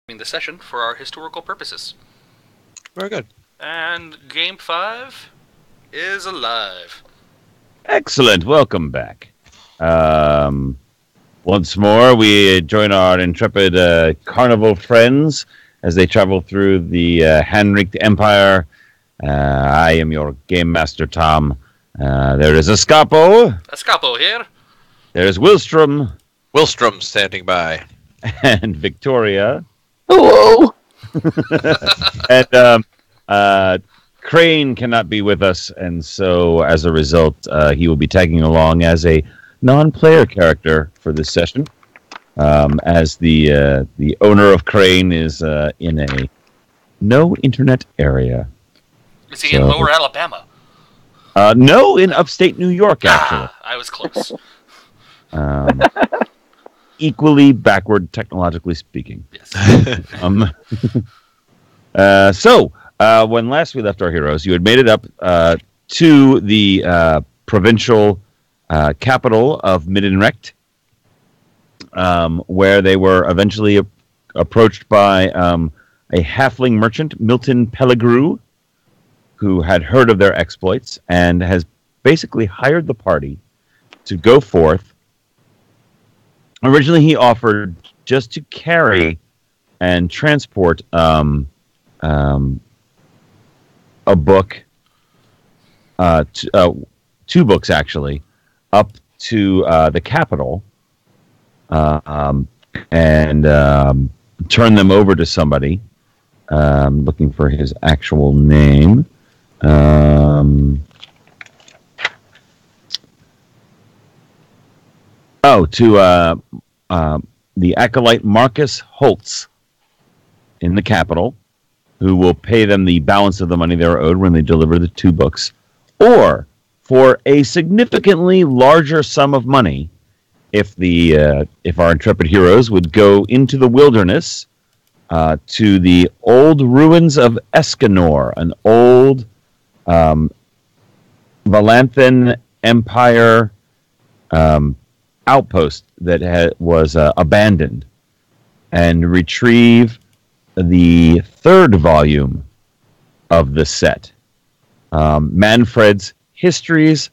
The session for our historical purposes. Very good. And Game 5 is alive. Excellent. Welcome back. Once more, we join our intrepid carnival friends as they travel through the Hanricht Empire. I am your game master, Tom. There is Escapo. Escapo here. There is Wilstrom. Wilstrom standing by. And Victoria. Hello. And Crane cannot be with us, and so as a result, he will be tagging along as a non-player character for this session. As the owner of Crane is in a no internet area. Is he in Lower Alabama? No, in upstate New York, actually. I was close. Equally backward, technologically speaking. Yes. So, when last we left our heroes, you had made it up to the provincial capital of Middenrecht, where they were eventually approached by a halfling merchant, Milton Pellegru, who had heard of their exploits and has basically hired the party to go forth. Originally, he offered just to carry and transport a book, two books actually, up to the capital, and turn them over to somebody. Looking for his actual name. To the acolyte Marcus Holtz in the capital, who will pay them the balance of the money they were owed when they deliver the two books, or for a significantly larger sum of money, if our intrepid heroes would go into the wilderness to the old ruins of Escanor, an old Valanthan Empire outpost that was abandoned, and retrieve the third volume of the set, Manfred's Histories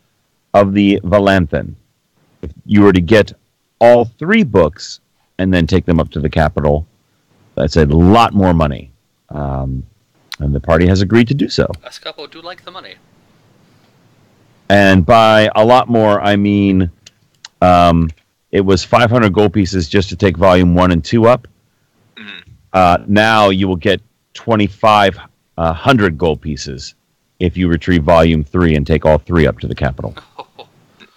of the Valanthan. If you were to get all three books and then take them up to the capital, that's a lot more money. And the party has agreed to do so. Escapo do like the money. And by a lot more, I mean it was 500 gold pieces just to take volume 1 and 2 up. Now you will get 2,500 gold pieces if you retrieve volume 3 and take all 3 up to the capital.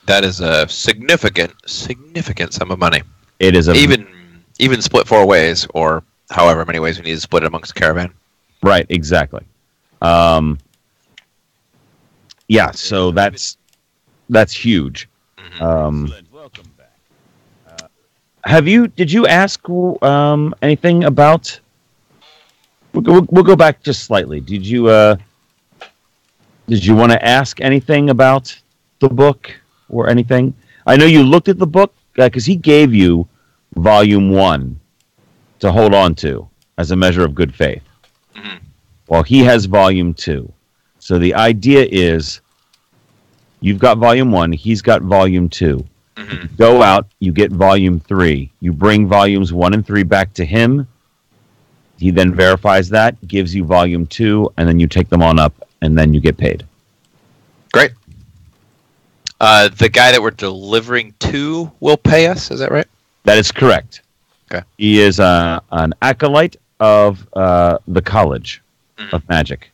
That is a significant sum of money. It is even split 4 ways, or however many ways we need to split it amongst the caravan. Right, exactly. Yeah, so that's huge. Excellent. Welcome back. Did you ask anything about? We'll go back just slightly. Did you want to ask anything about the book or anything? I know you looked at the book because he gave you volume 1 to hold on to as a measure of good faith. Mm-hmm. Well, he has volume 2. So the idea is you've got volume 1, he's got volume 2. Mm-hmm. Go out, you get volume 3. You bring volumes 1 and 3 back to him. He then verifies that, gives you volume 2, and then you take them on up, and then you get paid. Great. The guy that we're delivering to will pay us, is that right? That is correct. Okay. He is an acolyte of the College of Magic.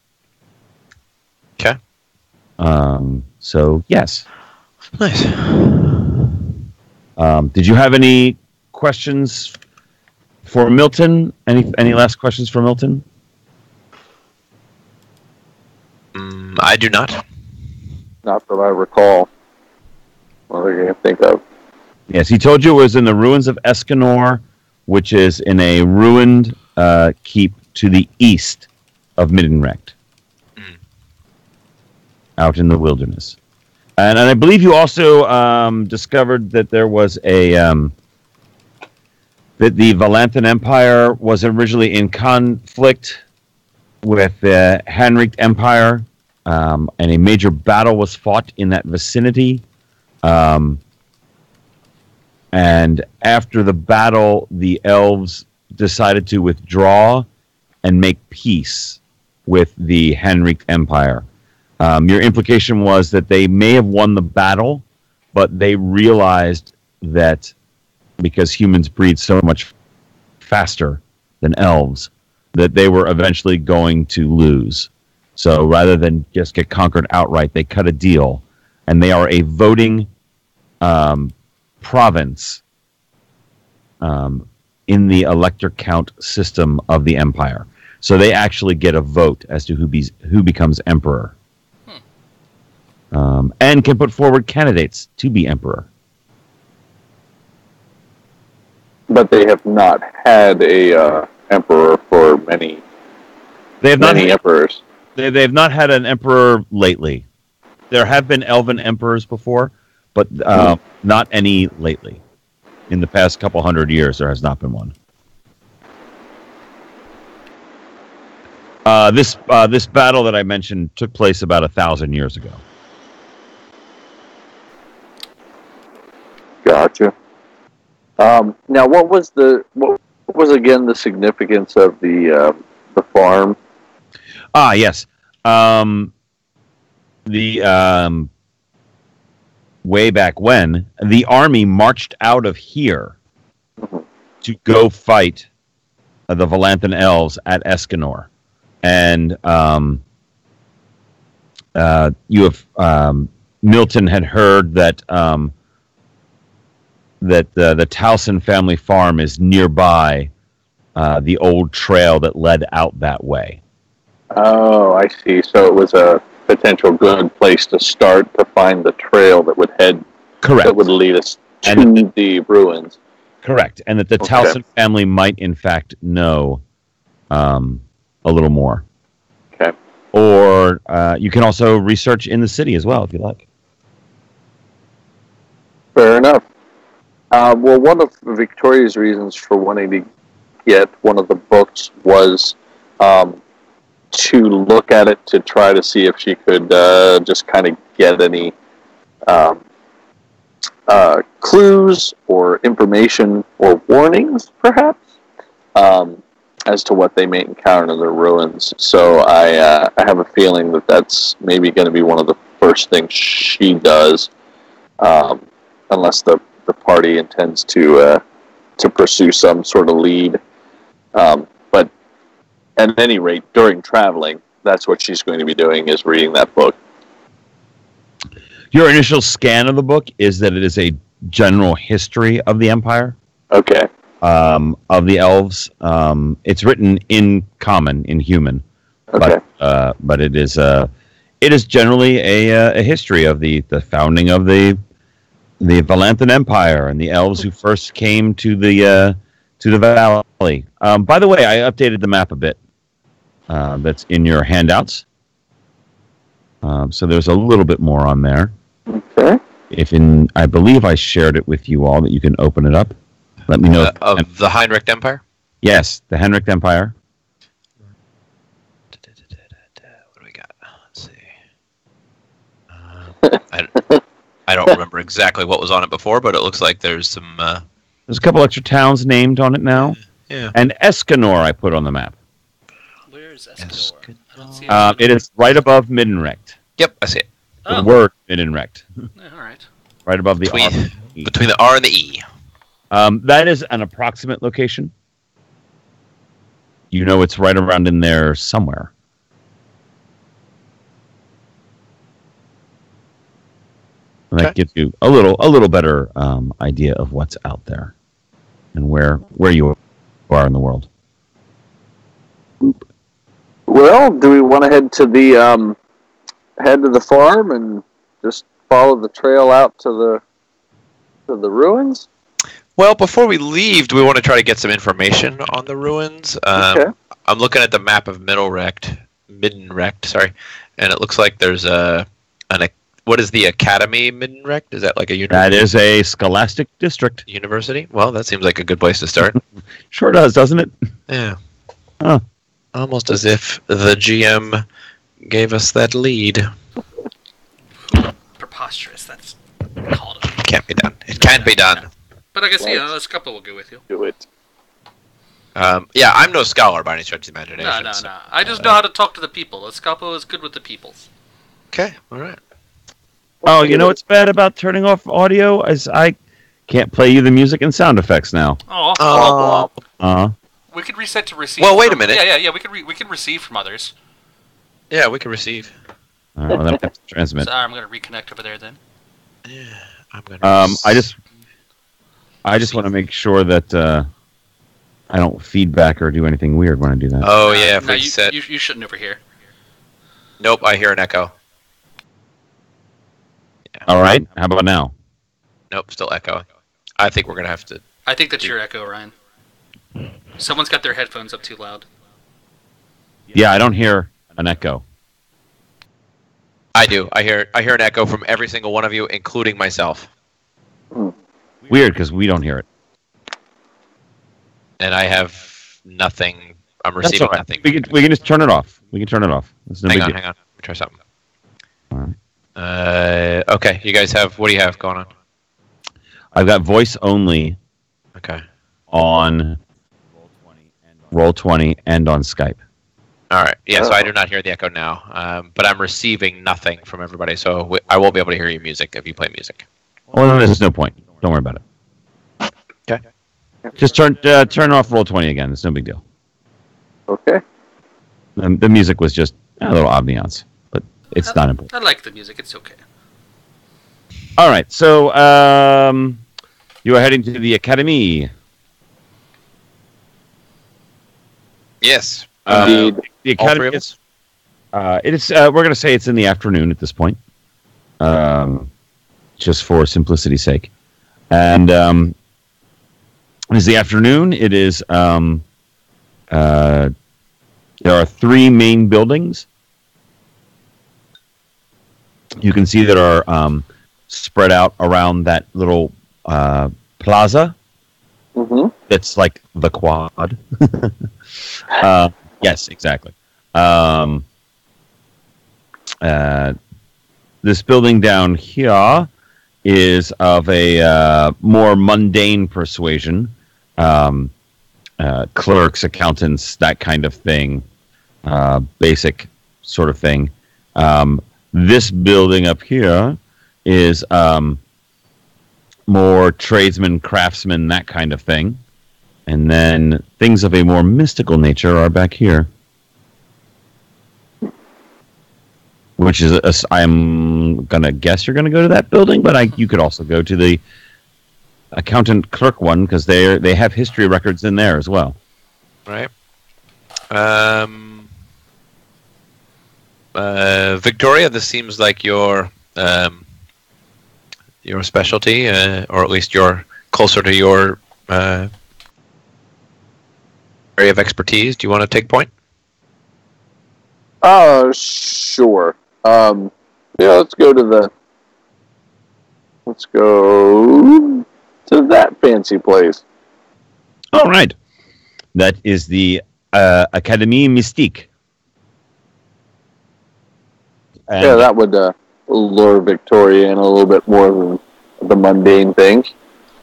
Okay. So, yes. Nice. Did you have any questions for Milton? Any last questions for Milton? I do not. Not that I recall. What I can think of. Yes, he told you it was in the ruins of Escanor, which is in a ruined keep to the east of Middenrecht, out in the wilderness. And I believe you also discovered that there was a that the Valanthan Empire was originally in conflict with the Henric Empire, and a major battle was fought in that vicinity. And after the battle, the elves decided to withdraw and make peace with the Henric Empire. Your implication was that they may have won the battle, but they realized that because humans breed so much faster than elves, that they were eventually going to lose. So rather than just get conquered outright, they cut a deal, and they are a voting province in the elector count system of the empire. So they actually get a vote as to who becomes emperor, and can put forward candidates to be emperor. But they have not had a emperor for many emperors. They've not had an emperor lately. There have been elven emperors before, but not any lately. In the past couple hundred years, there has not been one. This battle that I mentioned took place about 1,000 years ago. Gotcha. Now, what was again the significance of the farm? Yes. Way back when, the army marched out of here to go fight the Valanthan elves at Escanor. And Milton had heard that the Talsen Family Farm is nearby the old trail that led out that way. Oh, I see. So it was a potential good place to start to find the trail that would lead us to the ruins. Correct, and that the Talsen family might in fact know a little more. Okay. Or you can also research in the city as well if you like. Fair enough. Well, one of Victoria's reasons for wanting to get one of the books was to look at it to try to see if she could just kind of get any clues or information or warnings, perhaps, as to what they may encounter in the ruins. So I have a feeling that that's maybe going to be one of the first things she does, unless the party intends to pursue some sort of lead. But at any rate, during traveling, that's what she's going to be doing, is reading that book. Your initial scan of the book is that it is a general history of the Empire. Okay. Of the elves. It's written in common, in human. Okay. But it is generally a history of the founding of the Valanthan Empire and the elves who first came to the valley. By the way, I updated the map a bit. That's in your handouts. So there's a little bit more on there. Okay. I believe I shared it with you all, that you can open it up. Let me know. Of the Heinrich Empire? Yes, the Henric Empire. What do we got? Let's see. I don't remember exactly what was on it before, but it looks like there's some... There's a couple extra towns named on it now. Yeah. And Escanor I put on the map. Where is Escanor? I don't see it. It is right above Middenrecht. Yep, I see it. The word Middenrecht. All right. Right above the R. Between the R and the E. That is an approximate location. You know it's right around in there somewhere. And that gives you a little better idea of what's out there and where you are in the world. Well, do we want to head to the farm and just follow the trail out to the ruins? Well, before we leave, do we want to try to get some information on the ruins? Okay. I'm looking at the map of Middenrecht, and it looks like there's what is the Academy Middenrecht? Is that like a That is a scholastic district. university? Well, that seems like a good place to start. Sure does, doesn't it? Yeah. Huh. Almost as if the GM gave us that lead. Preposterous. That's called it. Can't be done. It can't be done. But I guess, Right. Escopo will go with you. Do it. Yeah, I'm no scholar by any stretch of the imagination. No. so- I just know how to talk to the people. Escopo is good with the peoples. Okay, all right. Oh, you know what's bad about turning off audio is I can't play you the music and sound effects now. Oh, we could reset to receive. Well, wait a from- minute. Yeah. We can receive from others. Yeah, we can receive. All right, well, then I have to transmit. Sorry, I'm gonna reconnect over there then. Yeah, I'm gonna. I just want to make sure that I don't feedback or do anything weird when I do that. Oh yeah, if No, we set. you shouldn't overhear. Nope, I hear an echo. All right, how about now? Nope, still echoing. I think we're gonna have to. I think that's your echo, Ryan. Someone's got their headphones up too loud. Yeah, I don't hear an echo. I do. I hear an echo from every single one of you, including myself. Weird, because we don't hear it. And I have nothing. I'm That's receiving all right. nothing. We can just turn it off. We can turn it off. It's no Hang big on. deal. Let me try something. All right. Okay, you guys have. What do you have going on? I've got voice only Okay. on Roll20 and on Skype. All right. Yeah. So I do not hear the echo now, but I'm receiving nothing from everybody. So I won't be able to hear your music if you play music. Well, then there's no point. Don't worry about it. Okay. Just turn off Roll20 again. It's no big deal. Okay. The music was just a little ambiance, but it's not important. I like the music. It's okay. All right, so you are heading to the academy. Yes. Indeed. The All academy three of is. It is. We're going to say it's in the afternoon at this point, just for simplicity's sake. And it is the afternoon. It is. There are three main buildings. You can see that are spread out around that little plaza. Mm-hmm. It's like the quad. Yes, exactly. This building down here is of a more mundane persuasion. Clerks, accountants, that kind of thing. Basic sort of thing. This building up here is more tradesmen, craftsmen, that kind of thing. And then things of a more mystical nature are back here. Which is, I'm going to guess you're going to go to that building, but you could also go to the accountant clerk one, because they have history records in there as well. Right. Victoria, this seems like your specialty, or at least you're closer to your area of expertise. Do you want to take point? Sure. Yeah, let's go to that fancy place. All right. That is the Académie Mystique. And Yeah, that would lure Victoria in a little bit more than the mundane things.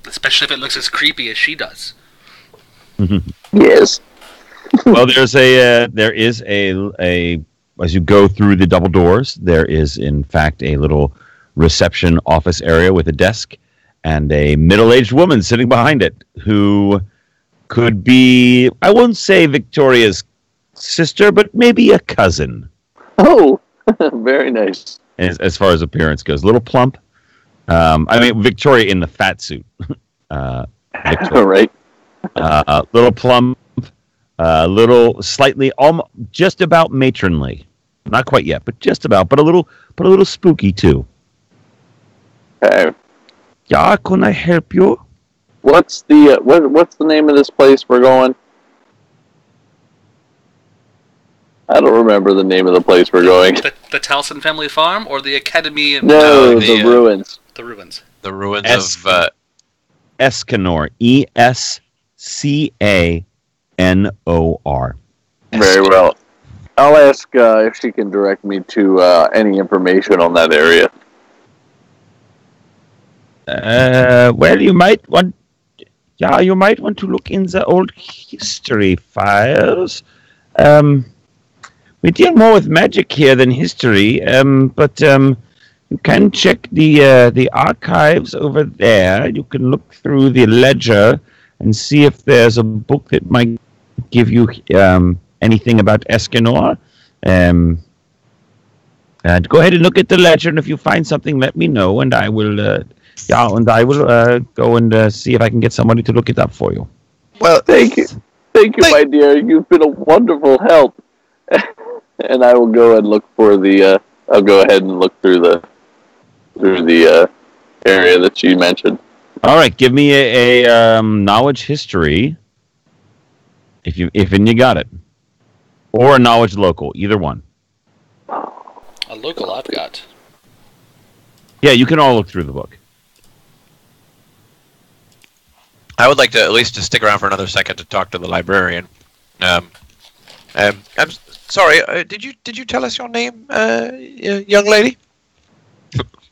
Especially if it looks as creepy as she does. Yes. well, there is a as you go through the double doors, there is in fact a little reception office area with a desk and a middle-aged woman sitting behind it who could be, I won't say Victoria's sister, but maybe a cousin. Oh, very nice. As far as appearance goes, a little plump. I mean, Victoria in the fat suit. All right. Little plump, little slightly, just about matronly. Not quite yet, but just about. But a little spooky too. Okay. Yeah, can I help you? What's the name of this place we're going? I don't remember the name of the place we're going. The Talsen Family Farm or the Academy? No, the ruins. The ruins. The ruins of Escanor. Escanor. Very well. I'll ask if she can direct me to any information on that area. Well, you might want to look in the old history files. We deal more with magic here than history, but you can check the archives over there. You can look through the ledger and see if there's a book that might give you anything about Escanor. And go ahead and look at the ledger, and if you find something, let me know, and I will. Go and see if I can get somebody to look it up for you. Well, thank you, my dear. You've been a wonderful help. And I will go and look for the. I'll go ahead and look through the area that you mentioned. All right, give me a knowledge history. If you got it, or a knowledge local, either one. A local I've got. Yeah, you can all look through the book. I would like to at least just stick around for another second to talk to the librarian. I'm sorry. Did you tell us your name, young lady?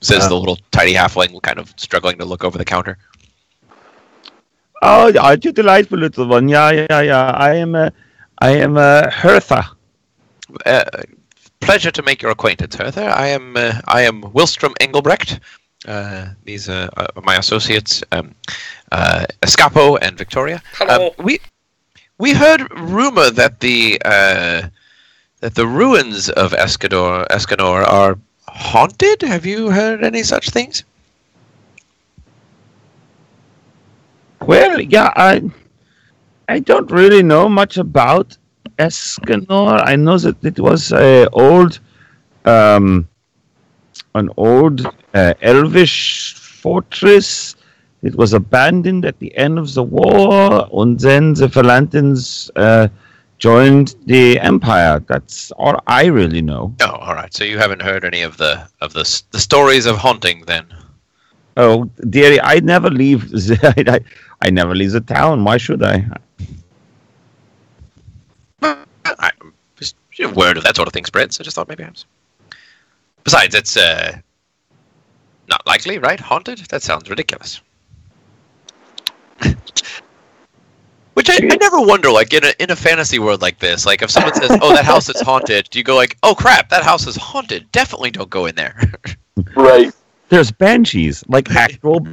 Says the little tiny halfling, kind of struggling to look over the counter. Oh, aren't you delightful, little one? Yeah. I am Hertha. Pleasure to make your acquaintance, Hertha. I am Wilstrom Engelbrecht. These are my associates, Escapo and Victoria. Hello. We heard rumor that the ruins of Escanor are haunted. Have you heard any such things? Well, yeah, I don't really know much about Escanor. I know that it was an old elvish fortress. It was abandoned at the end of the war, and then the Phalantans joined the Empire. That's all I really know. Oh, all right. So you haven't heard any of the stories of haunting, then? Oh, dearie, I never leave. I never leave the town. Why should I? Just word of that sort of thing spreads. I just thought maybe I was. Besides, it's not likely, right? Haunted? That sounds ridiculous. Which I never wonder, like in a fantasy world like this, like if someone says, "Oh, that house is haunted," do you go like, "Oh crap, that house is haunted. Definitely don't go in there." Right. There's banshees, like actual.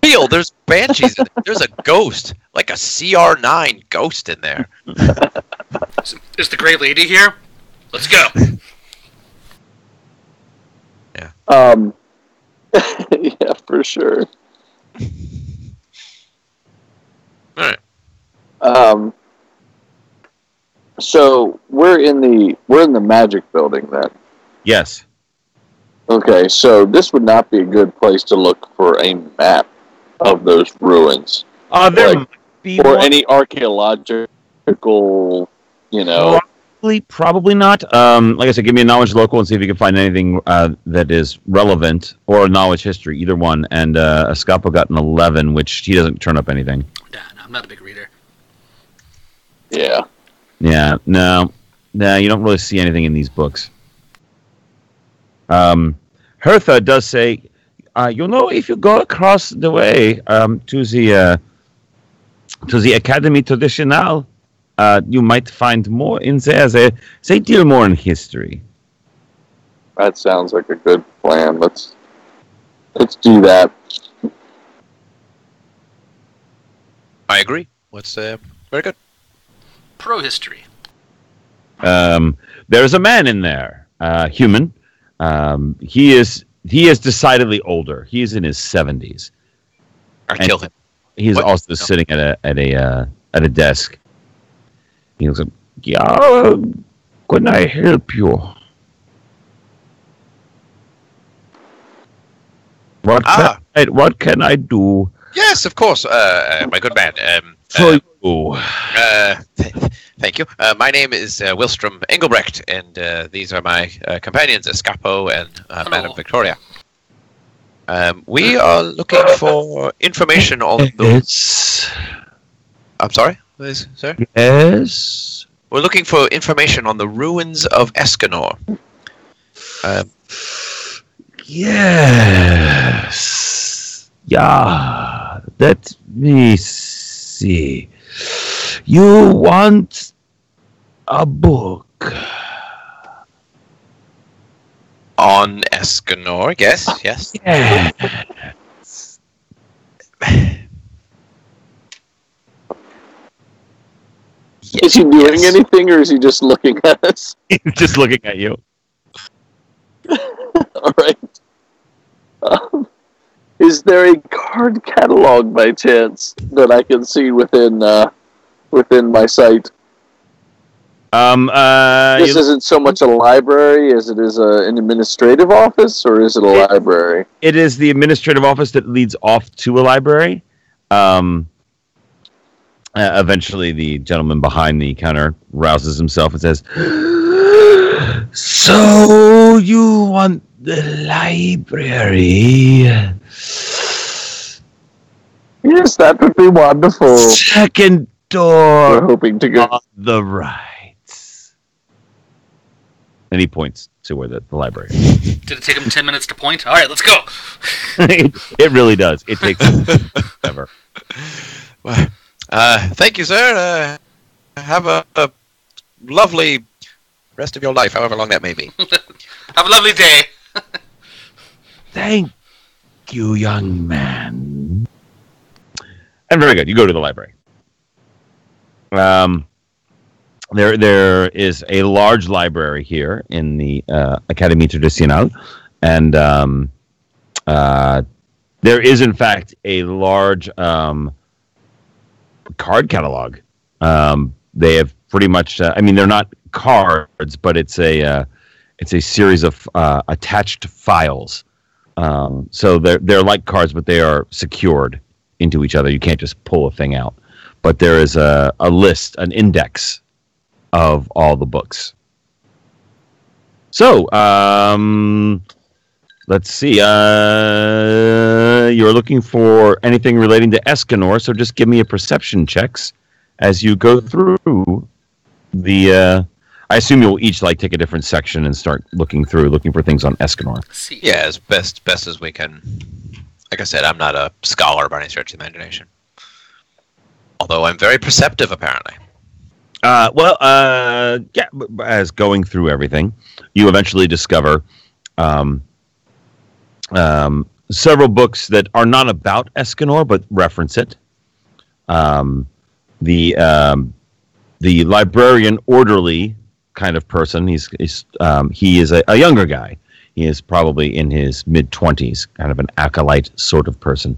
Real, there's banshees. There's a ghost, like a CR9 ghost in there. Is the Grey Lady here? Let's go. Yeah. Yeah, for sure. All right. So we're in the magic building then. Yes. Okay, so this would not be a good place to look for a map of those ruins. There might be or one. any archaeological, Probably not. Like I said, give me a knowledge local and see if you can find anything that is relevant, or a knowledge history, either one. And Escapo got an 11, which he doesn't turn up anything. Nah, I'm not a big reader. Yeah. Yeah, no, you don't really see anything in these books. Hertha does say, if you go across the way to the Academy Traditionale, you might find more in there. They deal more in history. That sounds like a good plan. Let's do that. I agree. What's very good. Pro history. There's a man in there, human. He is decidedly older. He is in his 70s. I kill him. He's also sitting at a desk. He looks like, yeah, can I help you? What can I do? Yes, of course, my good man. For you. Thank you. My name is Wilstrom Engelbrecht, and these are my companions, Escapo and Madame Victoria. We are looking for information on the... Yes. I'm sorry, sir? Yes. We're looking for information on the ruins of Escanor. Yes. Yeah. Let me see. You want a book? On Escanor, yes. Yes. Is he doing Yes. anything, or is he just looking at us? Just looking at you. All right. Is there a card catalog by chance that I can see within my sight? This isn't so much a library as it is an administrative office, or is it a library? It is the administrative office that leads off to a library. Eventually, the gentleman behind the counter rouses himself and says, "So you want the library? Yes, that would be wonderful. Second We're door hoping to go. on the right." And he points to where the library is. Did it take him 10 minutes to point? All right, let's go. It really does. It takes forever. Well, thank you, sir. Have a lovely rest of your life, however long that may be. Have a lovely day. Thank you, young man. And very good. You go to the library. There is a large library here in the Académie Traditionnelle, and there is, in fact, a large card catalog. They have pretty much. They're not cards, but it's a series of attached files. So they're like cards, but they are secured into each other. You can't just pull a thing out. But there is a list, an index of all the books. So, let's see. You're looking for anything relating to Escanor, so just give me a perception checks as you go through the... I assume you'll each take a different section and start looking for things on Escanor. Yeah, as best as we can. Like I said, I'm not a scholar by any stretch of the imagination. Although I'm very perceptive, apparently. As going through everything, you eventually discover several books that are not about Escanor, but reference it. The librarian orderly kind of person. He is a younger guy. He is probably in his mid-20s, kind of an acolyte sort of person.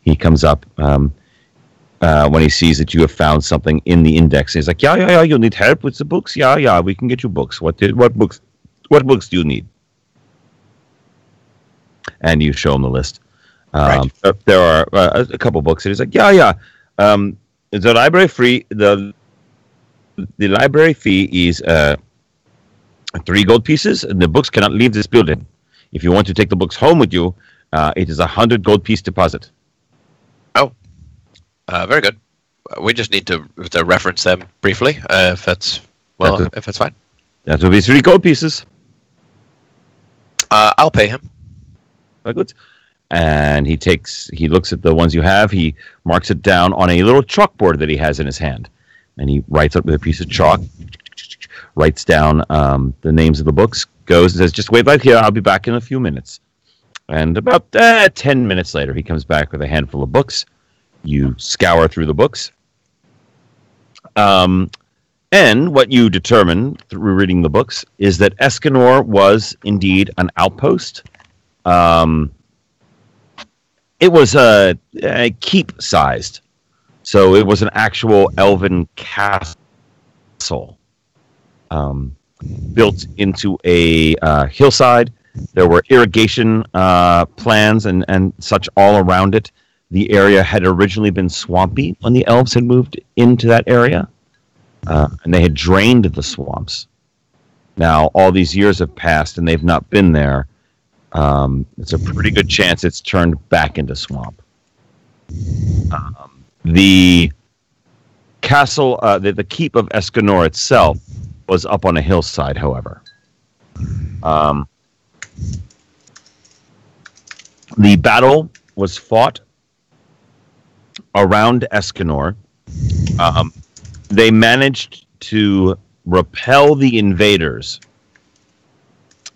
He comes up when he sees that you have found something in the index. He's like, yeah, you need help with the books? Yeah, we can get you books. What books do you need? And you show him the list. Right. There are a couple books. And he's like, yeah. The library free. The library fee is 3 gold pieces, and the books cannot leave this building. If you want to take the books home with you, it is 100 gold piece deposit. Oh, very good. We just need to reference them briefly, if that's fine. That will be 3 gold pieces. I'll pay him. Very good. And he looks at the ones you have. He marks it down on a little chalkboard that he has in his hand, and he writes up with a piece of chalk. Writes down the names of the books. Goes and says, "Just wait right here. I'll be back in a few minutes." And about 10 minutes later, he comes back with a handful of books. You scour through the books. And what you determine through reading the books is that Escanor was indeed an outpost. It was a keep-sized. So it was an actual elven castle built into a hillside. There were irrigation plans and such all around it. The area had originally been swampy when the elves had moved into that area. and they had drained the swamps. Now, all these years have passed, and they've not been there. It's a pretty good chance it's turned back into swamp. The castle, the keep of Escanor itself, was up on a hillside, however. The battle was fought around Escanor. They managed to repel the invaders,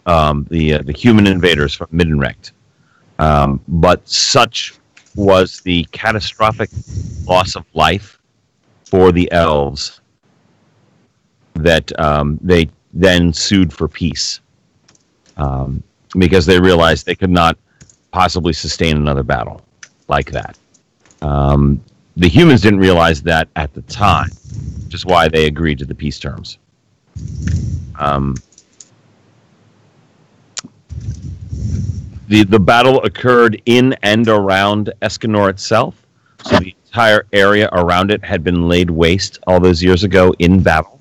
the human invaders from Middenrecht. But such was the catastrophic loss of life for the elves that they then sued for peace, because they realized they could not possibly sustain another battle like that. The humans didn't realize that at the time, which is why they agreed to the peace terms. The battle occurred in and around Escanor itself, so the entire area around it had been laid waste all those years ago in battle.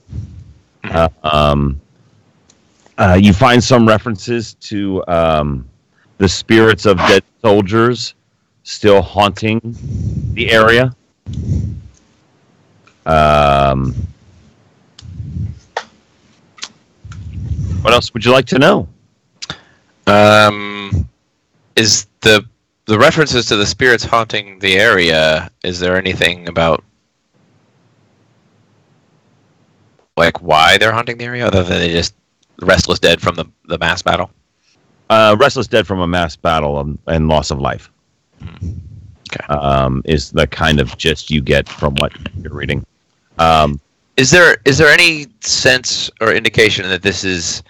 You find some references to the spirits of dead soldiers still haunting the area. What else would you like to know? Is the references to the spirits haunting the area, is there anything about like why they're haunting the area other than they just restless dead from the mass battle? Restless dead from a mass battle and loss of life. Okay. Is the kind of gist you get from what you're reading. Is there any sense or indication that this is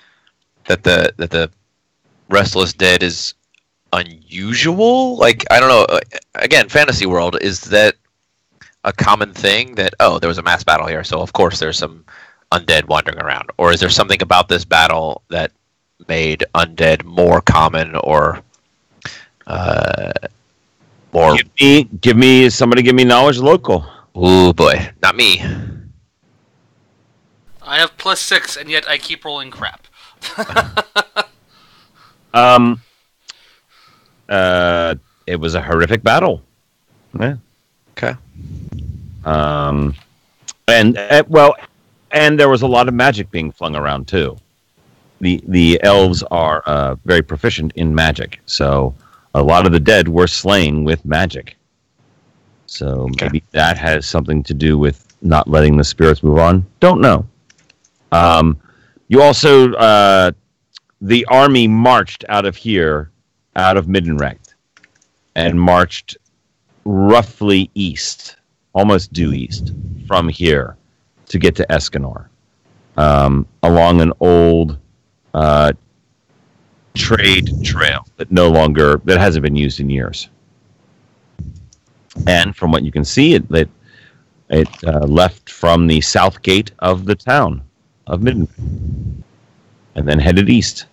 that the restless dead is unusual? Like, I don't know. Again, fantasy world, is that a common thing that there was a mass battle here, so of course there's some undead wandering around, or is there something about this battle that made undead more common or more? Give me knowledge local. Ooh boy, not me. I have +6, and yet I keep rolling crap. It was a horrific battle. Yeah. Okay. And there was a lot of magic being flung around too. The elves are very proficient in magic, so a lot of the dead were slain with magic. So maybe that has something to do with not letting the spirits move on. Don't know. You also the army marched out of here, out of Middenrecht, and marched roughly east, almost due east from here to get to Escanor, along an old trade trail that hasn't been used in years. And from what you can see, it left from the south gate of the town of Middenrecht and then headed east.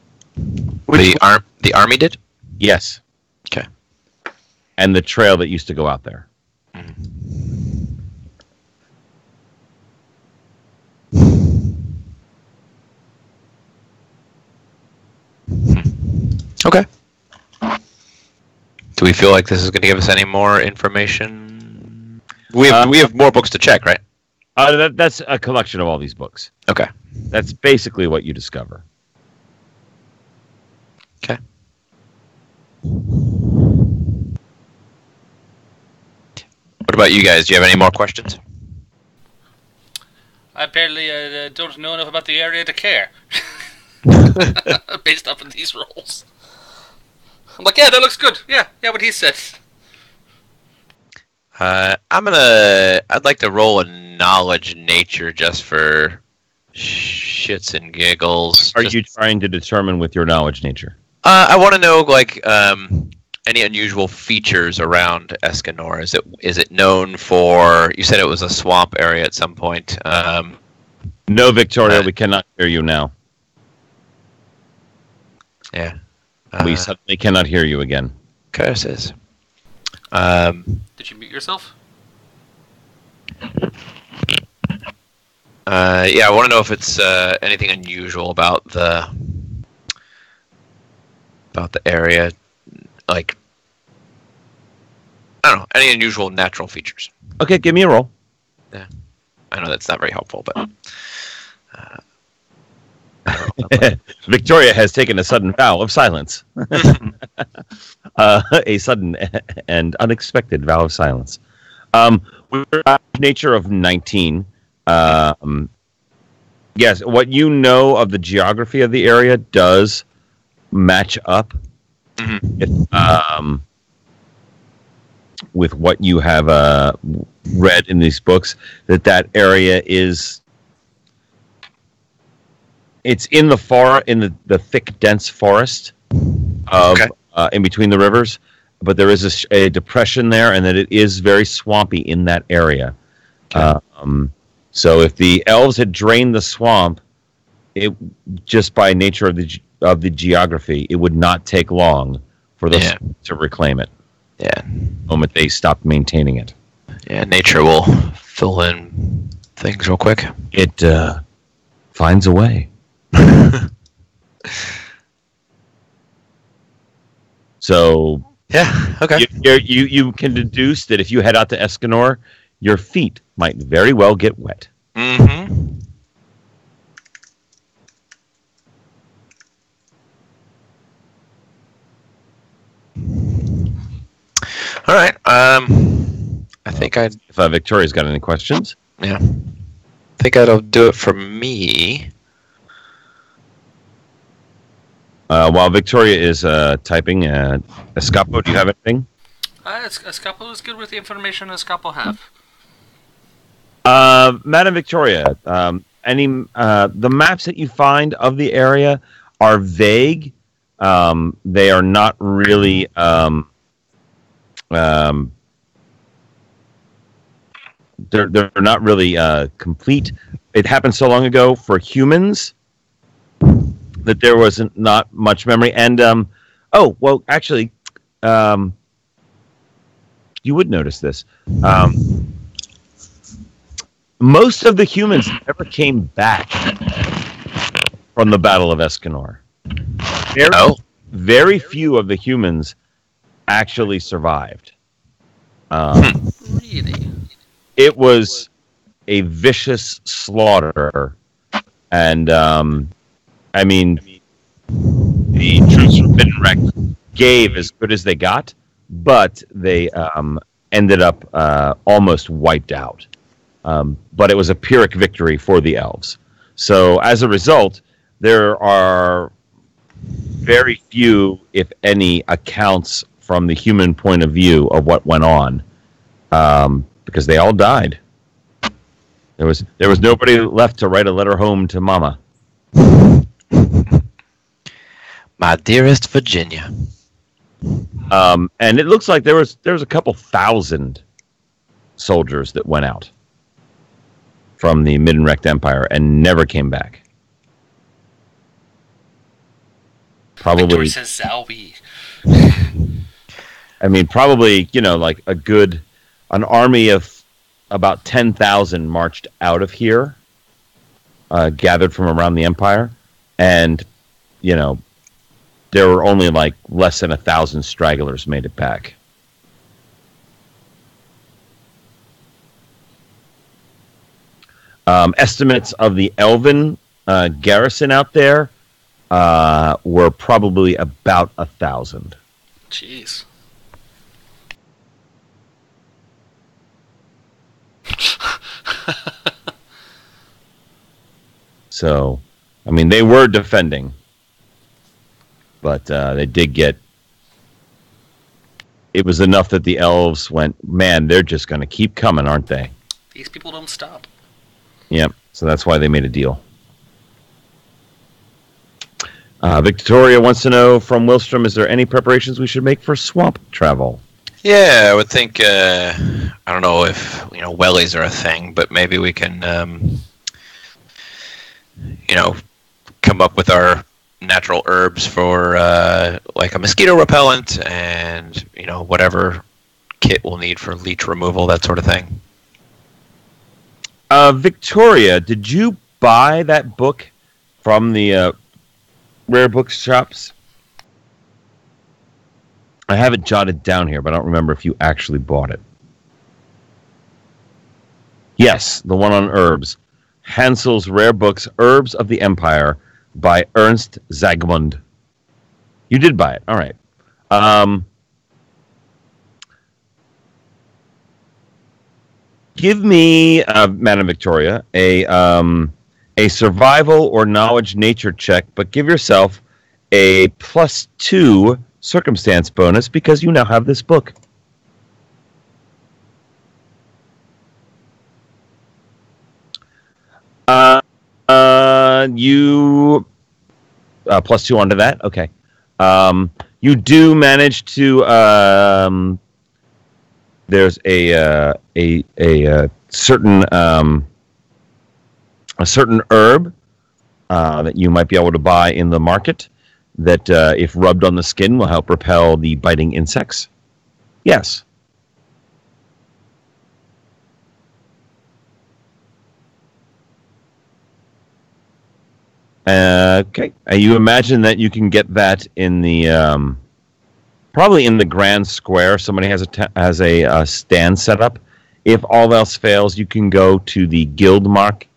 The army did? Yes. Okay. And the trail that used to go out there. Okay. Do we feel like this is going to give us any more information? We have more books to check, right? That's a collection of all these books. Okay. That's basically what you discover. Okay. What about you guys? Do you have any more questions? I apparently don't know enough about the area to care. Based off of these rolls. I'm like, yeah, that looks good. Yeah, what he said. I'd like to roll a knowledge nature just for shits and giggles. Are you trying to determine with your knowledge nature? I want to know like any unusual features around Escanor. Is it known for? You said it was a swamp area at some point. No, Victoria, we cannot hear you now. Yeah. We suddenly cannot hear you again. Curses. Did you mute yourself? Yeah, I want to know if it's anything unusual about the area, like I don't know, any unusual natural features. Okay, give me a roll. Yeah, I know that's not very helpful, but Victoria has taken a sudden vow of silence. A sudden and unexpected vow of silence. We're at nature of 19. Yes, what you know of the geography of the area does match up with what you have read in these books. That area is. It's in the thick, dense forest of in between the rivers, but there is a depression there, and that it is very swampy in that area. Okay. So if the elves had drained the swamp, it just by nature of the geography, it would not take long for the swamp to reclaim it. Yeah, the moment they stopped maintaining it. Yeah, nature will fill in things real quick. It finds a way. So yeah, okay. You can deduce that if you head out to Escanor, your feet might very well get wet. Mm-hmm. All right. I think if Victoria's got any questions. Yeah. I think that'll do it for me. While Victoria is typing, Escapo, do you have anything? Escapo is good with the information Escapo have. Madam Victoria, the maps that you find of the area are vague. They are not really they're not really complete. It happened so long ago for humans that there wasn't not much memory. And actually, you would notice this. Most of the humans never came back from the Battle of Escanor. Very few of the humans actually survived. Really? It was a vicious slaughter. And, I mean, the troops from Middenrecht gave as good as they got, but they ended up almost wiped out. But it was a Pyrrhic victory for the elves. So as a result, there are very few, if any, accounts from the human point of view of what went on, because they all died. There was nobody left to write a letter home to Mama. My dearest Virginia. And it looks like there was a couple thousand soldiers that went out from the Middenrecht Empire and never came back. Probably. Victoria says Zowie. I mean, probably, like an army of about 10,000 marched out of here, gathered from around the empire, and, there were only like less than 1,000 stragglers made it back. Estimates of the Elven garrison out there were probably about 1,000. Jeez. So, I mean, they were defending, but they did get. It was enough that the elves went, man, they're just going to keep coming, aren't they? These people don't stop. Yep. So that's why they made a deal. Victoria wants to know from Wilstrom, is there any preparations we should make for swamp travel? Yeah, I would think, I don't know if, wellies are a thing, but maybe we can, come up with our natural herbs for, like a mosquito repellent and, whatever kit we'll need for leech removal, that sort of thing. Victoria, did you buy that book from the rare book shops? I have it jotted down here, but I don't remember if you actually bought it. Yes, the one on herbs. Hansel's Rare Books, Herbs of the Empire by Ernst Zagmund. You did buy it. All right. Give me, Madam Victoria, a survival or knowledge nature check, but give yourself a +2 circumstance bonus because you now have this book. You +2 onto that. Okay. You do manage to. There's a certain herb that you might be able to buy in the market that, if rubbed on the skin, will help repel the biting insects. Yes. Okay. You imagine that you can get that in the probably in the grand square. Somebody has a stand set up. If all else fails, you can go to the guild marked,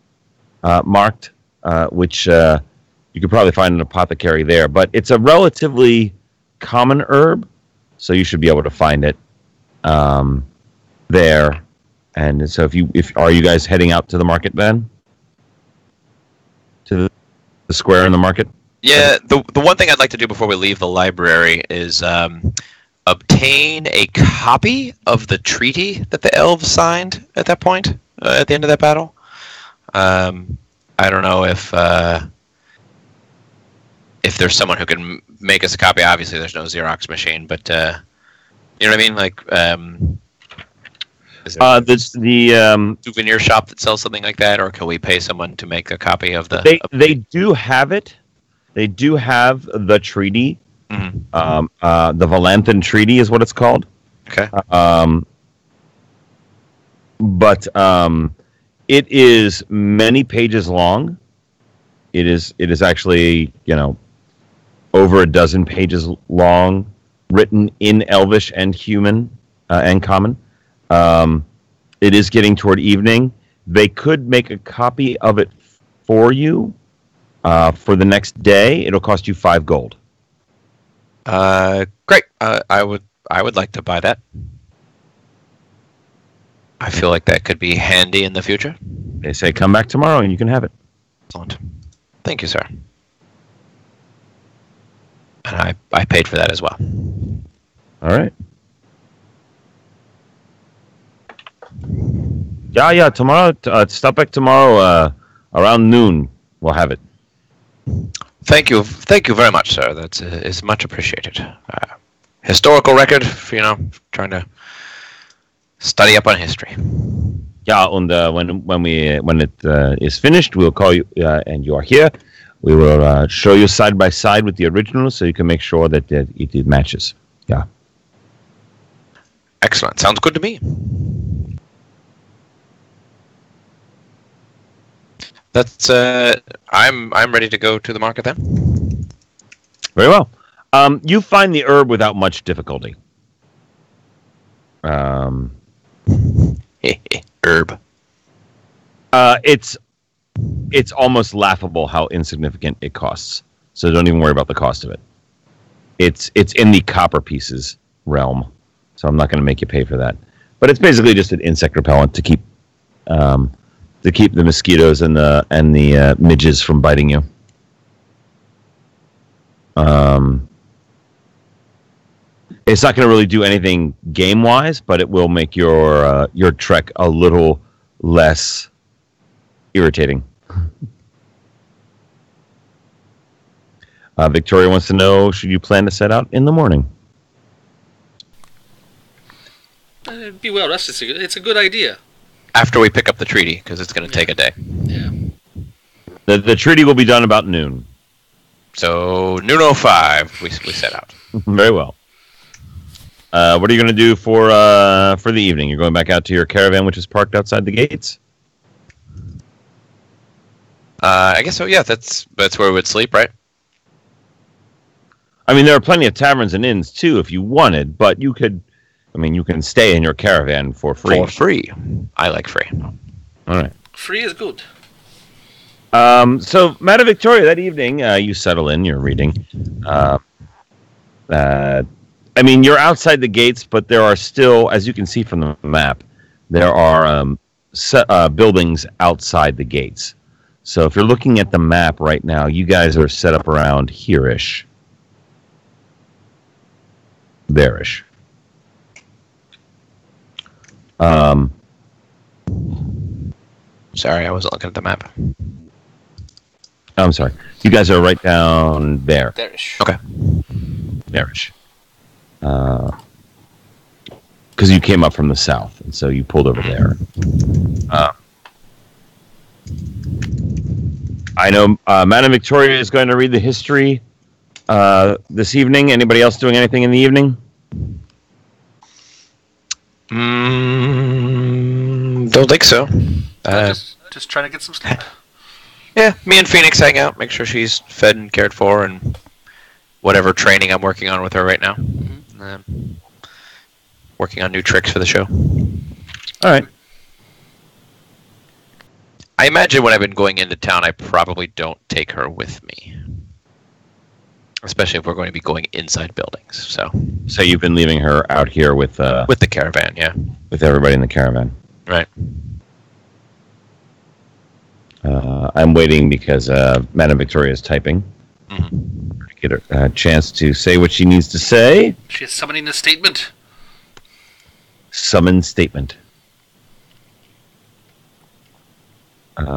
which you could probably find an apothecary there. But it's a relatively common herb, so you should be able to find it there. And so, are you guys heading out to the market then? To the square in the market? Yeah, the one thing I'd like to do before we leave the library is obtain a copy of the treaty that the elves signed at that point, at the end of that battle. I don't know if there's someone who can make us a copy. Obviously, there's no Xerox machine, but you know what I mean? Like, is there the souvenir shop that sells something like that, or can we pay someone to make a copy of the? They do have it. They do have the treaty. Mm-hmm. The Valanthan Treaty is what it's called. Okay. But it is many pages long. It is actually, over a dozen pages long, written in Elvish and human and common. It is getting toward evening. They could make a copy of it for you for the next day. It'll cost you 5 gold. Great. I would like to buy that. I feel like that could be handy in the future. They say come back tomorrow and you can have it. Excellent. Thank you, sir. And I paid for that as well. All right. Yeah. Tomorrow, stop back tomorrow around noon. We'll have it. Thank you very much, sir. That is much appreciated. Historical record, trying to study up on history. Yeah, and when it is finished, we'll call you, and you are here. We will show you side by side with the original, so you can make sure that it matches. Yeah. Excellent. Sounds good to me. That's I'm ready to go to the market then. Very well. You find the herb without much difficulty. Herb. It's almost laughable how insignificant it costs. So don't even worry about the cost of it. It's in the copper pieces realm, so I'm not going to make you pay for that. But it's basically just an insect repellent to keep the mosquitoes and the midges from biting you. It's not going to really do anything game-wise, but it will make your trek a little less irritating. Victoria wants to know, should you plan to set out in the morning? Be well rested. It's a good idea. After we pick up the treaty, because it's going to take a day. Yeah. The treaty will be done about noon. So, noon 05, we set out. Very well. What are you going to do for the evening? You're going back out to your caravan, which is parked outside the gates? I guess so. Yeah, that's where we would sleep, right? I mean, there are plenty of taverns and inns too, if you wanted. But you could, you can stay in your caravan for free. For free. I like free. All right. Free is good. So, Madam Victoria, that evening, you settle in. You're reading. You're outside the gates, but there are still, as you can see from the map, there are buildings outside the gates. So if you're looking at the map right now, you guys are set up around here-ish. There-ish. Sorry, I wasn't looking at the map. I'm sorry. You guys are right down there. There-ish. Okay. There-ish. Because you came up from the south, and so you pulled over there. I know Madam Victoria is going to read the history this evening. Anybody else doing anything in the evening? Don't think so. Just trying to get some sleep. Yeah, me and Phoenix hang out, make sure she's fed and cared for, and whatever training I'm working on with her right now. Working on new tricks for the show. All right. I imagine when I've been going into town, I probably don't take her with me. Especially if we're going to be going inside buildings. So you've been leaving her out here with the caravan, yeah. With everybody in the caravan. Right. I'm waiting because Madam Victoria is typing. Get her a chance to say what she needs to say. She is summoning a statement. Summon statement. Where?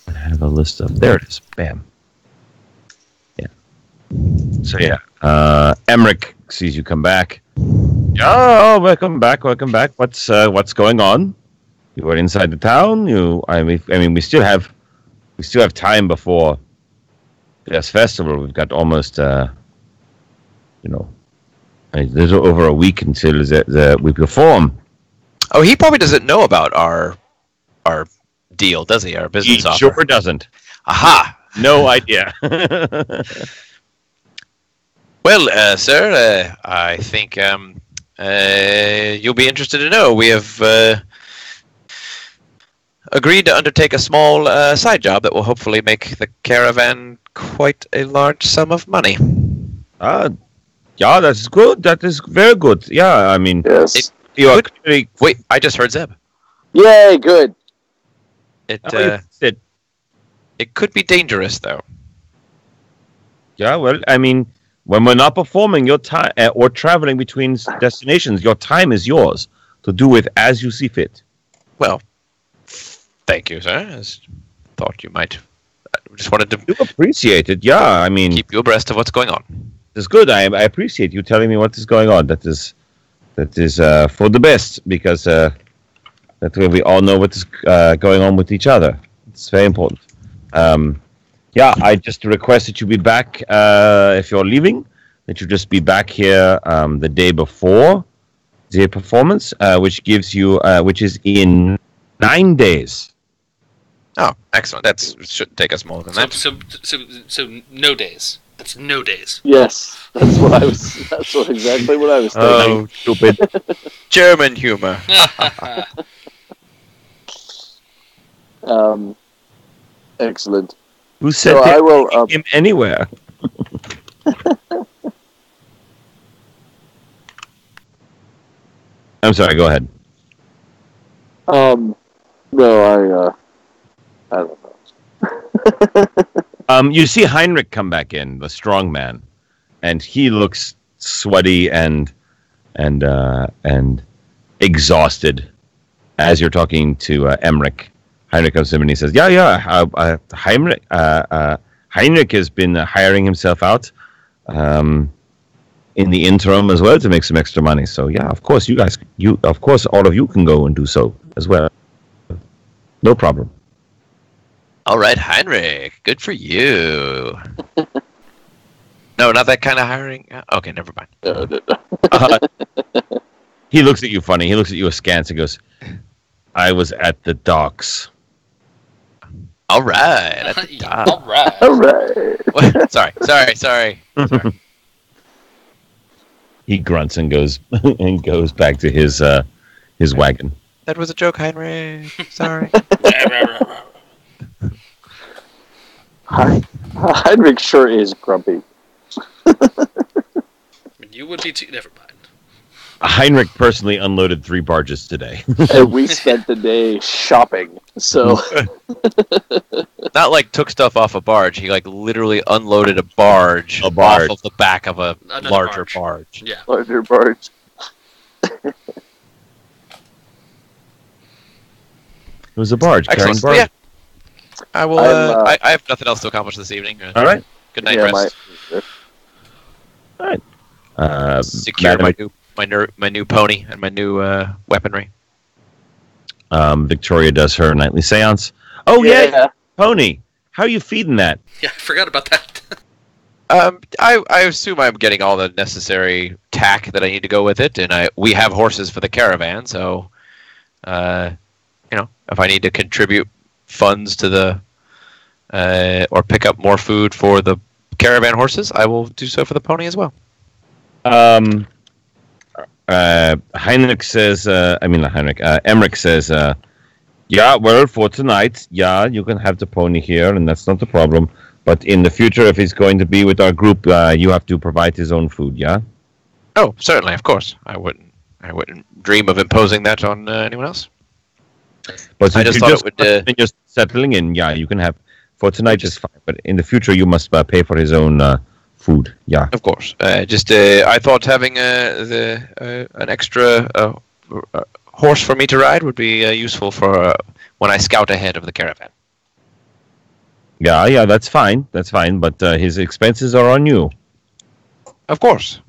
I have a list of. There it is. Bam. Yeah. So yeah, Emmerich sees you come back. Oh, welcome back. Welcome back. What's going on? You are inside the town. We still have time before this festival. We've got almost a little over a week until we perform. Oh, he probably doesn't know about our deal, does he? Our business offer. He sure doesn't. Aha! No idea. Well, sir, I think you'll be interested to know we have agreed to undertake a small side job that will hopefully make the caravan quite a large sum of money. Yeah, that's good. That is very good. Yeah, I mean, Yes. Wait, I just heard Zeb. Yay, good. It could be dangerous, though. Yeah, well, I mean, when we're not performing your time or traveling between destinations, your time is yours to do with as you see fit. Well, thank you, sir. I thought you might. I just wanted to You appreciate it, yeah. I mean, keep you abreast of what's going on. it's good. I appreciate you telling me what is going on. That is for the best, because that way we all know what is going on with each other. It's very important. Yeah, I just request that you be back if you're leaving. That you just be back here the day before the performance, which gives you which is in 9 days. Oh, excellent. That shouldn't take us more than that. So no days. That's no days. Yes, that's exactly what I was thinking. Oh, stupid! German humor. Excellent. Who said So they I will. take him anywhere? I'm sorry. Go ahead. No, I don't know. You see Heinrich come back in, the strong man, and he looks sweaty and exhausted as you're talking to Emmerich. Heinrich comes in and he says, Heinrich has been hiring himself out in the interim as well to make some extra money. So yeah, of course all of you can go and do so as well. No problem. All right, Heinrich. Good for you. No, not that kind of hiring. Okay, never mind. No. He looks at you funny. He looks at you askance and goes, I was at the docks. All right. At the top. All right. All right. What? Sorry. He grunts and goes back to his wagon. That was a joke, Heinrich. Sorry. Heinrich sure is grumpy. You would be too. Never mind. Heinrich personally unloaded 3 barges today. And we spent the day shopping. So Not like took stuff off a barge. He like literally unloaded a barge off of the back of Another larger barge. Yeah. larger barge. It was a barge. Carrying Excellent. barge. Yeah. I will. I'm, I have nothing else to accomplish this evening. All right. Good night, Yeah, rest. All right. Secure Madam- my new pony and my new weaponry. Victoria does her nightly seance. Oh yeah, Pony. How are you feeding that? Yeah, I forgot about that. I assume I'm getting all the necessary tack that I need to go with it, and we have horses for the caravan, so if I need to contribute funds to the or pick up more food for the caravan horses, I will do so for the pony as well. Heinrich says, Emmerich says, yeah, well, for tonight, yeah, you can have the pony here, and that's not the problem. But in the future, if he's going to be with our group, you have to provide his own food, yeah? Oh, certainly, of course. I wouldn't dream of imposing that on anyone else. But I if just you thought just it would. when you're settling in, yeah, you can have, for tonight is fine. But in the future, you must pay for his own food, yeah. Of course. I thought having an extra horse for me to ride would be useful for when I scout ahead of the caravan. Yeah, that's fine. That's fine. But his expenses are on you. Of course.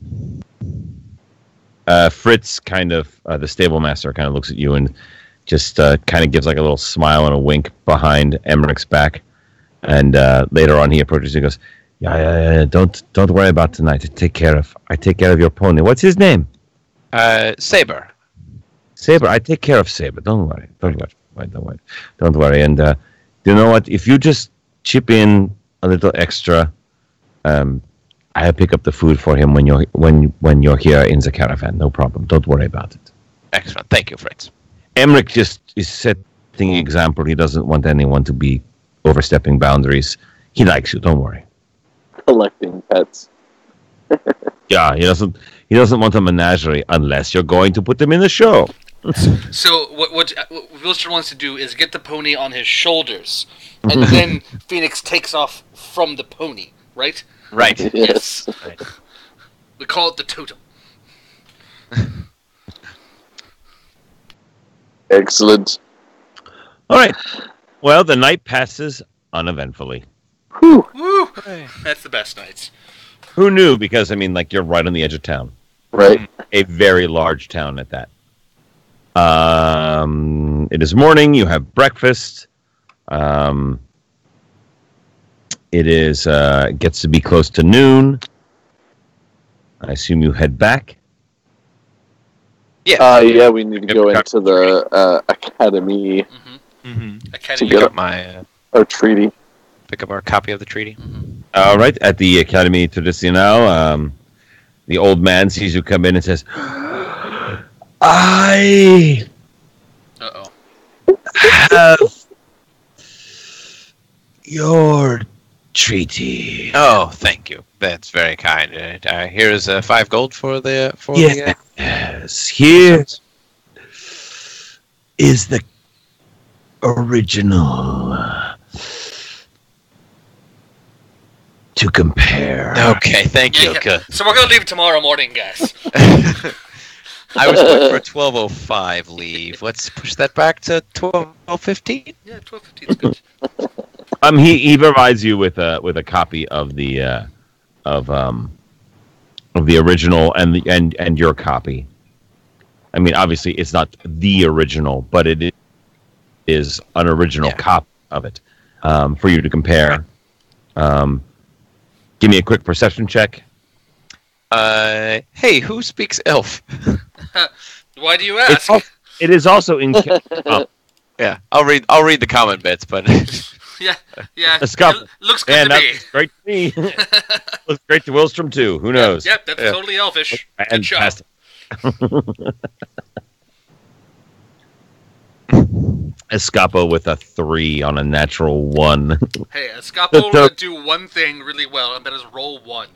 Fritz the stable master kind of looks at you and just kind of gives like a little smile and a wink behind Emmerich's back. And later on he approaches and goes, yeah, don't worry about tonight. I take care of your pony. What's his name? Saber. Saber. I take care of Saber. Don't worry. Don't worry. And you know what? If you just chip in a little extra, I'll pick up the food for him when you're here in the caravan. No problem. Don't worry about it. Excellent. Thank you, Fritz. Emmerich just is setting an example. He doesn't want anyone to be overstepping boundaries. He likes you. Don't worry. Collecting pets. Yeah, he doesn't want a menagerie unless you're going to put them in the show. So what Wilson wants to do is get the pony on his shoulders, and then Phoenix takes off from the pony, right? Right. Yes. Right. We call it the totem. Excellent. All right. Well, the night passes uneventfully. Whew. Woo! That's the best nights. Who knew? Because, you're right on the edge of town. Right. A very large town at that. It is morning. You have breakfast. It gets to be close to noon. I assume you head back. Yeah. We need to go into the academy Academy. to Pick get up my our treaty. pick up our copy of the treaty. All right. At the Academy Tradicional, the old man sees you come in and says, I Uh-oh. have your treaty. Oh, thank you. That's very kind. Here is 5 gold for the Yes, here is the original to compare. Okay, thank you. Good. So we're gonna leave tomorrow morning, guys. I was looking for 12:05 leave. Let's push that back to 12:15. Yeah, 12:15 is good. He provides you with a copy of the original and your copy. Obviously it's not the original, but it is an original copy of it for you to compare. Give me a quick perception check. Hey, who speaks elf? Why do you ask? It is also in Yeah, I'll read the comment bits, but Yeah. Escapo. Looks good to me. Looks great to me. Looks great to Willstrom too. Who knows? Yep, that's totally elfish. Good job. Escapo with a 3 on a natural 1. Hey, Escapo will do one thing really well, and that is roll 1.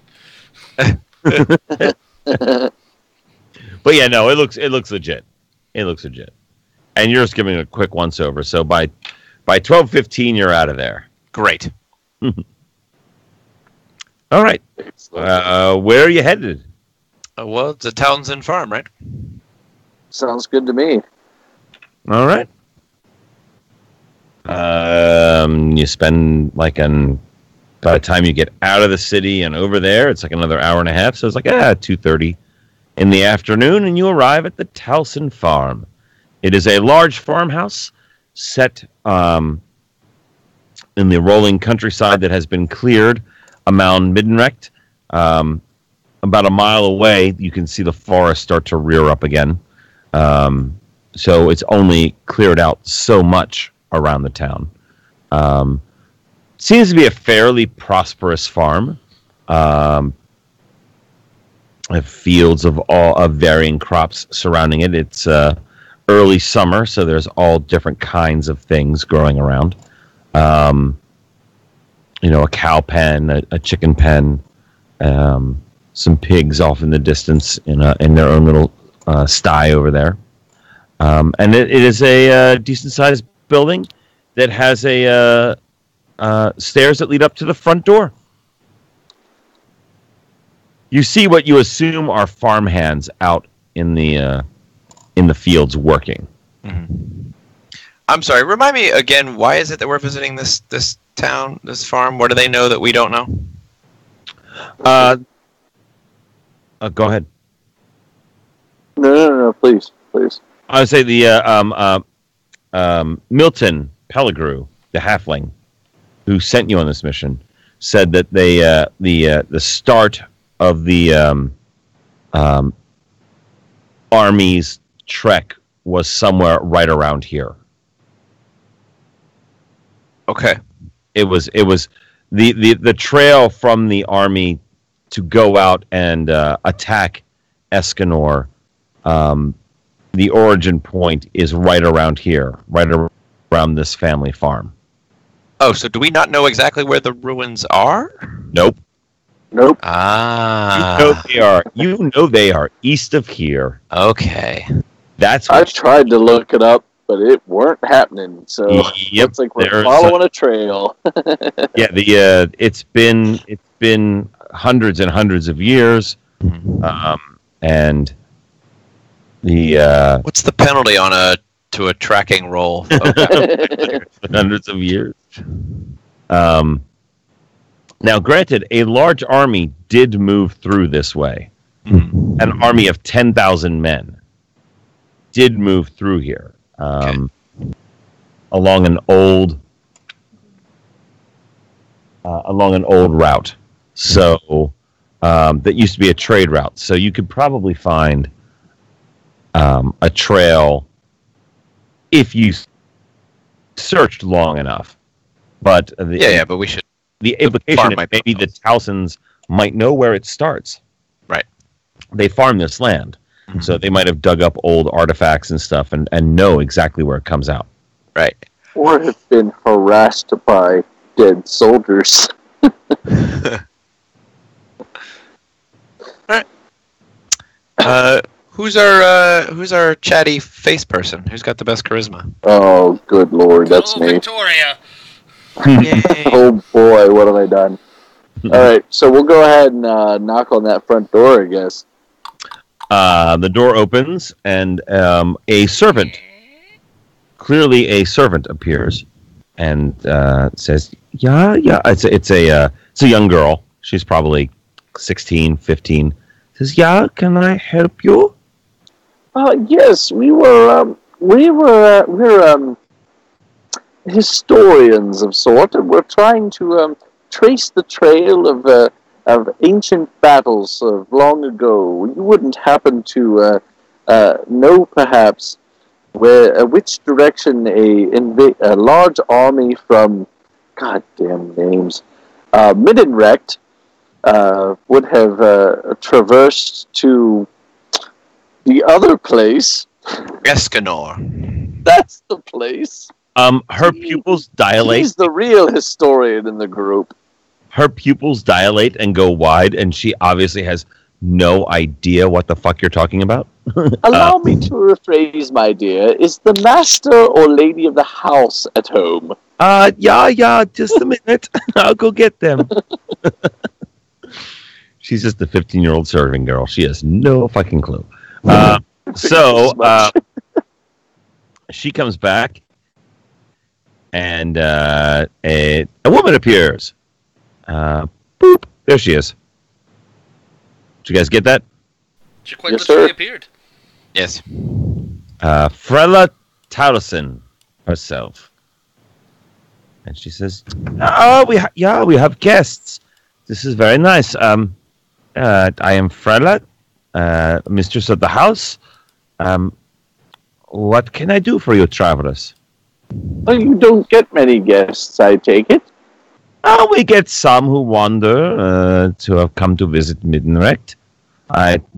But yeah, no, it looks legit. It looks legit. And you're just giving a quick once over. So by 12:15, you're out of there. great. All right. Where are you headed? Well, it's a Talsen Farm, right? Sounds good to me. All right. You spend by the time you get out of the city and over there, it's like another hour and a half. So it's like 2:30 in the afternoon, and you arrive at the Talsen Farm. It is a large farmhouse set in the rolling countryside that has been cleared around Middenrecht. About a mile away, you can see the forest start to rear up again. So it's only cleared out so much around the town. Seems to be a fairly prosperous farm. Fields of varying crops surrounding it. It's early summer, so there's all different kinds of things growing around. A cow pen, a chicken pen, some pigs off in the distance in their own little sty over there. And it is a decent-sized building that has stairs that lead up to the front door. You see what you assume are farmhands out in the fields working. Mm-hmm. I'm sorry. Remind me again. Why is it that we're visiting this town, this farm? What do they know that we don't know? Go ahead. No, please. I would say the Milton Pellegrew, the halfling, who sent you on this mission, said that the start of the army's trek was somewhere right around here. Okay. It was the trail from the army to go out and attack Escanor. The origin point is right around here, right around this family farm. Oh, so do we not know exactly where the ruins are? Nope. Ah. You know they are east of here. Okay. I tried to look it up, but it weren't happening. So yep, looks like we're following a trail. Yeah, it's been hundreds and hundreds of years, and the what's the penalty on a tracking roll? hundreds of years. Now, granted, a large army did move through this way. An army of 10,000 men did move through here along an old route. So that used to be a trade route. So you could probably find a trail if you searched long enough. But but we should. The implication is maybe the Talsens might know where it starts. Right. They farm this land. So they might have dug up old artifacts and stuff and know exactly where it comes out. Right. Or have been harassed by dead soldiers. All right. Who's our chatty face person? Who's got the best charisma? Oh, good lord, that's me. Victoria. Oh boy, what have I done? Alright, so we'll go ahead and knock on that front door, I guess. The door opens and a servant, clearly a servant, appears and says, yeah, it's a young girl. She's probably 16, 15. Says, yeah, can I help you? Yes, we're historians of sort, and we're trying to trace the trail of ancient battles of long ago. You wouldn't happen to know, perhaps, which direction a large army from goddamn names Middenrecht would have traversed to the other place. Escanor. That's the place. Her pupils dilate. He's the real historian in the group. Her pupils dilate and go wide, and she obviously has no idea what the fuck you're talking about. Allow me to rephrase, my dear. Is the master or lady of the house at home? Yeah, just a minute. I'll go get them. She's just a 15-year-old serving girl. She has no fucking clue. She comes back, and a woman appears. Boop. There she is. Did you guys get that? She quite Yes, literally sir. appeared. Yes. Frella Talsen herself. And she says, we have guests. This is very nice. I am Frella, mistress of the house. What can I do for you, travelers? Well, you don't get many guests, I take it. We get some who wander to have come to visit Middenrecht.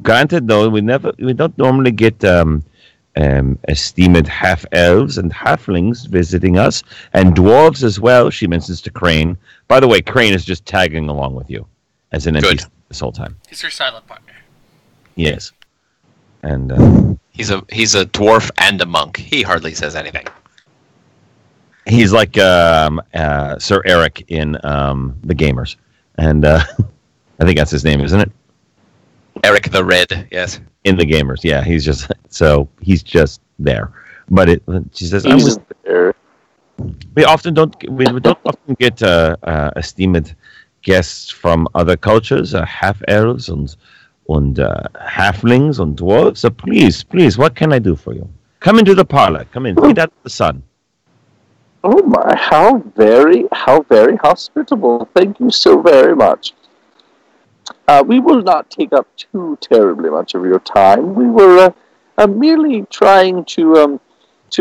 Granted, though, we don't normally get esteemed half-elves and halflings visiting us, and dwarves as well, she mentions to Crane. By the way, Crane is just tagging along with you as an NPC this whole time. He's her silent partner. Yes. And He's a dwarf and a monk. He hardly says anything. he's like Sir Eric in The Gamers. And I think that's his name, isn't it? Eric the Red, yes. In The Gamers, yeah. He's just there. But she says, He's there. we don't often get esteemed guests from other cultures, half elves and halflings and dwarves. So please, what can I do for you? Come into the parlor. Come in. Feed out the sun. Oh my! How very hospitable. Thank you so very much. We will not take up too terribly much of your time. We were merely trying to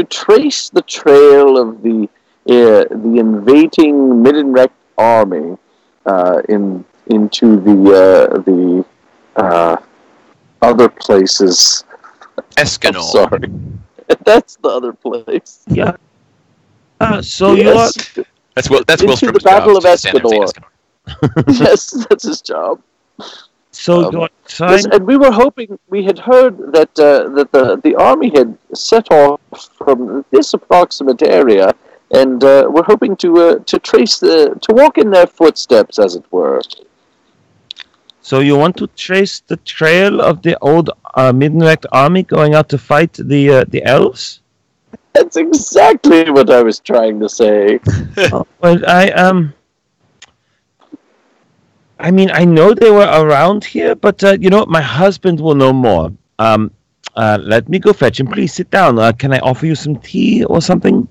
trace the trail of the invading Middenrecht army into the other places. Escanor. I'm sorry, that's the other place. Yeah. So Yes. That's Into Wilstrom's the Battle job, of to stand there and say Escanor. Yes, that's his job. So you're Yes, trying. and we were hoping. We had heard that the army had set off from this approximate area, and we're hoping to walk in their footsteps, as it were. So you want to trace the trail of the old Middenrecht army going out to fight the elves? That's exactly what I was trying to say. Well, I mean, I know they were around here, but my husband will know more. Let me go fetch him. Please sit down. Can I offer you some tea or something?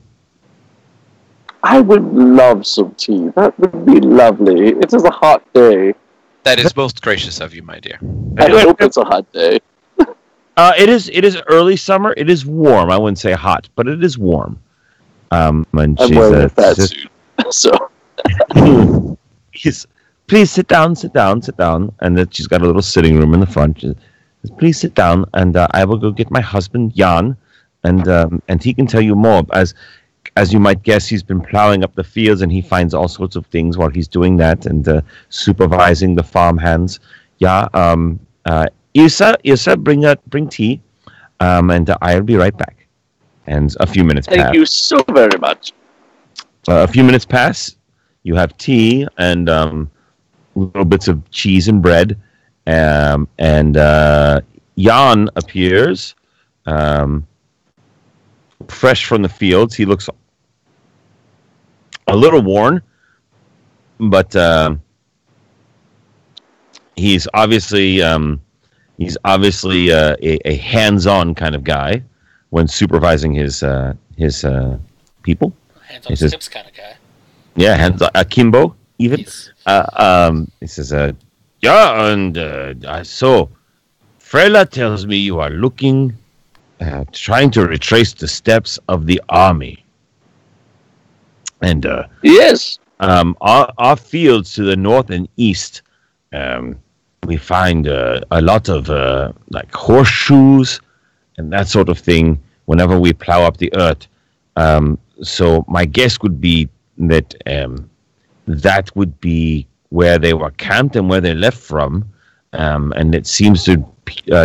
I would love some tea. That would be lovely. It is a hot day. That is most gracious of you, my dear. I hope it's a hot day. It is early summer. It is warm. I wouldn't say hot, but it is warm. And I'm she's wearing a fat suit, so please sit down. And then she's got a little sitting room in the front. She says, please sit down, and I will go get my husband Jan, and he can tell you more. As you might guess, he's been plowing up the fields, and he finds all sorts of things while he's doing that and supervising the farm hands. Yeah. Ilsa, bring tea, and I'll be right back. And a few minutes pass. thank you so very much. A few minutes pass. You have tea and little bits of cheese and bread, and Jan appears, fresh from the fields. He looks a little worn, but he's obviously a hands-on kind of guy when supervising his people. Hands on tips kind of guy. Yeah, hands akimbo even. He's He says, yeah, and so Frela tells me you are looking trying to retrace the steps of the army. And Yes. our fields to the north and east, we find a lot of like horseshoes and that sort of thing whenever we plow up the earth. So my guess would be that that would be where they were camped and where they left from. And it seems to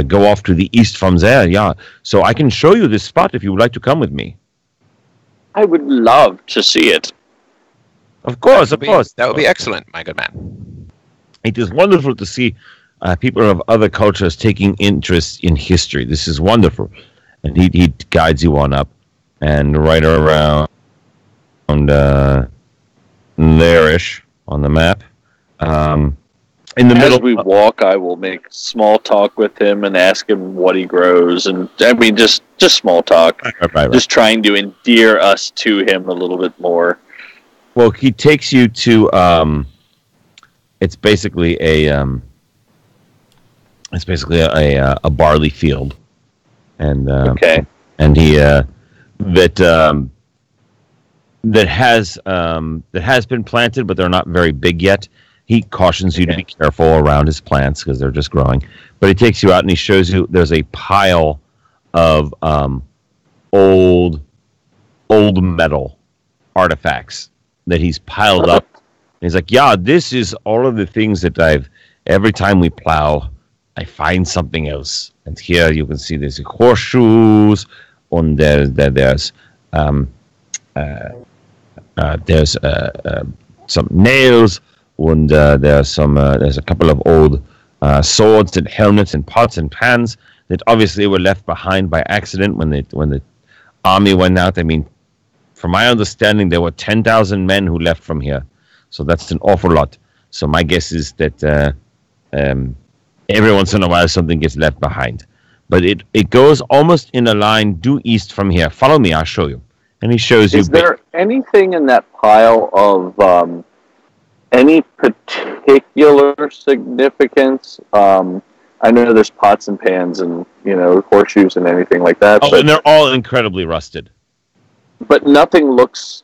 go off to the east from there, yeah. So I can show you this spot if you would like to come with me. I would love to see it. Of course, of course. That would be excellent, my good man. It is wonderful to see people of other cultures taking interest in history. This is wonderful. And he guides you on up. And right around there-ish on the map. In the As middle, we walk, I will make small talk with him and ask him what he grows, and I mean just small talk, right. just trying to endear us to him a little bit more. Well, he takes you to it's basically a barley field, and Okay. and he that has been planted, but they're not very big yet. He cautions you to be careful around his plants because they're just growing. But he takes you out and he shows you there's a pile of old metal artifacts that he's piled up. And he's like, yeah, this is all of the things that every time we plow, I find something else. And here you can see there's horseshoes, and there's some nails. And there's a couple of old swords and helmets and pots and pans that obviously were left behind by accident when the army went out. I mean, from my understanding, there were 10,000 men who left from here, so that's an awful lot. So my guess is that every once in a while something gets left behind, but it goes almost in a line due east from here. Follow me, I'll show you. And he shows you. Is there anything in that pile of any particular significance? I know there's pots and pans and horseshoes and anything like that. Oh, and they're all incredibly rusted. But nothing looks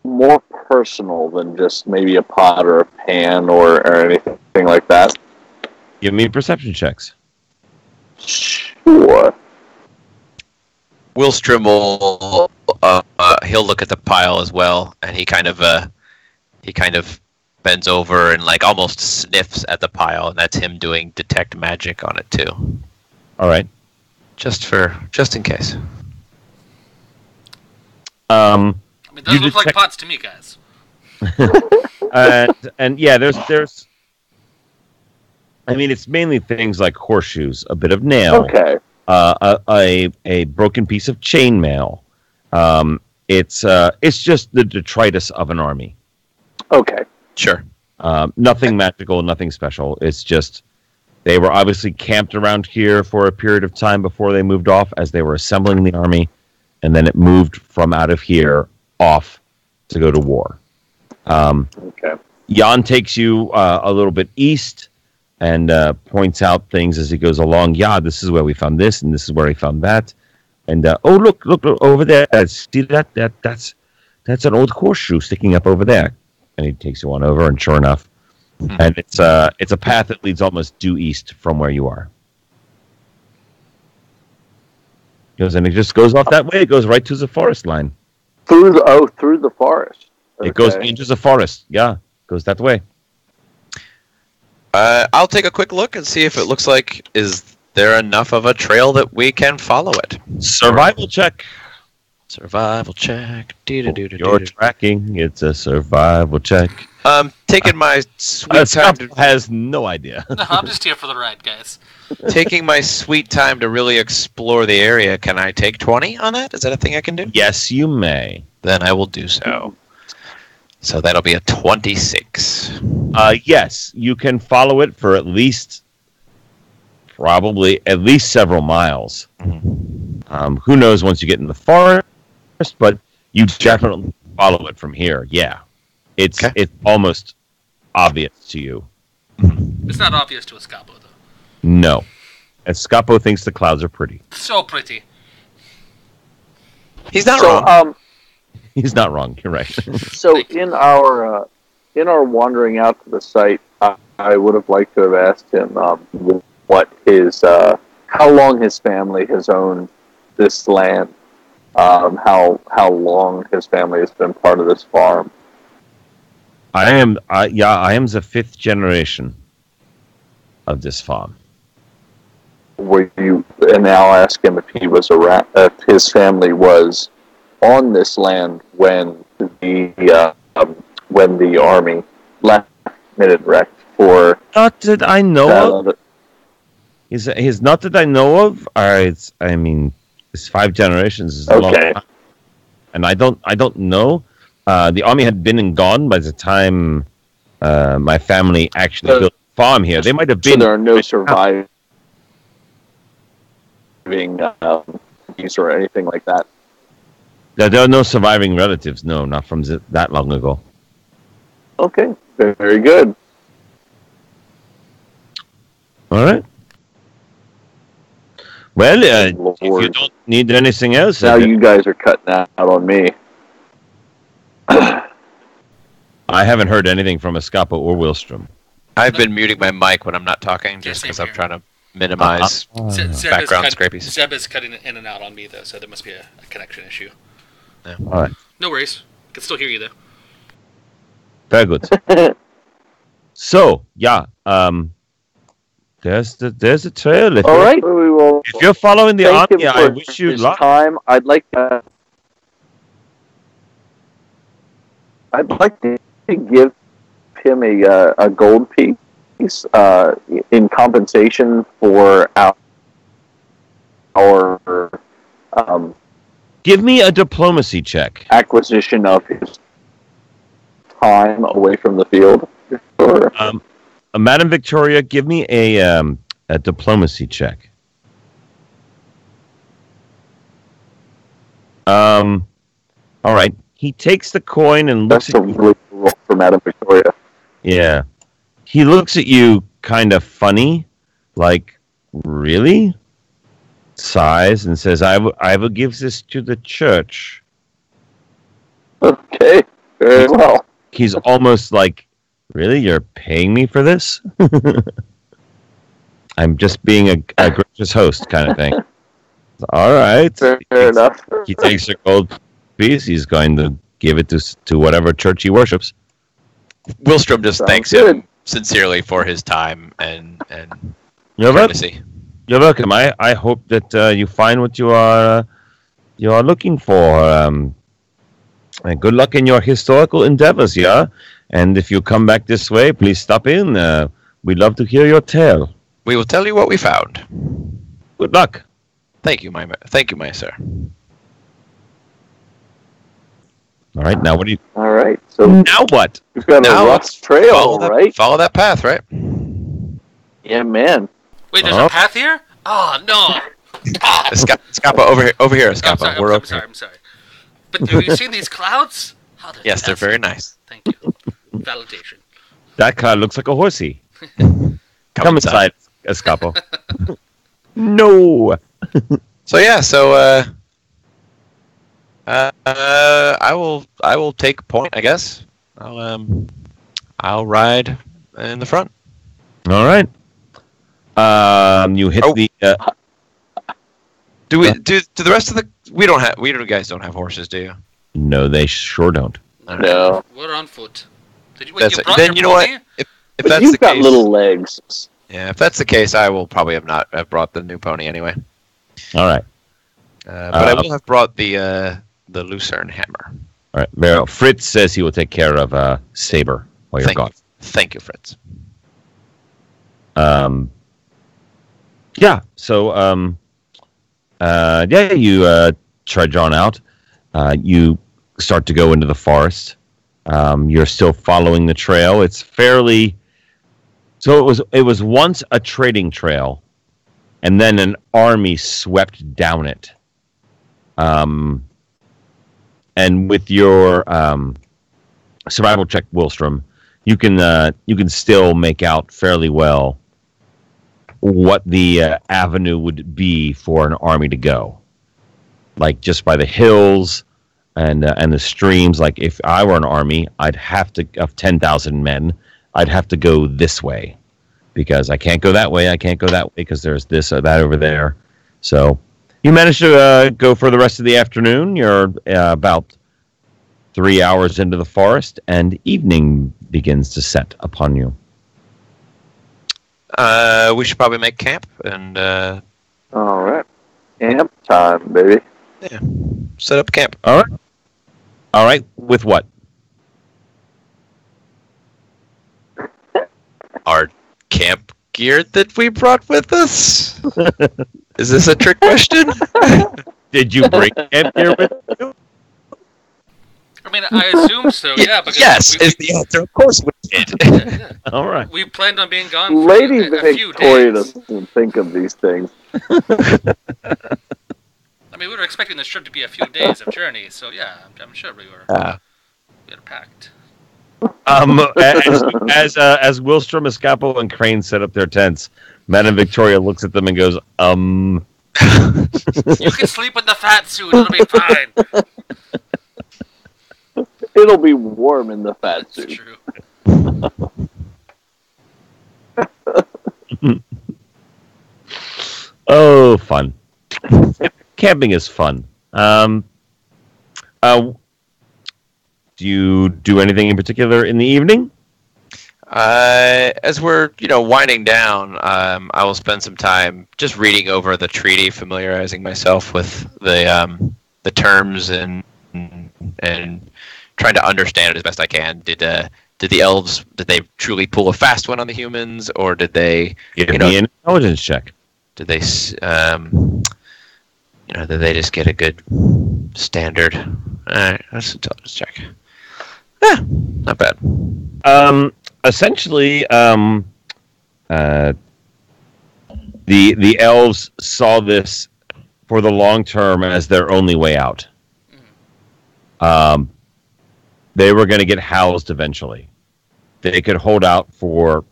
more personal than just maybe a pot or a pan or anything like that. Give me perception checks. Sure. Willstrom will he'll look at the pile as well, and he kind of bends over and like almost sniffs at the pile, and that's him doing detect magic on it too. All right. Just in case. I mean, those look like pots to me, guys. and yeah, there's. I mean, it's mainly things like horseshoes, a bit of nail, a broken piece of chainmail. It's just the detritus of an army. Okay. Sure. Nothing magical, nothing special. It's just they were obviously camped around here for a period of time before they moved off as they were assembling the army, and then it moved from out of here off to go to war. Okay. Jan takes you a little bit east and points out things as he goes along. Yeah, this is where we found this, and this is where we found that. And look over there. See that? That's an old horseshoe sticking up over there. And he takes you on over, and sure enough, and it's a path that leads almost due east from where you are. And it just goes off that way. It goes right to the forest line. Through the forest. Okay. It goes into the forest. Yeah, goes that way. I'll take a quick look and see if it looks like is there enough of a trail that we can follow it. Survival check. Survival check. You're tracking. It's a survival check. Taking my sweet time has no idea. No, I'm just here for the ride, guys. Taking my sweet time to really explore the area. Can I take 20 on that? Is that a thing I can do? Yes, you may. Then I will do so. So that'll be a 26. Yes, you can follow it for at least several miles. Mm-hmm. Who knows once you get in the forest, but you definitely follow it from here. Yeah. It's almost obvious to you. It's not obvious to Escapo, though. No. Escapo thinks the clouds are pretty. So pretty. He's not So, wrong. He's not wrong. You're right. So in our wandering out to the site, I would have liked to have asked him what his how long his family has owned this land, how long his family has been part of this farm. I am the fifth generation of this farm. Were you? And I'll ask him if he was around, if his family was on this land when the army left Middenrecht for. Not that I know of. He's not that I know of. It's 5 generations is a long time. And I don't know. The army had been and gone by the time my family actually built a farm here. They might have been. So there are no surviving or anything like that. There are no surviving relatives. No, not from that long ago. Okay, very good. All right. Well, if you don't need anything else, now you guys are cutting out on me. I haven't heard anything from Escapo or Wilstrom. I've been muting my mic when I'm not talking, just because I'm trying to minimize background scrapies. Zeb is cutting in and out on me, though, so there must be a connection issue. Yeah. All right. No worries. I can still hear you, though. Very good. So, yeah, there's the trail. All right. We will. If you're following the army, I wish you luck. I'd like to give him a gold piece in compensation for our give me a diplomacy check. Acquisition of his time away from the field. Sure. Madam Victoria, give me a diplomacy check. All right. He takes the coin and looks at you. Really cool for Madam Victoria. Yeah. He looks at you kind of funny, like, really? Sighs and says, I will give this to the church. Okay, very well. He's almost like, really? You're paying me for this? I'm just being a gracious host kind of thing. All right. Fair enough. He takes a gold piece. He's going to give it to whatever church he worships. Willstrom just thanks him sincerely for his time and courtesy. You're welcome. I hope that you find what you are looking for. And good luck in your historical endeavors, yeah? And if you come back this way, please stop in. We'd love to hear your tale. We will tell you what we found. Good luck. Thank you, my sir. All right, now what do you... All right, so... Now what? We've got a rough trail, right? Follow that path, right? Yeah, man. Wait, there's a path here? Oh, no! Escapa, over here, Escapa. I'm sorry. But have you seen these clouds? Yes, they're very nice. Thank you. Validation. That cloud looks like a horsey. Come inside, Escapo. No! I will take point, I guess. I'll ride in the front. All right. You hit the. Do the rest of the you guys don't have horses, do you? No, they sure don't. No. We're on foot. Then you know what? If that's you've the got case, little legs. Yeah, if that's the case, I will probably have brought the new pony anyway. All right. But I will have brought the Lucerne hammer. All right. Well, Fritz says he will take care of Saber while you're gone. Thank you, Fritz. Yeah. So, you trudge on out. You start to go into the forest. You're still following the trail. It's fairly. So it was once a trading trail, and then an army swept down it. And with your survival check, Willstrom, you can still make out fairly well what the avenue would be for an army to go. Like just by the hills and the streams. Like if I were an army, I'd have to of 10,000 men. I'd have to go this way because I can't go that way. I can't go that way because there's this or that over there. So you managed to go for the rest of the afternoon. You're about 3 hours into the forest, and evening begins to set upon you. We should probably make camp and All right. Camp time, baby. set up camp. All right. With what? Our camp gear that we brought with us? Is this a trick question? Did you bring camp gear with you? I mean, I assume so, yeah. Because yes, is the answer. Of course we did. yeah. All right. We planned on being gone for Lady a few Victoria days. doesn't think of these things. I mean, we were expecting this trip to be a few days of journey, so yeah, I'm sure we were packed. As Willstrom, Escapo, and Crane set up their tents, Madame Victoria looks at them and goes, You can sleep in the fat suit, it'll be fine. It'll be warm in the fat That's suit. true. Oh, fun. Camping is fun. Do you do anything in particular in the evening? As we're winding down, I will spend some time just reading over the treaty, familiarizing myself with the terms and trying to understand it as best I can. Did the elves truly pull a fast one on the humans, or did they Give me an intelligence check. did they did they just get a good standard? All right, let's intelligence check. Not bad. Essentially, the elves saw this for the long term as their only way out. They were going to get housed eventually. They could hold out for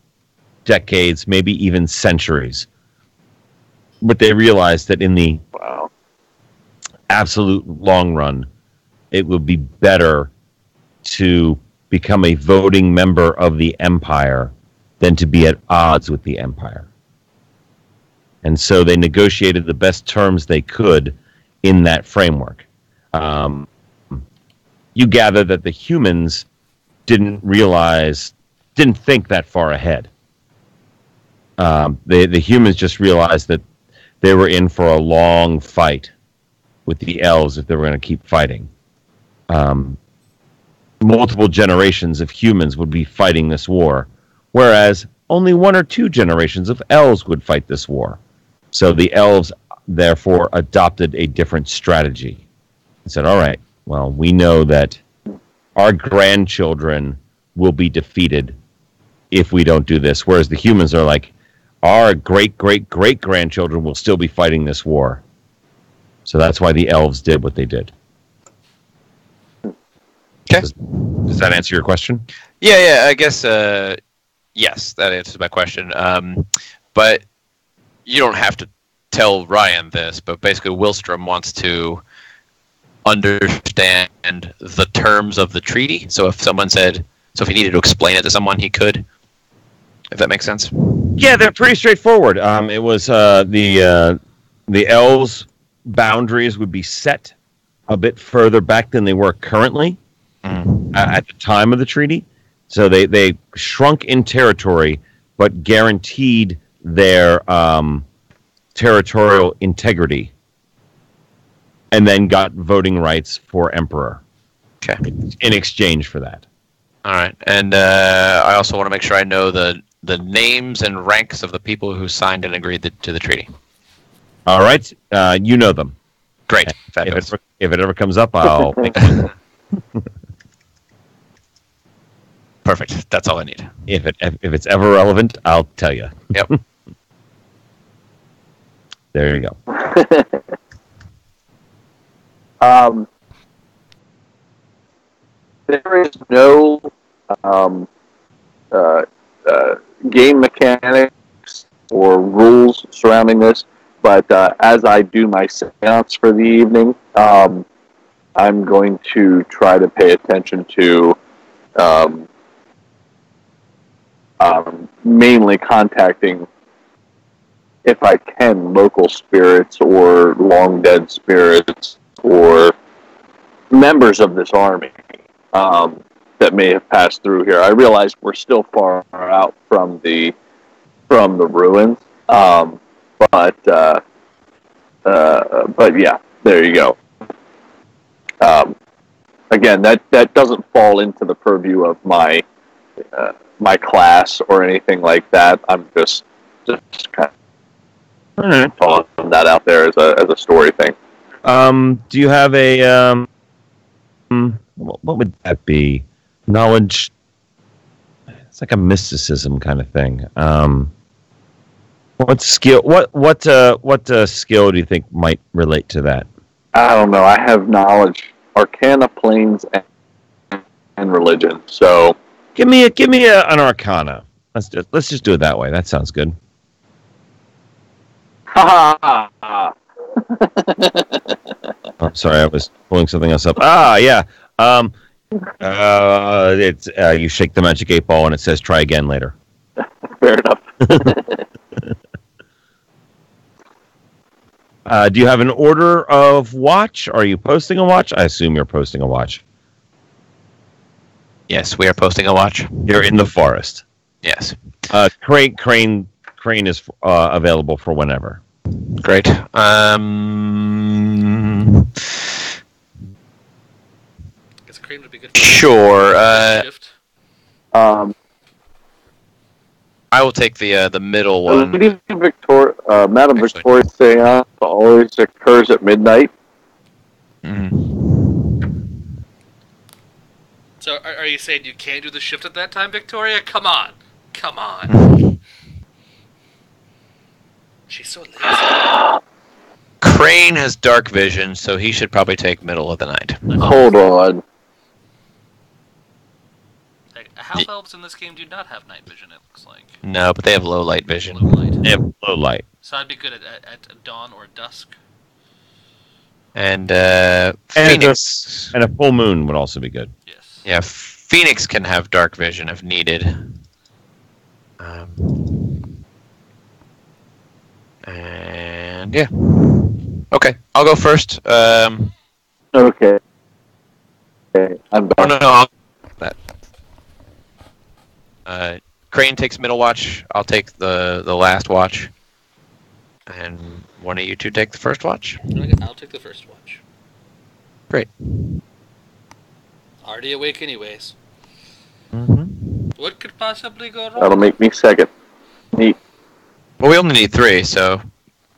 decades, maybe even centuries. But they realized that in the absolute long run, it would be better to become a voting member of the Empire than to be at odds with the Empire. And so they negotiated the best terms they could in that framework. You gather that the humans didn't think that far ahead. The humans just realized that they were in for a long fight with the elves if they were going to keep fighting. Multiple generations of humans would be fighting this war, whereas only 1 or 2 generations of elves would fight this war. So the elves, therefore, adopted a different strategy. They said, all right, well, we know that our grandchildren will be defeated if we don't do this, whereas the humans are like, our great-great-great-grandchildren will still be fighting this war. So that's why the elves did what they did. Okay. Does that answer your question? Yeah, I guess, yes, that answers my question. But you don't have to tell Ryan this, but basically Willstrom wants to understand the terms of the treaty. So if he needed to explain it to someone, he could, if that makes sense. Yeah, they're pretty straightforward. It was the elves' boundaries would be set a bit further back than they were currently. At the time of the treaty. So they shrunk in territory, but guaranteed their territorial integrity, and then got voting rights for emperor. Okay. In exchange for that. All right. And I also want to make sure I know the names and ranks of the people who signed and agreed to the treaty. All right. You know them. Great. Fabulous. If it ever comes up, I'll make it. Perfect. That's all I need. If it's ever relevant, I'll tell you. Yep. There you go. There is no game mechanics or rules surrounding this, but as I do my seance for the evening, I'm going to try to pay attention to um, mainly contacting, if I can, local spirits or long dead spirits or members of this army that may have passed through here. I realize we're still far out from the ruins, but yeah, there you go. Again, that doesn't fall into the purview of my class or anything like that. I'm just kind of throwing that out there as a story thing. Do you have a what would that be? Knowledge. It's like a mysticism kind of thing. What skill? What skill do you think might relate to that? I don't know. I have knowledge, arcana, planes, and religion. So Give me an arcana. Let's just do it that way. That sounds good. ha ha ha. Oh, sorry, I was pulling something else up. Yeah. It's you shake the magic 8 ball and it says try again later. Fair enough. Do you have an order of watch? Are you posting a watch? I assume you're posting a watch. Yes, we are posting a watch. You're in the forest. Yes. Crane is available for whenever. Great. Guess Crane would be good for Sure. shift. I will take the middle one. Lady Madame Excellent. Victoria's seance always occurs at midnight. So, are you saying you can't do the shift at that time, Victoria? Come on. She's so lazy. Crane has dark vision, so he should probably take middle of the night. Hold on. Half elves in this game do not have night vision, it looks like. No, but they have low light vision. Low light. They have low light. So I'd be good at dawn or dusk. And Phoenix. And a full moon would also be good. Yes. Yeah, Phoenix can have dark vision if needed. And yeah. Okay, I'll go first. Okay. Okay, I'm Oh, back. no. Crane takes middle watch. I'll take the last watch. And one of you two take the first watch. I'll take the first watch. Great. Already awake anyways. Mm-hmm. What could possibly go wrong? That'll make me second. Neat. Well, we only need 3, so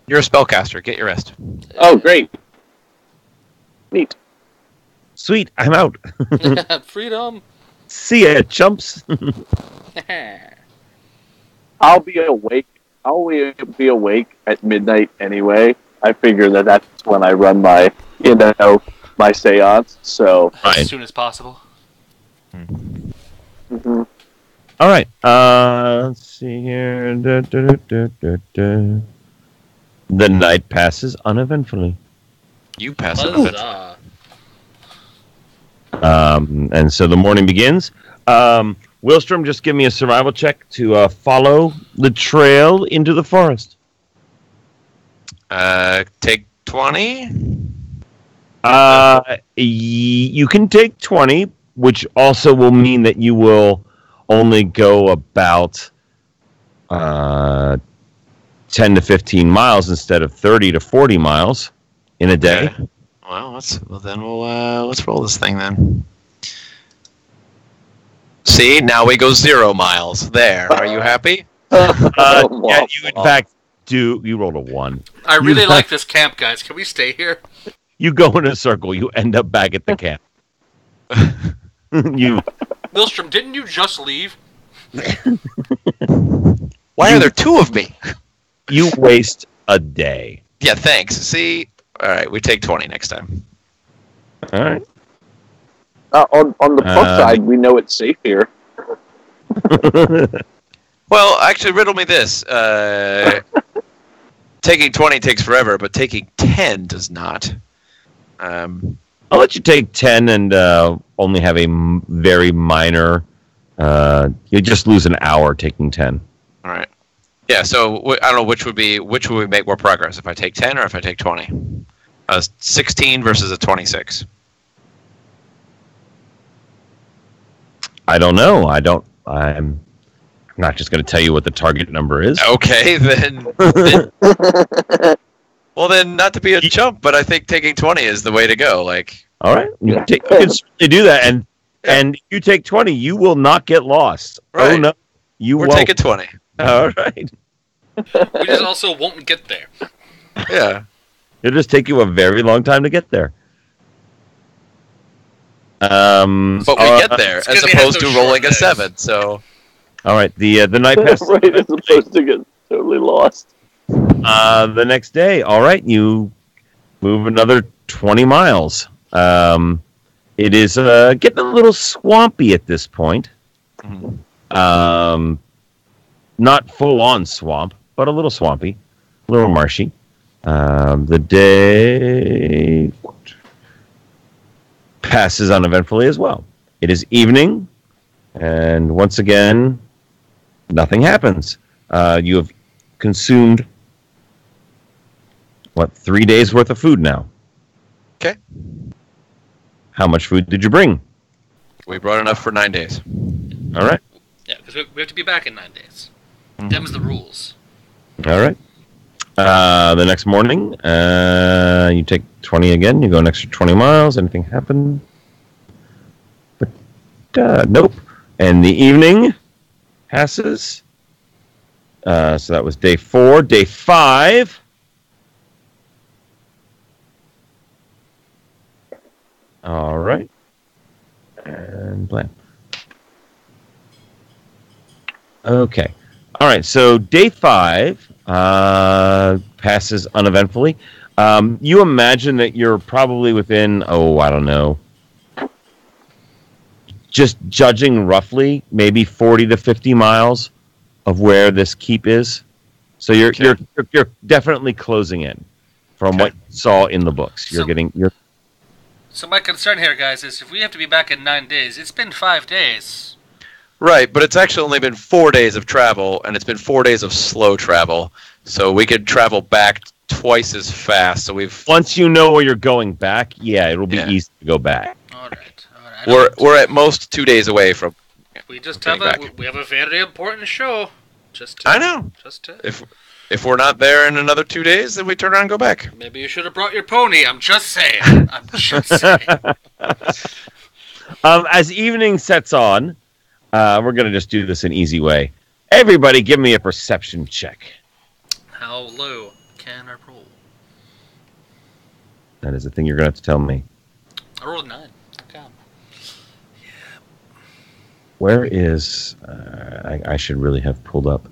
you're a spellcaster. Get your rest. Oh, great. Neat. Sweet, I'm out. Freedom. See ya, chumps. I'll be awake. I'll be awake at midnight anyway. I figure that's when I run my seance. So. Fine. As soon as possible. Mm-hmm. All right. Let's see here. The night passes uneventfully. You pass it. Huzzah. And so the morning begins. Willstrom, just give me a survival check to follow the trail into the forest. Take 20. You can take 20, which also will mean that you will only go about 10 to 15 miles instead of 30 to 40 miles in a day. Okay. Well, let's roll this thing then. See, now we go 0 miles. There. Are you happy? Yeah, you in fact do. You rolled a 1. I really like this camp, guys. Can we stay here? You go in a circle. You end up back at the camp. You. Milstrom, didn't you just leave? Why are there 2 of me? You waste a day. Yeah, thanks. See? All right, we take 20 next time. All right. On the plus side, we know it's safe here. Well, actually, riddle me this. Taking 20 takes forever, but taking 10 does not. I'll let you take 10 and only have a very minor. You just lose an hour taking 10. All right. Yeah. So I don't know which would we make more progress if I take 10 or if I take 20. 16 versus a 26. I don't know. I'm not just going to tell you what the target number is. Okay, then well, then not to be a chump, but I think taking 20 is the way to go. Like, all right, you can certainly do that, and if you take 20, you will not get lost. Right. Oh no, we're taking 20. All right. We just also won't get there. Yeah. It'll just take you a very long time to get there. But we get there as opposed to rolling a 7. So, all right, the night passes. Right, as opposed to get totally lost. The next day, all right, you move another 20 miles. It is getting a little swampy at this point. Mm-hmm. Not full on swamp, but a little swampy, a little marshy. The day passes uneventfully as well. It is evening, and once again, nothing happens. You have consumed, 3 days worth of food now? Okay. How much food did you bring? We brought enough for 9 days. All right. Yeah, because we have to be back in 9 days. Them's the rules. All right. The next morning, you take 20 again. You go an extra 20 miles. Anything happen? But nope. And the evening passes. So that was day 4. Day 5. All right. And blam. Okay. All right. So day 5 passes uneventfully. You imagine that you're probably within, I don't know, just judging roughly, maybe 40 to 50 miles of where this keep is. So you're definitely closing in from what you saw in the books. So my concern here, guys, is if we have to be back in 9 days, it's been 5 days. Right, but it's actually only been 4 days of travel, and it's been 4 days of slow travel. So we could travel back twice as fast. So once you know where you're going back, it'll be easy to go back. All right. We're at most 2 days away from. We just have a very important show. I know. If we're not there in another 2 days, then we turn around and go back. Maybe you should have brought your pony. I'm just saying. As evening sets on, we're going to just do this an easy way. Everybody give me a perception check. How low can I roll? That is the thing you're going to have to tell me. I rolled 9. Okay. Yeah. Where is... I should really have pulled up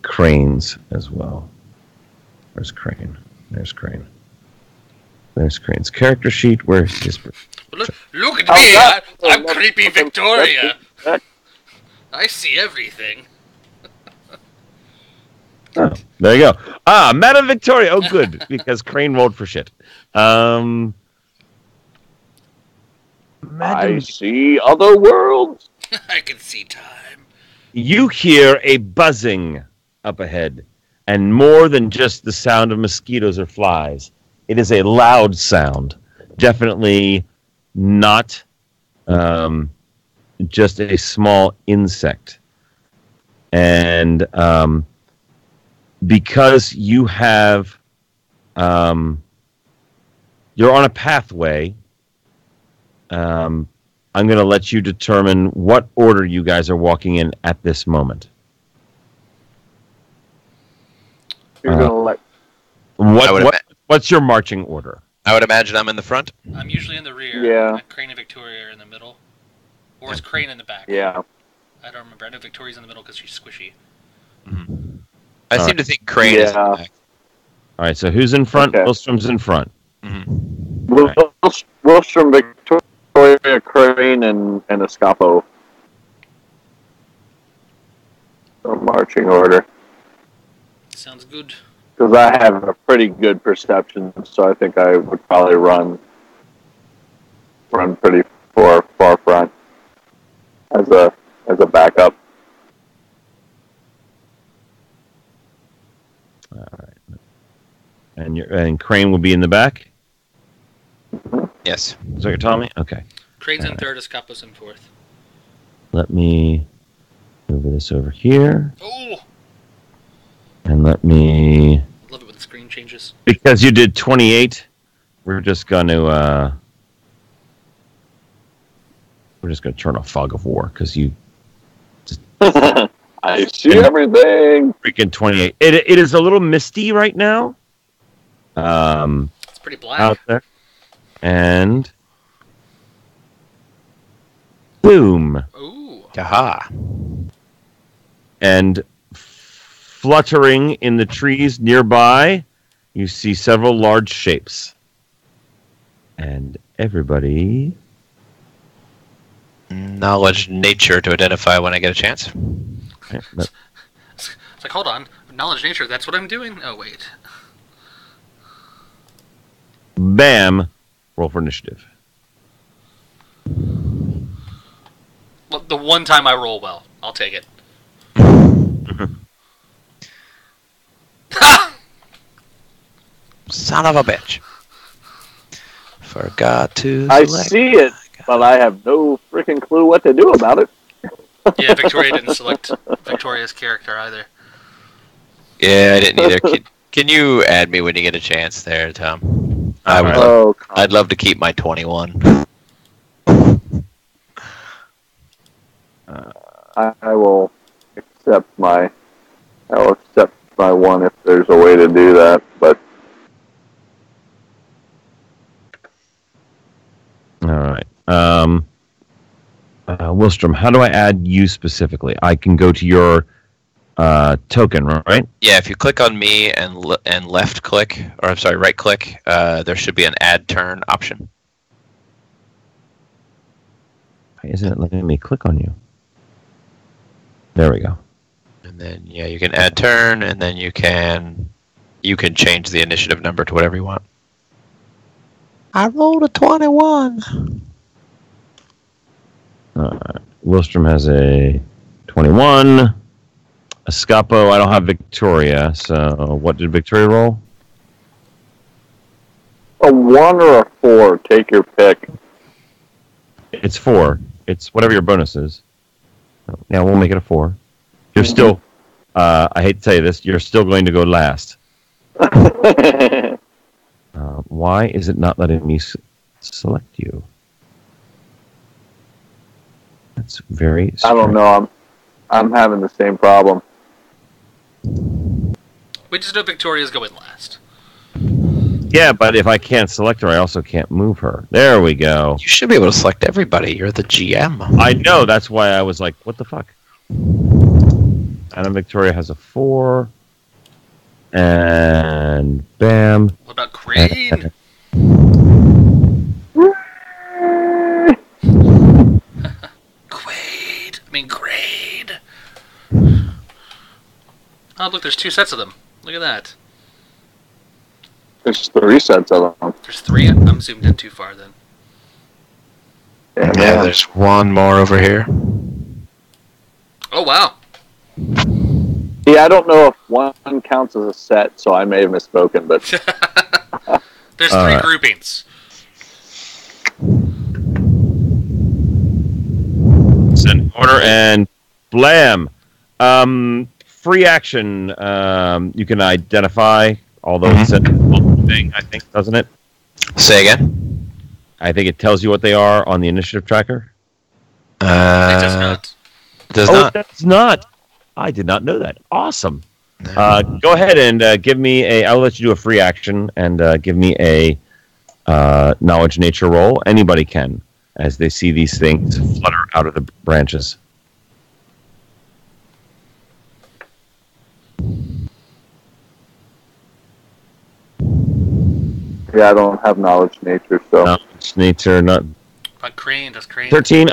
Crane's as well. Where's Crane? There's Crane. There's Crane's character sheet. Where's his... Look at me! I'm creepy Victoria! I see everything. Oh, there you go. Madam Victoria. Oh, good, because Crane rolled for shit. I see other worlds. I can see time. You hear a buzzing up ahead, and more than just the sound of mosquitoes or flies. It is a loud sound. Definitely not just a small insect. And because you have, you're on a pathway, I'm going to let you determine what order you guys are walking in at this moment. You're going to let... What's your marching order? I would imagine I'm in the front. I'm usually in the rear. Yeah. Crane and Victoria are in the middle. Or is Crane in the back? Yeah. I don't remember. I know Victoria's in the middle because she's squishy. Mm-hmm. I seem to think Crane is in the back. All right, so who's in front? Okay. Wilstrom's in front. Mm-hmm. Right. Wilstrom, Victoria, Crane, and Escapo. marching order. Sounds good. Because I have a pretty good perception, so I think I would probably run pretty far front as a backup. All right. And Crane will be in the back? Yes. Is that what you're telling me? Okay. Crane's in third, Escapos in fourth. Let me move this over here. Oh! And let me... I love it when the screen changes. Because you did 28, we're just going to... We're just going to turn off Fog of War, because you... I see everything! Freaking 28. It is a little misty right now. It's pretty black. Out there. And... Boom! Ooh. Aha. And fluttering in the trees nearby, you see several large shapes. And everybody... Knowledge nature to identify when I get a chance. Okay, It's like, hold on. Knowledge nature, that's what I'm doing? Oh, wait. Bam! Roll for initiative. Well, the one time I roll well. I'll take it. Son of a bitch. Forgot to I select. see it, but I have no freaking clue what to do about it. Yeah, Victoria didn't select Victoria's character either. Yeah, I didn't either. Can you add me when you get a chance there, Tom? I would. Oh, I'd love to keep my 21. I will accept my one if there's a way to do that, but All right. Wilstrom, how do I add you specifically? I can go to your token, right? Yeah, if you click on me and left click, or I'm sorry, right click, there should be an add turn option. Why isn't it letting me click on you? There we go. And then yeah, you can add turn, and then you can change the initiative number to whatever you want. I rolled a 21. Wilstrom has a 21. Escapo, I don't have Victoria, so what did Victoria roll? a 1 or a 4, take your pick. It's 4. It's whatever your bonus is. Yeah, we'll make it a 4. You're still, I hate to tell you this, you're still going to go last. Why is it not letting me select you? That's very strange. I don't know. I'm having the same problem. We just know Victoria's going last. Yeah, but if I can't select her, I also can't move her. There we go. You should be able to select everybody. You're the GM. I know. That's why I was like, what the fuck? And then Victoria has a 4. And bam. What about Crane? Grade. Oh, look, there's 2 sets of them. Look at that. There's 3 sets of them. There's 3? I'm zoomed in too far then. Yeah, there's one more over here. Oh, wow. Yeah, I don't know if one counts as a set, so I may have misspoken, but... There's 3 groupings. Send order and blam. Free action. You can identify, although it said thing, I think, doesn't it? Say again. I think it tells you what they are on the initiative tracker. It does not. Does Oh, not. it does not. I did not know that. Awesome. Go ahead and give me a. I'll let you do a free action and give me a knowledge nature roll. Anybody can, as they see these things flutter out of the branches. Yeah, I don't have knowledge nature, so... Knowledge nature, not But Crane, does Crane... 13.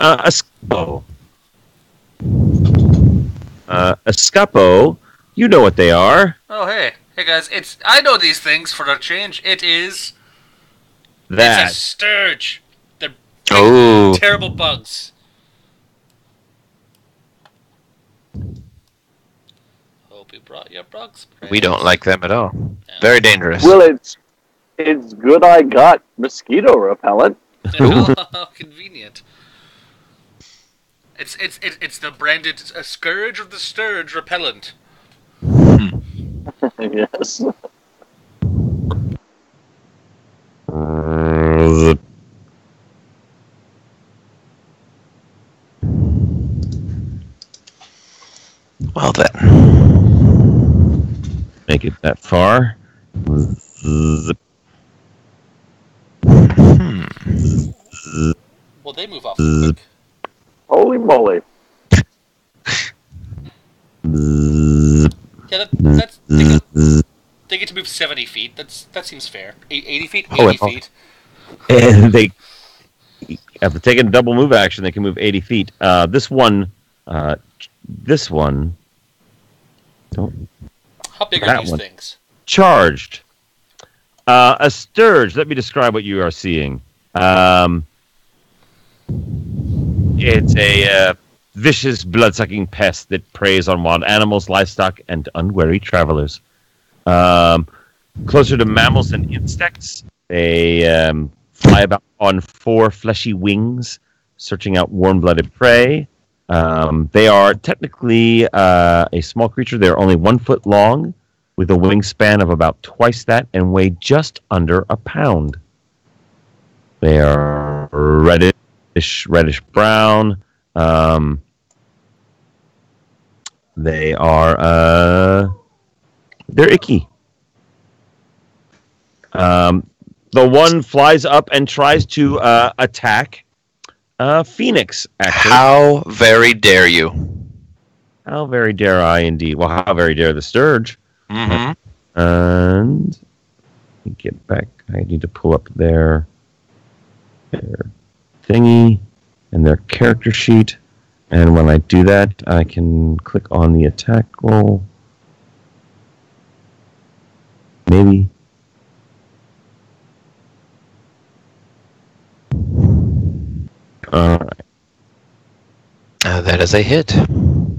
Escapo, you know what they are. Oh, hey. Hey, guys. I know these things for a change. It's a That. sturge. They're big, Oh. terrible bugs. Hope you brought your bug spray. We don't like them at all. Yeah. Very dangerous. Well, it's good I got mosquito repellent. How convenient. It's the branded Scourge of the Sturge repellent. Yes. Well then. Make it that far. Well, they move off quick. Holy moly. Yeah, they get to move 70 feet. That seems fair. 80 feet? 80 Oh, feet. And they, after taking a double move action, they can move 80 feet. This one, don't How big that are these one. things? charged. A sturge. Let me describe what you are seeing. It's a vicious, blood-sucking pest that preys on wild animals, livestock, and unwary travelers. Closer to mammals than insects, they fly about on 4 fleshy wings, searching out warm-blooded prey. They are technically a small creature. They're only 1 foot long, with a wingspan of about twice that, and weigh just under a pound. They are reddish brown. They are they're icky. The one flies up and tries to attack Phoenix. Actually, How very dare you? how very dare I, indeed? Well, how very dare the Sturge? Mm-hmm. And let me get back. I need to pull up their thingy and their character sheet. And when I do that, I can click on the attack roll. Maybe. All right. That is a hit.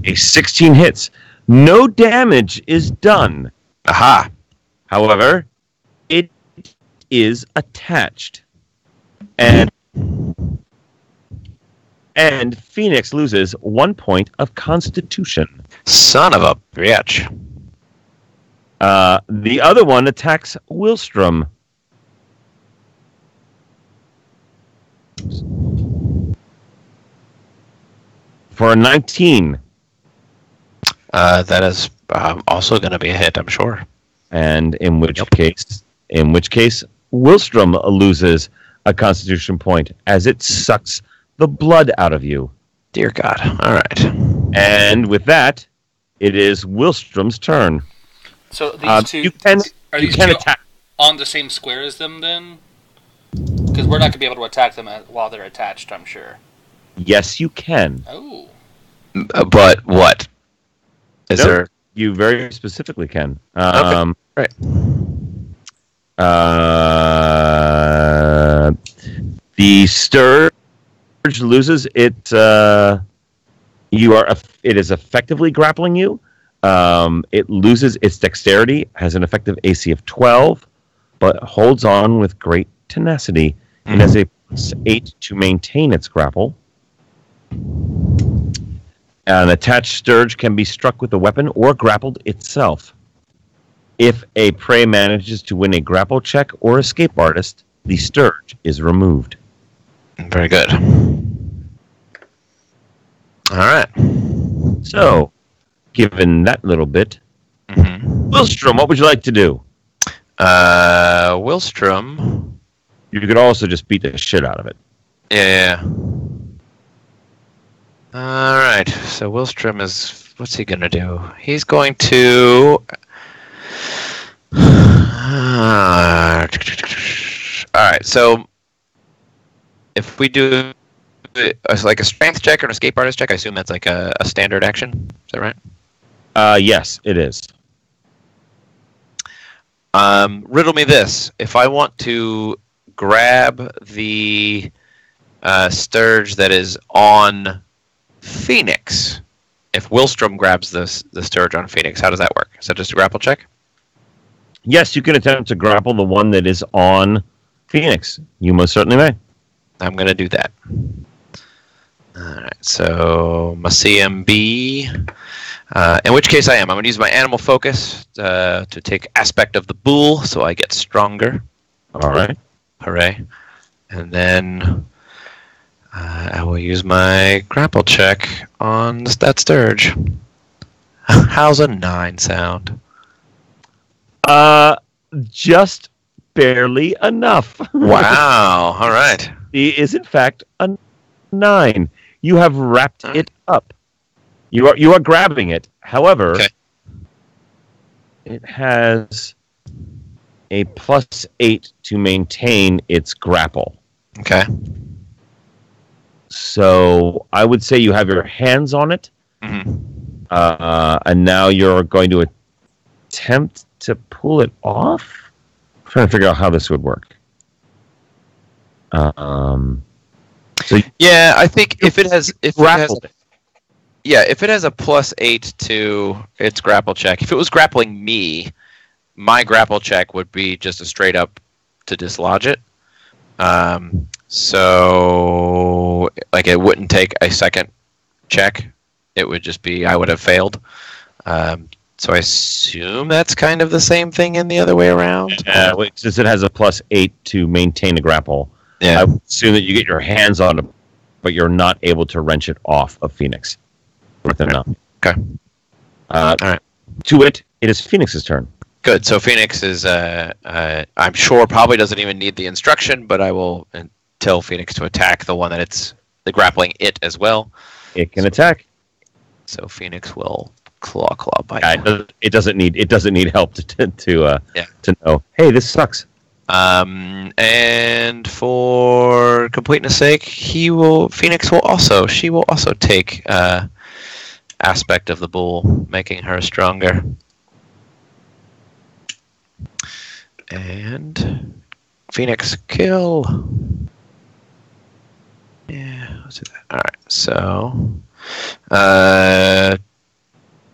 A 16 hits. No damage is done. Aha. However, it is attached. And Phoenix loses 1 point of Constitution. Son of a bitch. The other one attacks Wilstrom. For a 19. That is also going to be a hit, I'm sure. And in which case, Wilstrom loses a Constitution point as it sucks the blood out of you. Dear God. All right. And with that, it is Wilstrom's turn. So these two You can attack. on the same square as them then? Because we're not going to be able to attack them while they're attached, I'm sure. Yes, you can. Oh. But what? Is Nope. there... You very specifically can. Okay. Right. The Sturge loses it. It is effectively grappling you. It loses its dexterity, has an effective AC of 12, but holds on with great tenacity. It has a +8 to maintain its grapple. An attached Sturge can be struck with a weapon or grappled itself. If a prey manages to win a grapple check or escape artist, the Sturge is removed. Very good. All right. So, given that little bit, Wilstrom, what would you like to do? Wilstrom. You could also just beat the shit out of it. Yeah. All right. So Wilstrom is... What's he going to do? He's going to... All right. So if we do like a strength check or an escape artist check, I assume that's like a standard action. Is that right? Yes, it is. Riddle me this. If I want to grab the Sturge that is on Phoenix, if Willstrom grabs the Sturge on Phoenix, how does that work? Is that just a grapple check? Yes, you can attempt to grapple the one that is on Phoenix. You most certainly may. I'm going to do that. Alright, so my CMB. In which case I'm going to use my animal focus to take aspect of the bull so I get stronger. All right. Hooray. And then I will use my grapple check on that Sturge. How's a 9 sound? Just barely enough. Wow. All right. It is, in fact, a 9. You have wrapped it up. You are grabbing it. However, it has a +8 to maintain its grapple. Okay. So I would say you have your hands on it, and now you're going to attempt to pull it off. I'm trying to figure out how this would work. So yeah, I think if it has a +8 to its grapple check, if it was grappling me, my grapple check would be just a straight up to dislodge it. So like it wouldn't take a second check. It would just be I would have failed. So I assume that's kind of the same thing in the other way around. Since it has a +8 to maintain a grapple, I would assume that you get your hands on it, but you're not able to wrench it off of Phoenix. Enough. Okay. All right. To it is Phoenix's turn. Good. So Phoenix is, I'm sure, probably doesn't even need the instruction, but I will tell Phoenix to attack the one that it's the grappling it as well. It can attack. So Phoenix will claw bite. It doesn't need help to know. Hey, this sucks. And for completeness' sake, she will also take aspect of the bull, making her stronger. And Phoenix kill. Yeah, let's do that. All right, so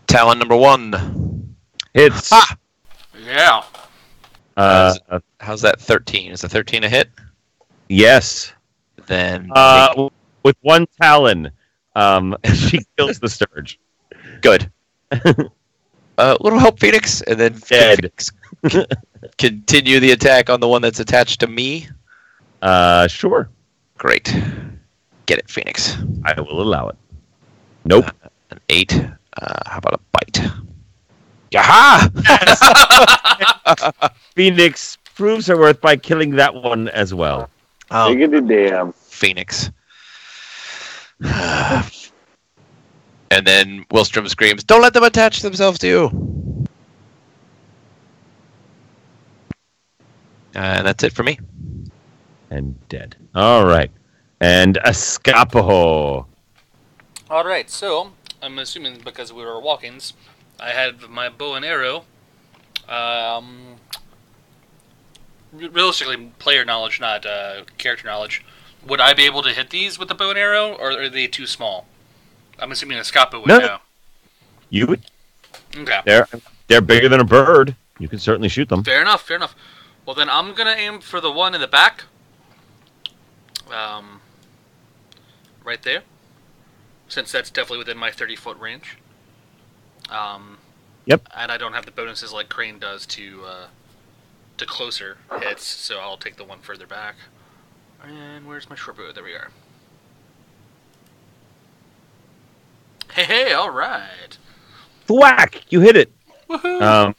Talon number 1. Hits. Yeah. How's that 13? Is a 13 a hit? Yes. Then with one talon, she kills the Sturge. Good. Little help, Phoenix, and then Dead. Continue the attack on the one that's attached to me. Sure. Great. Get it, Phoenix. I will allow it. Nope. An 8. How about a bite? Yaha! Phoenix proves her worth by killing that one as well. Oh, Diggity damn. Phoenix. And then Willstrom screams, "Don't let them attach themselves to you!" And that's it for me. And dead. All right. And Escapo. All right, so I'm assuming because we were walk-ins, I had my bow and arrow. Realistically, player knowledge, not character knowledge. Would I be able to hit these with the bow and arrow, or are they too small? I'm assuming Escapo would know. You would. Okay. They're bigger than a bird. You can certainly shoot them. Fair enough. Well, then I'm gonna aim for the one in the back. Right there. Since that's definitely within my 30-foot range. Yep. And I don't have the bonuses like Crane does to closer hits, so I'll take the one further back. And where's my short bow? There we are. Hey, all right. Thwack! You hit it. Woohoo!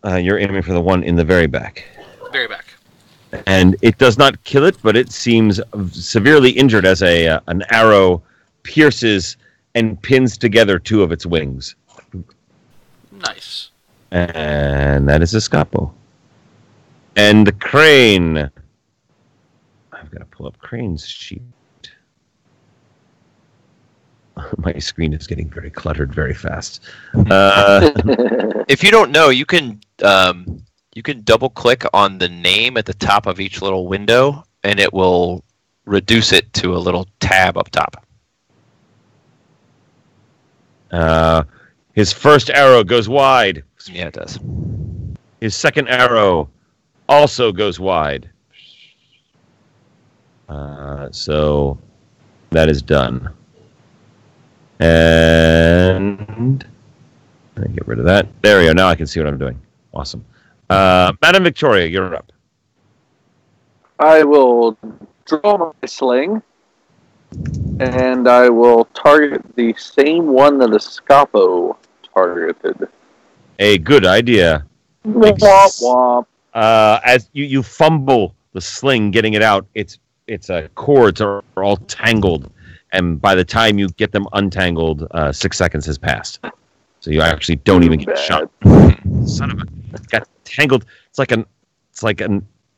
You're aiming for the one in the very back. Very back. And it does not kill it, but it seems severely injured as an arrow pierces and pins together 2 of its wings. Nice. And that is Escapo. And the Crane. I've got to pull up Crane's sheet. My screen is getting very cluttered very fast. If you don't know, you can double click on the name at the top of each little window, and it will reduce it to a little tab up top. His first arrow goes wide. Yeah, it does. His second arrow also goes wide. So that is done. And let me get rid of that. There we go. Now I can see what I'm doing. Awesome. Madam Victoria, you're up. I will draw my sling, and I will target the same one that Escapo targeted. A good idea. Womp womp. As you fumble the sling, getting it out, its cords are all tangled, and by the time you get them untangled, 6 seconds has passed. So you actually don't even get shot. Son of a! It got tangled. It's like an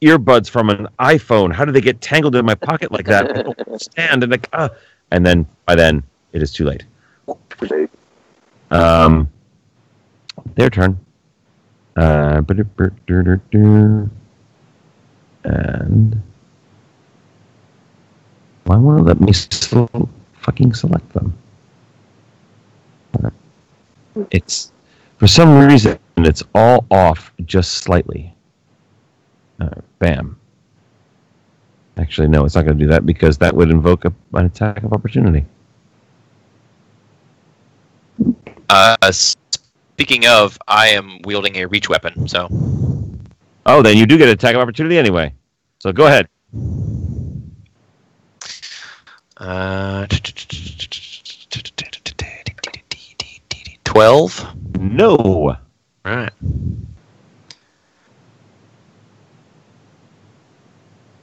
earbuds from an iPhone. How did they get tangled in my pocket like that? I don't understand. And then by then it is too late. Their turn. And why won't it let me fucking select them? It's for some reason it's all off just slightly. Bam. Actually, no, it's not going to do that because that would invoke an attack of opportunity. Speaking of, I am wielding a reach weapon, so. Oh, then you do get an attack of opportunity anyway. So go ahead. 12? No. All right. I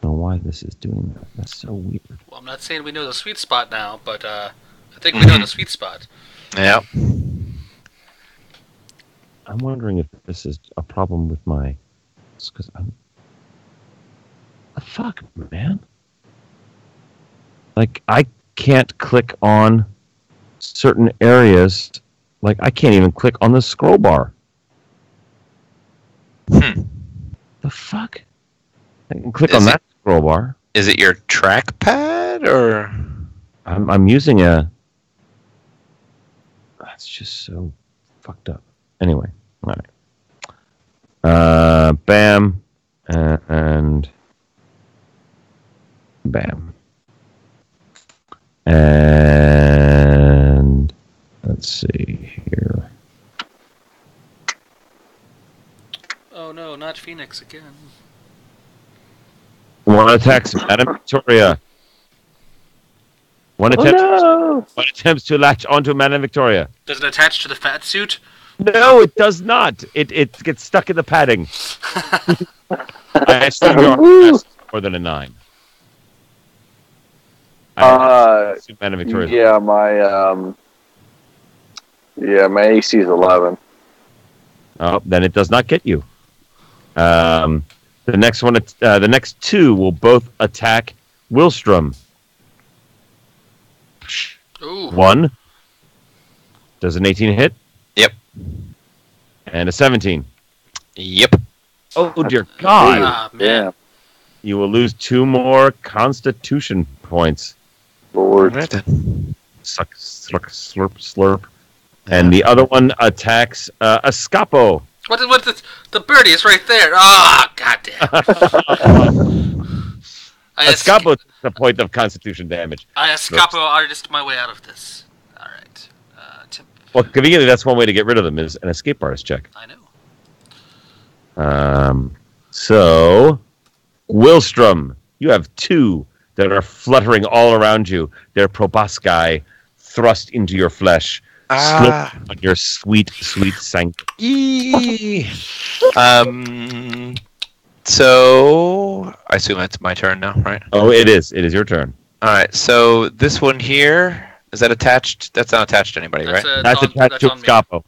don't know why this is doing that. That's so weird. Well, I'm not saying we know the sweet spot now, but I think we know the sweet spot. Yeah. I'm wondering if this is a problem with my... Because I'm... Fuck, man. Like, I can't click on certain areas. Like, I can't even click on the scroll bar. The fuck? I can click on that scroll bar. Is it your trackpad, or...? I'm using a... That's just so fucked up. Anyway, all right. Bam. And... Bam. And... Let's see here. Oh no, not Phoenix again. One attacks Madam Victoria. One attempts to latch onto Madam Victoria. Does it attach to the fat suit? No, it does not. It gets stuck in the padding. I assume your more than a 9. Madam Victoria. My AC is 11. Oh, then it does not get you. The next one, the next two will both attack Willstrom. Ooh. 1. Does an 18 hit? Yep. And a 17. Yep. Oh dear God! Ah, man. You will lose 2 more Constitution points. Lord. Suck, slurp, slurp. And the other one attacks Escapo. What the birdie is right there. Ah, goddamn. Escapo takes a point of Constitution damage. I Escapo artist my way out of this. All right. Well, conveniently, that's one way to get rid of them is an escape artist check. I know. So, Willstrom, you have 2 that are fluttering all around you. They're proboscis thrust into your flesh. Slip on your sweet, sweet sanctum. So, I assume that's my turn now, right? Oh, it is. It is your turn. All right, so this one here, is that attached? That's not attached to anybody, right? That's attached to Escapo.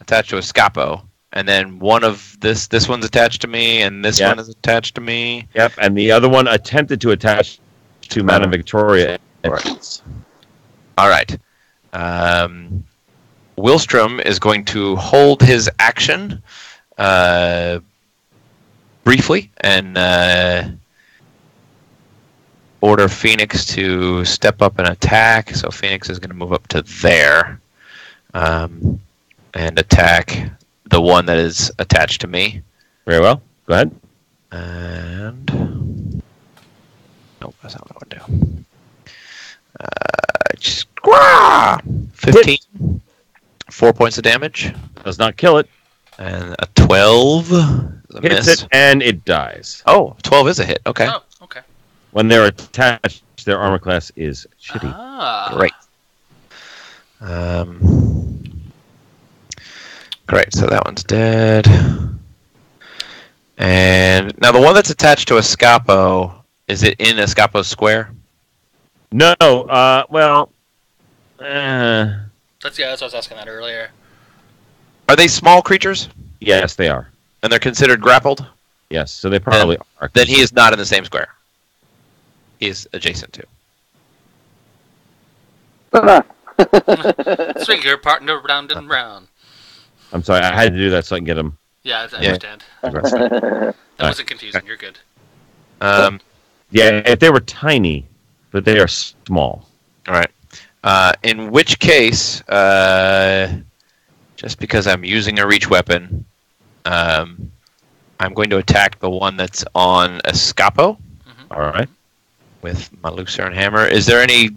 Attached to Escapo. And then one of this one's attached to me, and this one is attached to me. Yep, and the other one attempted to attach to Madame Victoria. All right. Willstrom is going to hold his action briefly and order Phoenix to step up and attack. So Phoenix is going to move up to there and attack the one that is attached to me. Very well. Go ahead. And nope, that's not what I want to do. Squaw! 15. 4 points of damage. Does not kill it. And a 12. A Hits miss. it, and it dies. Oh, 12 is a hit. Okay. Oh, okay. When they're attached, their armor class is shitty. Ah. Great. Great, so that one's dead. And now the one that's attached to Escapo, is it in Escapo's square? No, well... That's what I was asking that earlier. Are they small creatures? yes, they are. And they're considered grappled? Yes, so they probably are. Then he is not in the same square. He is adjacent to. Swing your partner round and round. I'm sorry, I had to do that so I can get them. Yeah, I Yeah. understand. Right. That wasn't confusing. You're good. Yeah, if they were tiny, but they are small. All right. In which case, just because I'm using a reach weapon, I'm going to attack the one that's on Escapo All right. with my Lucerne hammer. Is there any,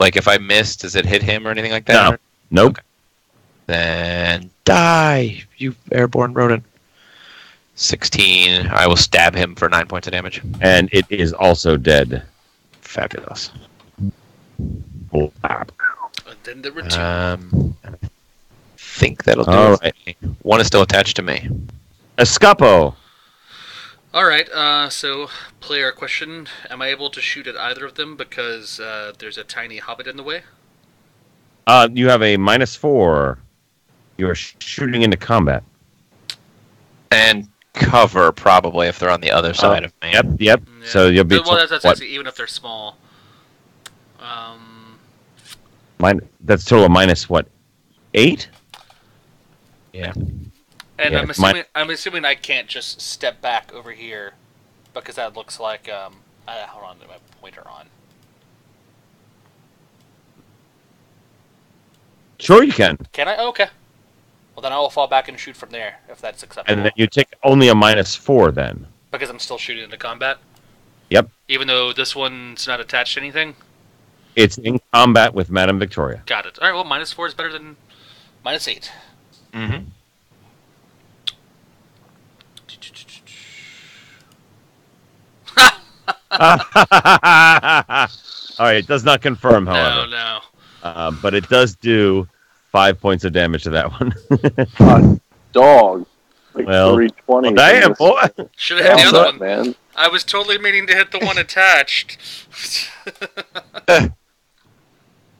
like, if I missed, does it hit him or anything like that? No. Nope. Okay. Then die, you airborne rodent. 16. I will stab him for 9 points of damage. And it is also dead. Fabulous. Oh, And then there were two. I think that'll do All it. right. One is still attached to me. Escapo. All right. So, player question: am I able to shoot at either of them because there's a tiny hobbit in the way? You have a -4. You are shooting into combat. And cover, probably, if they're on the other side of me. Yep. Yeah. So you'll be... Well, that's what? actually, even if they're small. That's total of minus what? 8? Yeah. And Yeah, I'm assuming I can't just step back over here because that looks like hold on, my pointer on. Sure you can. Can I? Oh, okay. Well, then I will fall back and shoot from there if that's acceptable. And then you take only a -4 then. Because I'm still shooting into combat. Yep. Even though this one's not attached to anything. It's in combat with Madame Victoria. Got it. All right. Well, -4 is better than -8. Mm-hmm. All right, it does not confirm, No, however. no. But it does do 5 points of damage to that one. Dog. Like Well, 320. Damn, boy. Should have hit How's the other that, one. man? I was totally meaning to hit the one attached.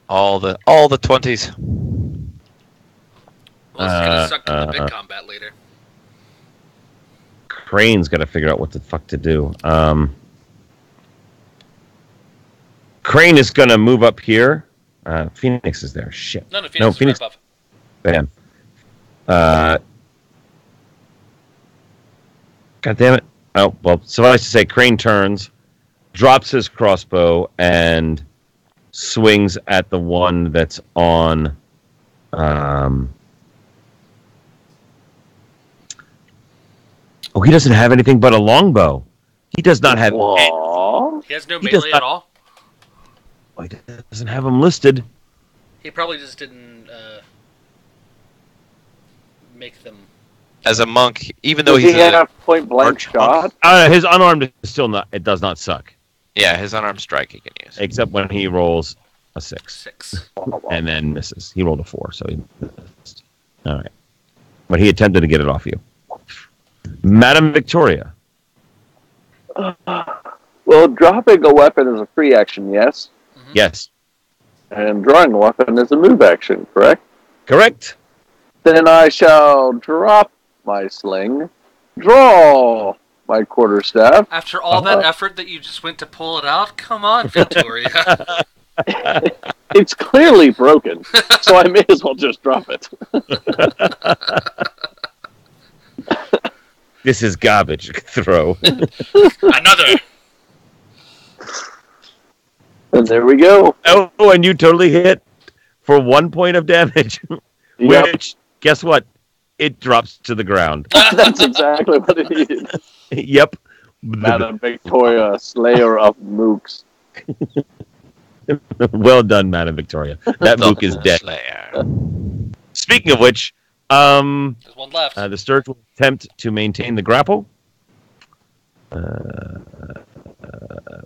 All the 20s. Well, this is gonna suck in the big combat later. Crane's got to figure out what the fuck to do. Crane is going to move up here. Phoenix is there. Shit. No, Phoenix is Phoenix. right above. Bam. God damn it. Oh, well, suffice to say, Crane turns, drops his crossbow, and swings at the one that's on... Oh, he doesn't have anything but a longbow. He does not have... Aw. He has no He does melee not- at all. Oh, he doesn't have them listed. He probably just didn't make them. As a monk, even though Does he's he a... have point blank arch monk? shot? His unarmed is still not... It does not suck. Yeah, his unarmed strike he can use. Except when he rolls a 6. 6. And then misses. He rolled a 4, so he missed. All right. But he attempted to get it off you. Madame Victoria. Well, dropping a weapon is a free action, yes. Yes. And drawing a weapon is a move action, correct? Correct. Then I shall drop my sling, draw my quarterstaff. After all that effort that you just went to pull it out, come on, Victoria. It's clearly broken, so I may as well just drop it. This is garbage. Throw. Another. And there we go. Oh, and you totally hit for 1 point of damage. Yep. Which, guess what? It drops to the ground. That's exactly what it needed. Yep. Madam Victoria, Slayer of Mooks. Well done, Madam Victoria. That mook is dead. Slayer. Speaking of which, There's one left. the Sturge will attempt to maintain the grapple.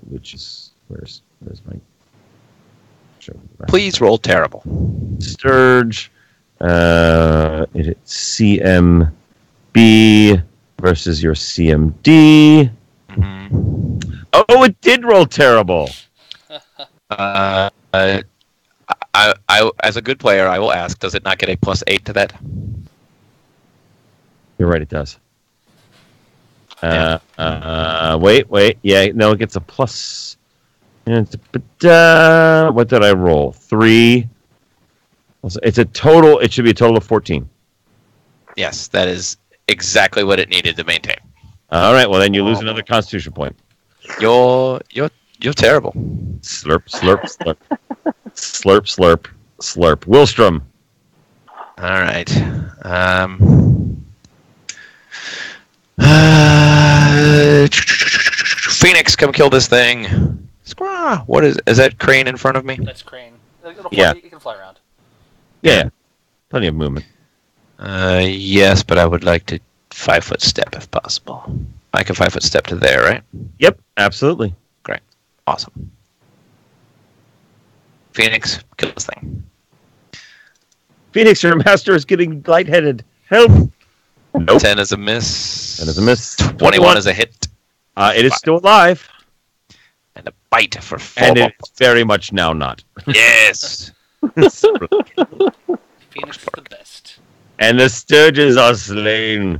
Which is where's my show? Please roll terrible. Sturge. It's CMB versus your CMD. Mm-hmm. Oh, it did roll terrible. I, as a good player, I will ask: does it not get a +8 to that? You're right, it does. Wait. Yeah, no, it gets a plus. What did I roll? 3. It's a total. It should be a total of 14. Yes, that is exactly what it needed to maintain. All right. Well, then you lose another Constitution point. You're terrible. Slurp, slurp, slurp, slurp, slurp, slurp. Willstrom. All right. Phoenix, come kill this thing. Squaw. What is that crane in front of me? That's Crane. It'll fly, Yeah. You can fly around. Yeah, plenty of movement. Yes, but I would like to 5-foot step if possible. I can 5-foot step to there, right? Yep, absolutely. Great. Awesome. Phoenix, kill this thing. Phoenix, your master is getting lightheaded. Help! Nope. 10 is a miss. 10 is a miss. 21 is a hit. It is still alive, And a bite for 4 and more it's very much now not. Yes. Phoenix is the best. And the Sturges are slain.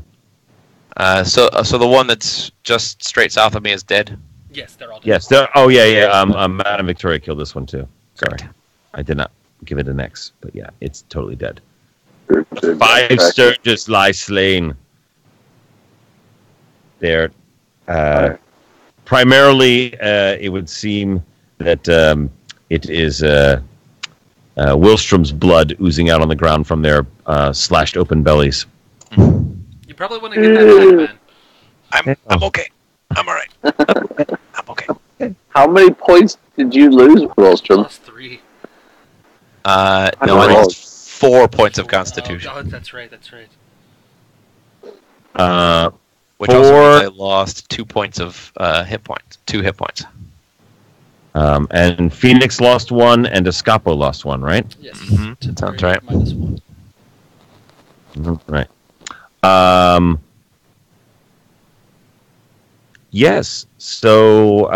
So the one that's just straight south of me is dead. Yes, they're all dead. Yes. Oh, yeah. Madam Victoria killed this one too. Sorry, I did not give it an X, but yeah, it's totally dead. 5 Sturges lie slain. They're primarily. It would seem that it is Willstrom's blood oozing out on the ground from their slashed open bellies. You probably want to get that back, man. I'm okay. I'm all right. I'm okay. How many points did you lose, Wallstrom? +3. No, I lost 4 points of Constitution. Oh, that's right. Which also means I lost 2 points of hit points. 2 hit points. And Phoenix lost 1, and Escapo lost 1, right? Yes. Mm-hmm. Sounds right. -1. Right. Yes. So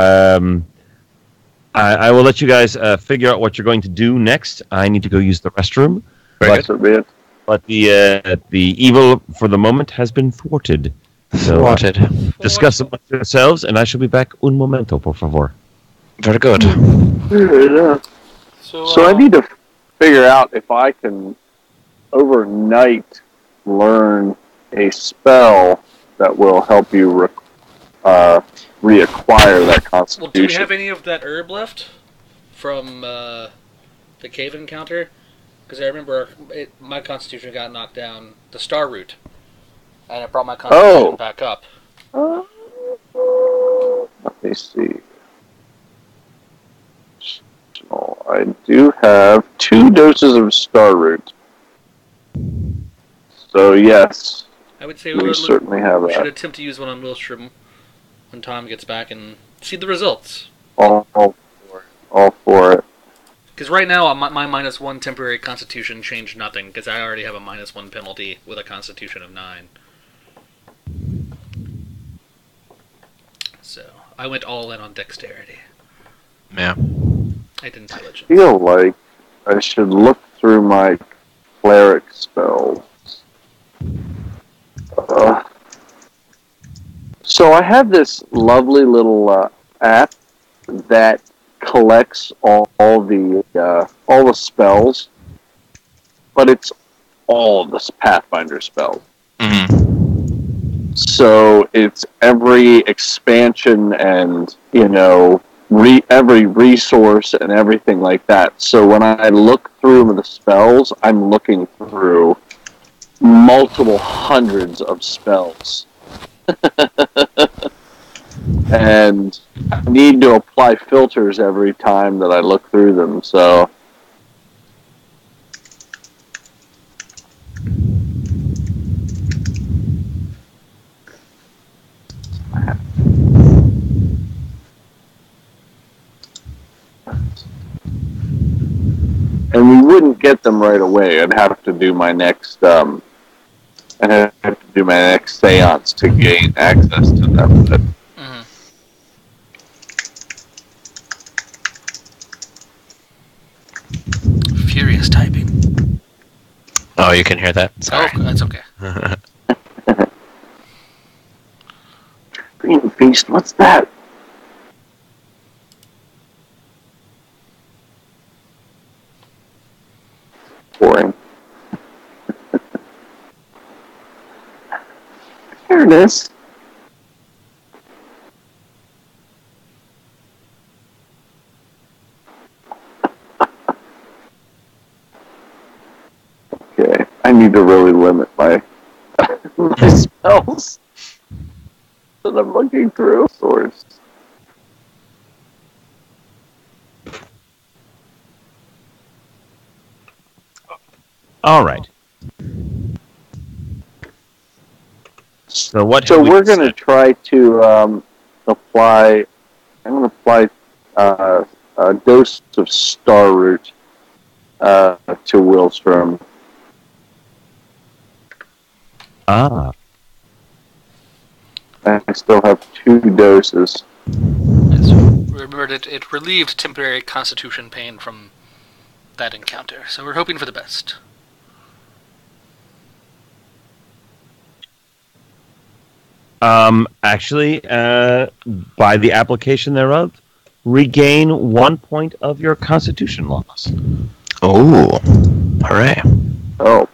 I will let you guys figure out what you're going to do next. I need to go use the restroom. That's so bad. But the evil for the moment has been thwarted. So Thwarted. discuss amongst yourselves, and I shall be back un momento, por favor. Very good. So I need to figure out if I can overnight learn a spell that will help you reacquire that constitution. Well, do we have any of that herb left from the cave encounter? Because I remember my constitution got knocked down, the star root, and it brought my constitution back up. Let me see. So I do have 2 doses of star root. So yes, I would say we certainly have we should that. attempt to use one on Willstrom when Tom gets back and see the results. All for it. Because right now, my -1 temporary constitution changed nothing, because I already have a -1 penalty with a constitution of 9. So, I went all in on dexterity. Yeah. I didn't intelligence. I feel like I should look through my cleric spells. So I have this lovely little app that collects all the spells, but it's all the Pathfinder spells. Mm-hmm. So it's every expansion and, every resource and everything like that. So when I look through the spells, I'm looking through multiple hundreds of spells. And I need to apply filters every time that I look through them, so... And we wouldn't get them right away. I'd have to do my next seance to gain access to them. But Furious typing. Oh, you can hear that? Sorry. Oh, that's okay. Green Feast, what's that? Boring. Here it is. Okay, I need to really limit my my spells that I'm looking through. Source. All right. So what? So we're going to try to apply. I'm going to apply a dose of Star Root to Willstrom. Ah. I still have 2 doses. Yes. Remember, it relieved temporary constitution pain from that encounter, so we're hoping for the best. Actually, by the application thereof, regain 1 point of your Constitution loss. Oh, hooray! Oh.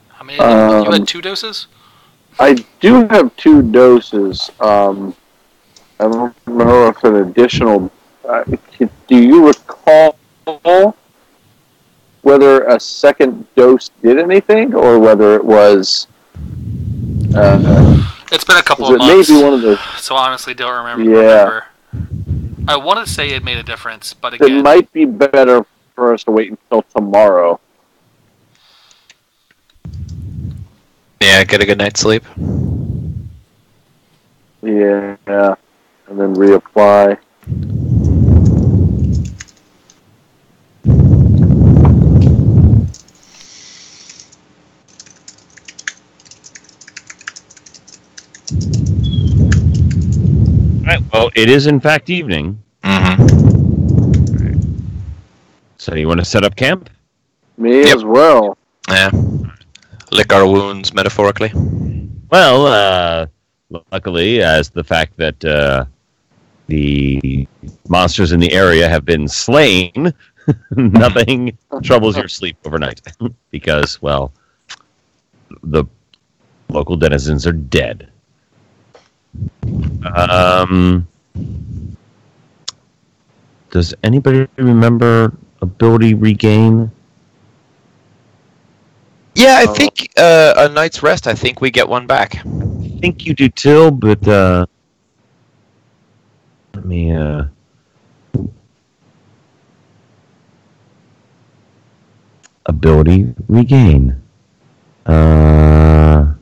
How many? You had 2 doses? I do have 2 doses. I don't know if an additional... do you recall whether a second dose did anything, or whether it was... it's been a couple of months, maybe one of those... so I honestly don't remember. I want to say it made a difference, but again... It might be better for us to wait until tomorrow. Yeah, get a good night's sleep. Yeah, and then reapply. Right. Well, it is in fact evening. Mm-hmm. So you want to set up camp? Me as well. Yeah. Lick our wounds, metaphorically. Well, luckily, as the fact that the monsters in the area have been slain, nothing troubles your sleep overnight. Because, well, the local denizens are dead. Does anybody remember ability regain? Yeah, I think a night's rest, I think we get one back. I think you do too, but let me ability regain. Oh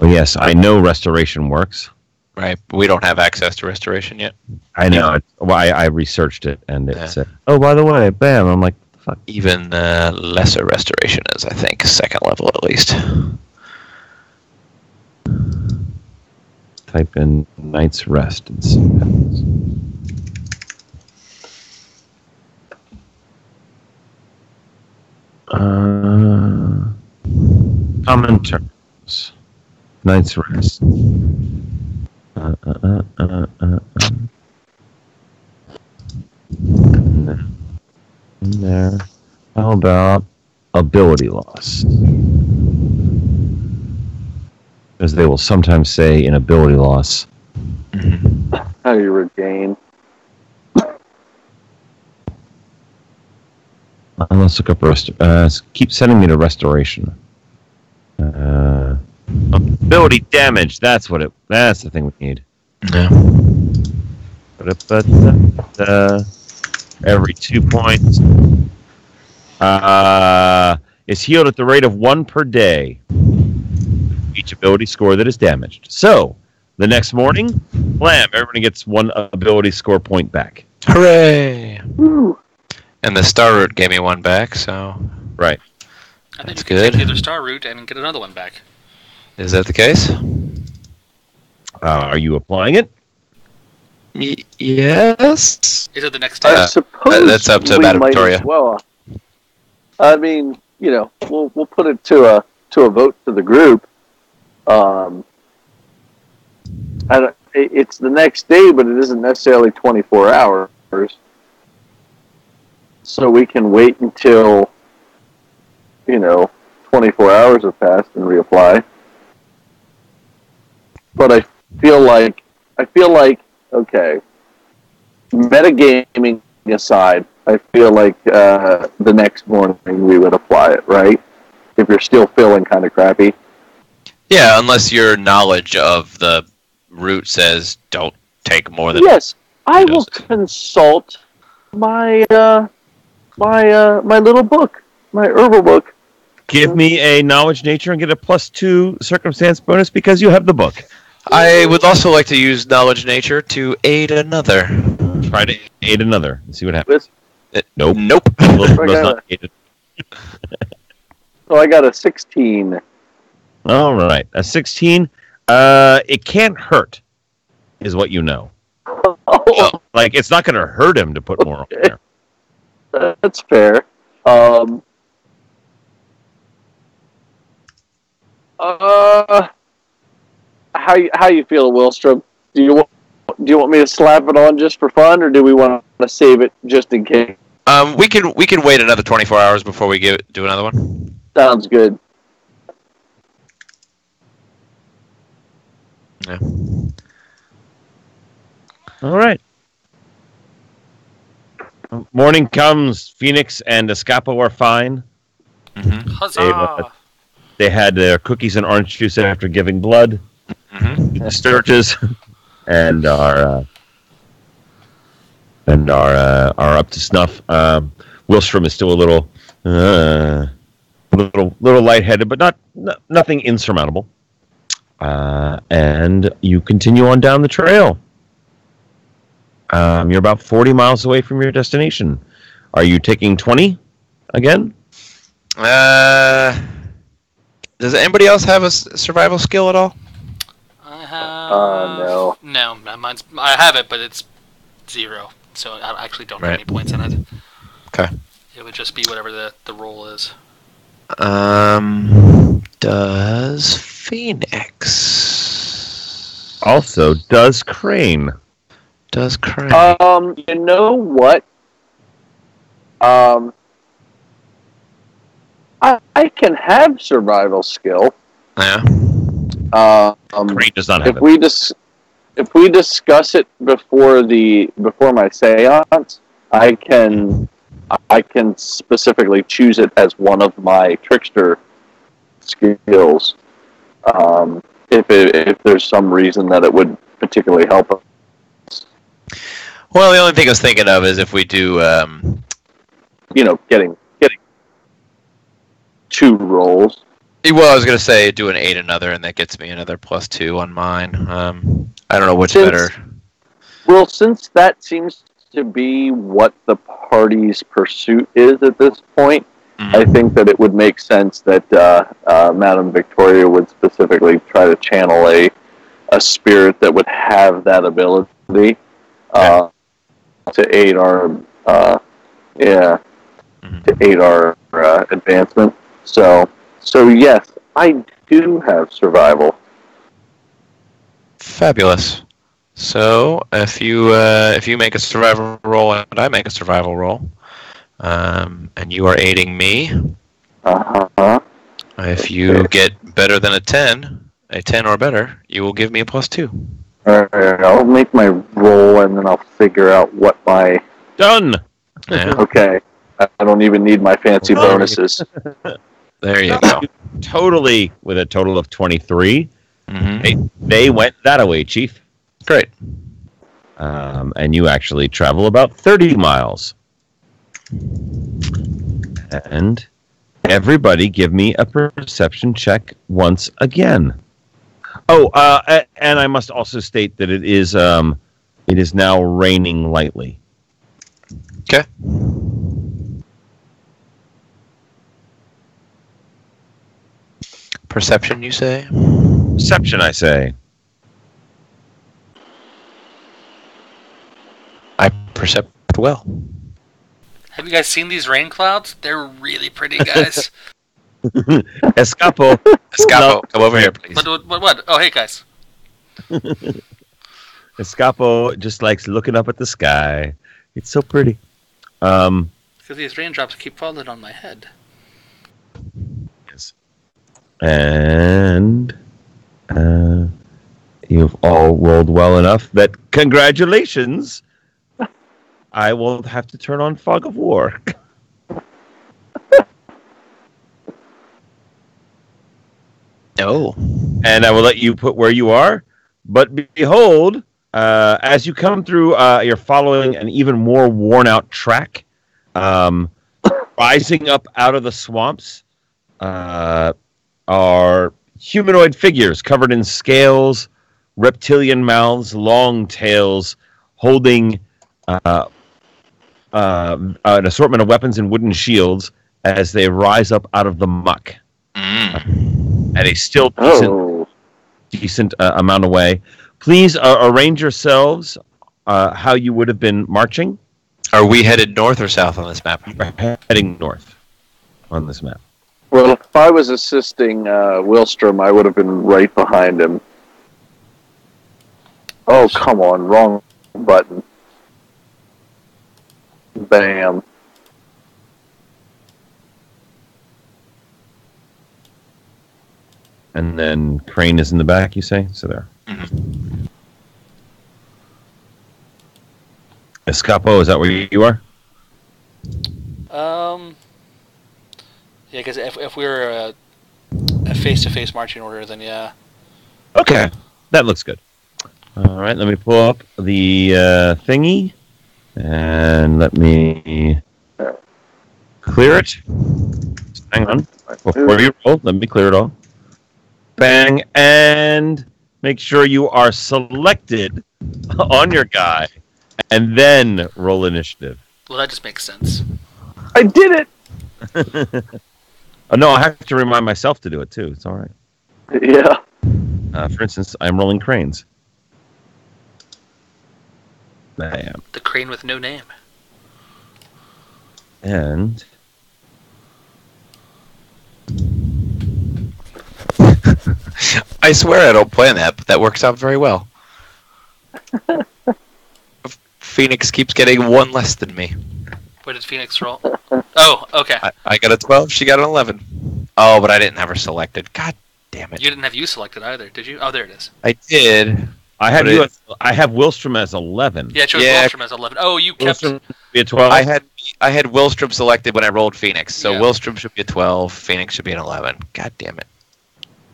yes, I know restoration works. Right, but we don't have access to restoration yet. I know. Well, I researched it, and it said, "Oh, by the way, bam!" I'm like, "Fuck." Even lesser restoration is, I think, 2nd level at least. Type in night's rest and see what happens. Common terms. Night's rest. How about ability loss? As they will sometimes say in ability loss. How you regain. Let's look up keep sending me to restoration. Ability damage. That's the thing we need. Yeah. Every 2 points. Is healed at the rate of 1 per day. Each ability score that is damaged. So, the next morning, blam, everybody gets 1 ability score point back. Hooray! Woo. And the star root gave me 1 back, so... Right. I think That's you can good. take the other star route and get another one back. Is that the case? Are you applying it? Yes. Is it the next I day? suppose that's up to we Madame might Victoria. as well. I mean, we'll put it to a vote to the group. It's the next day, but it isn't necessarily 24 hours. So we can wait until 24 hours have passed and reapply. But I feel like okay, metagaming aside, I feel like the next morning we would apply it, right? If you're still feeling kind of crappy. Yeah, unless your knowledge of the route says don't take more than... Yes, I will doses. consult my my little book, my herbal book. Give me a knowledge nature and get a +2 circumstance bonus because you have the book. I would also like to use knowledge nature to aid another. Try to aid another and see what happens. Nope. Nope. Does I not aid it. So I got a 16. All right, a 16. It can't hurt, is what you know. Oh, Like it's not going to hurt him to put more on there. that's fair. How you feel, Willstrom? Do you want me to slap it on just for fun, or do we want to save it just in case? We can wait another 24 hours before we do another one. Sounds good. Yeah. All right. Morning comes. Phoenix and Escapo are fine. Mm-hmm. Huzzah! They had their cookies and orange juice after giving blood. Mm-hmm. The Sturges and are up to snuff. Wilstrom is still a little lightheaded, but nothing insurmountable. And you continue on down the trail. You're about 40 miles away from your destination. Are you taking 20 again? Does anybody else have a survival skill at all? I have... No. No, mine's... I have it, but it's 0. So I actually don't have Right. any points in it. Okay. It would just be whatever the roll is. Does Phoenix? Also, does Crane? Does Crane? You know what? I can have survival skill. Yeah. Crane does not have If it. if we discuss it before my seance, I can specifically choose it as one of my trickster skills. If there's some reason that it would particularly help us. Well, the only thing I was thinking of is if we do... getting 2 rolls. Well, I was going to say do an 8 another, and that gets me another +2 on mine. I don't know which better. Well, since that seems to be what the party's pursuit is at this point, Mm-hmm. I think that it would make sense that Madame Victoria would specifically try to channel a spirit that would have that ability to aid our to aid our advancement. So yes, I do have survival. Fabulous. So if you make a survival roll and I make a survival roll, And you are aiding me. Uh-huh. If you get better than a 10 or better, you will give me a +2. All right, I'll make my roll, and then I'll figure out what my... Done. Yeah. Okay. I don't even need my fancy bonuses. There you go. Totally, with a total of 23. Mm-hmm. They went that away, Chief. Great. And you actually travel about 30 miles. And everybody give me a perception check once again. Oh, and I must also state that it is now raining lightly. Okay. Perception, you say? Perception, I say. I percept well. Have you guys seen these rain clouds? They're really pretty, guys. Escapo. Escapo, come over here, please. What? Oh, hey, guys. Escapo just likes looking up at the sky. It's so pretty. Because these raindrops keep falling on my head. Yes. And you've all rolled well enough that congratulations. I will have to turn on Fog of War. No. And I will let you put where you are. But behold, as you come through, you're following an even more worn-out track. Rising up out of the swamps are humanoid figures covered in scales, reptilian mouths, long tails, holding an assortment of weapons and wooden shields as they rise up out of the muck. At a still decent amount away. Please arrange yourselves how you would have been marching. Are we headed north or south on this map? We're heading north on this map. Well, if I was assisting Wilstrom, I would have been right behind him. Oh, come on. Wrong button. Bam. And then Crane is in the back, you say? So there. Mm-hmm. Escapo, is that where you are? Yeah, because if we were a face-to-face marching order, then yeah. Okay, that looks good. All right, let me pull up the thingy, and let me clear it. Hang on. Before you roll, let me clear it all. Bang, and make sure you are selected on your guy, and then roll initiative. Well, that just makes sense. I did it! Oh, no, I have to remind myself to do it, too. It's all right. Yeah. For instance, I'm rolling cranes. Bam. The crane with no name. And... I swear I don't plan that, but that works out very well. Phoenix keeps getting one less than me. What did Phoenix roll? Oh, okay. I got a 12, she got an 11. Oh, but I didn't have her selected. God damn it. You didn't have you selected either, did you? Oh, there it is. I did. I have you. I have Wilstrom as 11. Yeah, it shows Wilstrom as 11. Oh, you kept... Wilstrom be a 12. I had Wilstrom selected when I rolled Phoenix, so Yeah. Wilstrom should be a 12, Phoenix should be an 11. God damn it.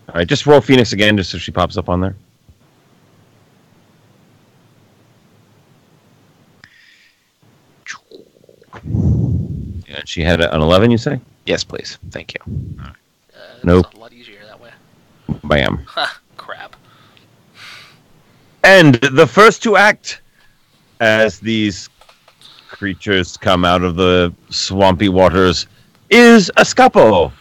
All right, just roll Phoenix again, just so she pops up on there. Yeah, she had an 11, you say? Yes, please. Thank you. Nope. It's a lot easier that way. Bam. Ha, crap. And the first to act as these creatures come out of the swampy waters is Escapo.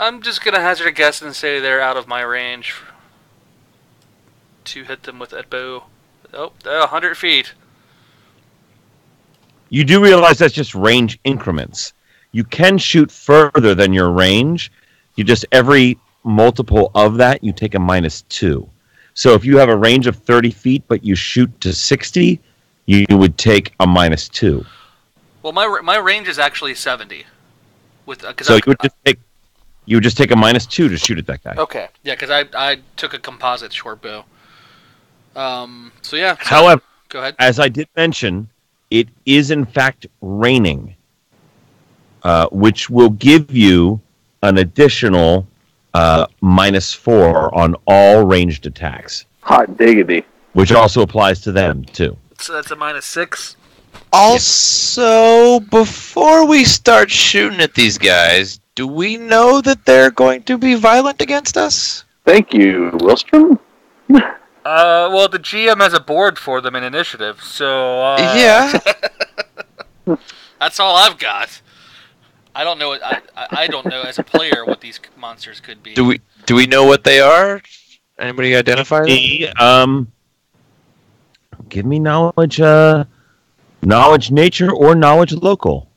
I'm just going to hazard a guess and say they're out of my range to hit them with that bow. Oh, they're 100 feet. You do realize that's just range increments. You can shoot further than your range. You just, every multiple of that, you take a -2. So if you have a range of 30 feet, but you shoot to 60, you would take a -2. Well, my range is actually 70. So you would just take a -2 to shoot at that guy. Okay, yeah, because I took a composite short bow. So yeah. However, go ahead. As I did mention, it is in fact raining, which will give you an additional -4 on all ranged attacks. Hot diggity. Which also applies to them too. So that's a -6. Also, before we start shooting at these guys, do we know that they're going to be violent against us? Thank you, Wilstrom. Well, the GM has a board for them in initiative, so Yeah. that's all I've got. I don't know. I don't know as a player what these monsters could be. Do we know what they are? Anybody identify them? Give me knowledge, knowledge nature or knowledge local.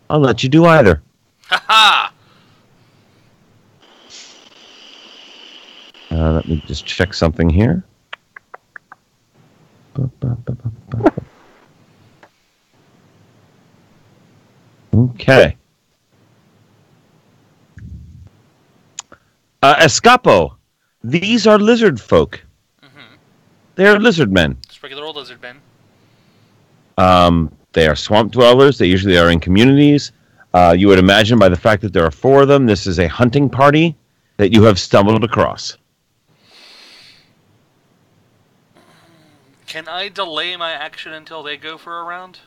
I'll let you do either. Ha Let me just check something here. Okay. Escapo. These are lizard folk. Mm-hmm. They are lizard men. Just regular old lizard men. They are swamp dwellers. They usually are in communities. You would imagine by the fact that there are 4 of them, this is a hunting party that you have stumbled across. Can I delay my action until they go for a round?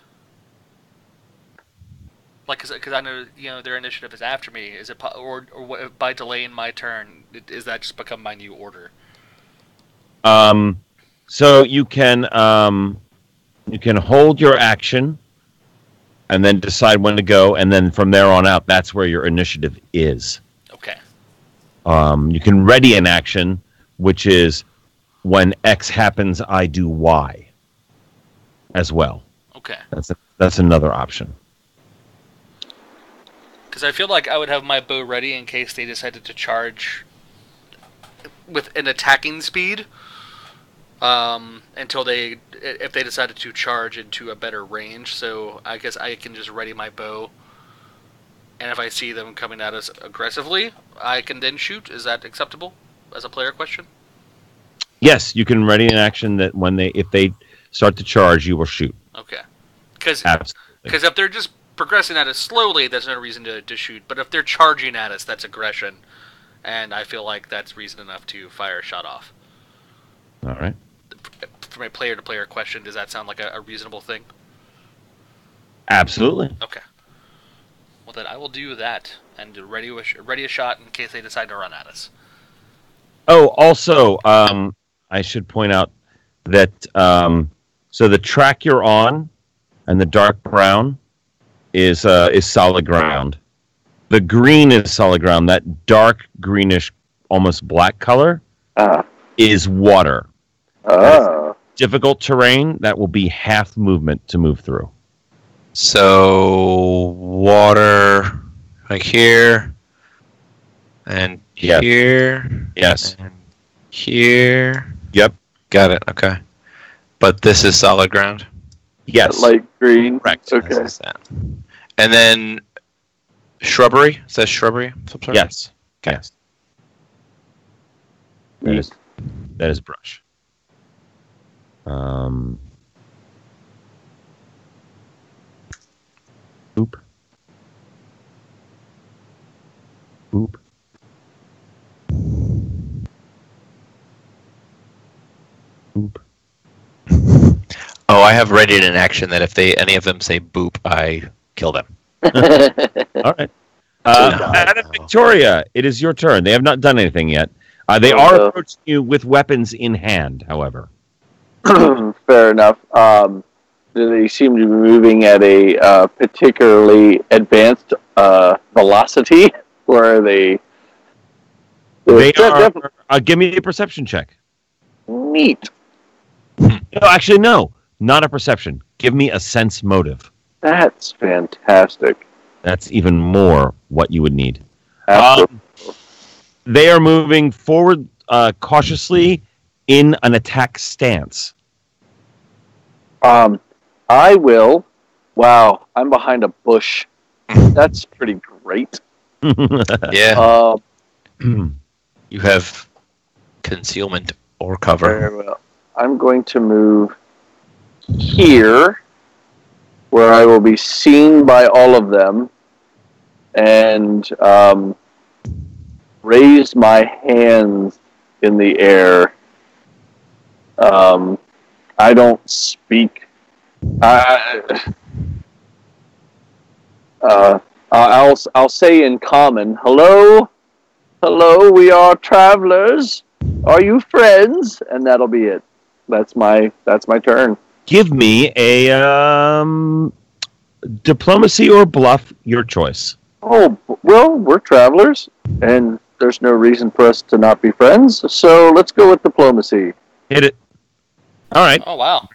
Like, because I know their initiative is after me. Is it or by delaying my turn? Is that just become my new order? So you can hold your action, and then decide when to go, and then from there on out, that's where your initiative is. Okay. You can ready an action, which is when X happens, I do Y. As well. Okay. That's another option. Because I feel like I would have my bow ready in case they decided to charge with an attacking speed. If they decided to charge into a better range, so I guess I can just ready my bow, and if I see them coming at us aggressively, I can then shoot. Is that acceptable as a player question? Yes, you can ready an action that if they start to charge, you will shoot. Okay. Because Absolutely. if they're just progressing at us slowly, there's no reason to shoot. But if they're charging at us, that's aggression, and I feel like that's reason enough to fire a shot off. All right. From a player-to-player question, does that sound like a reasonable thing? Absolutely. Okay. Well, then I will do that and ready a shot in case they decide to run at us. Oh, also, I should point out that so the track you're on and the dark brown is solid ground. The green is solid ground. That dark greenish, almost black color is water. Difficult terrain, that will be half movement to move through. So, water, like here, and here, yes, and here. Yep, got it. Okay, but this is solid ground. Yes, Light green. Correct. Okay. And then shrubbery. It says shrubbery. Yes. Okay. Yes. That is brush. Oop. Oop. Oop. Oh, I have ready in action that if any of them say boop, I kill them. All right. Adam Victoria, it is your turn. They have not done anything yet. They are approaching you with weapons in hand, however. Fair enough. Do they seem to be moving at a particularly advanced velocity, or are they? They are. Give me a perception check. Neat. No, actually, no, not a perception. Give me a sense motive. That's fantastic. That's even more what you would need. Absolutely. They are moving forward cautiously in an attack stance. I will Wow, I'm behind a bush. That's pretty great. Yeah. You have concealment or cover. Very well. I'm going to move here, where I will be seen by all of them, and raise my hands in the air. I don't speak. I'll say in common, hello, hello, we are travelers. Are you friends? And that'll be it. That's my turn. Give me a diplomacy or bluff, your choice. Oh, well, we're travelers, and there's no reason for us to not be friends, so let's go with diplomacy. Hit it. All right. Oh, wow.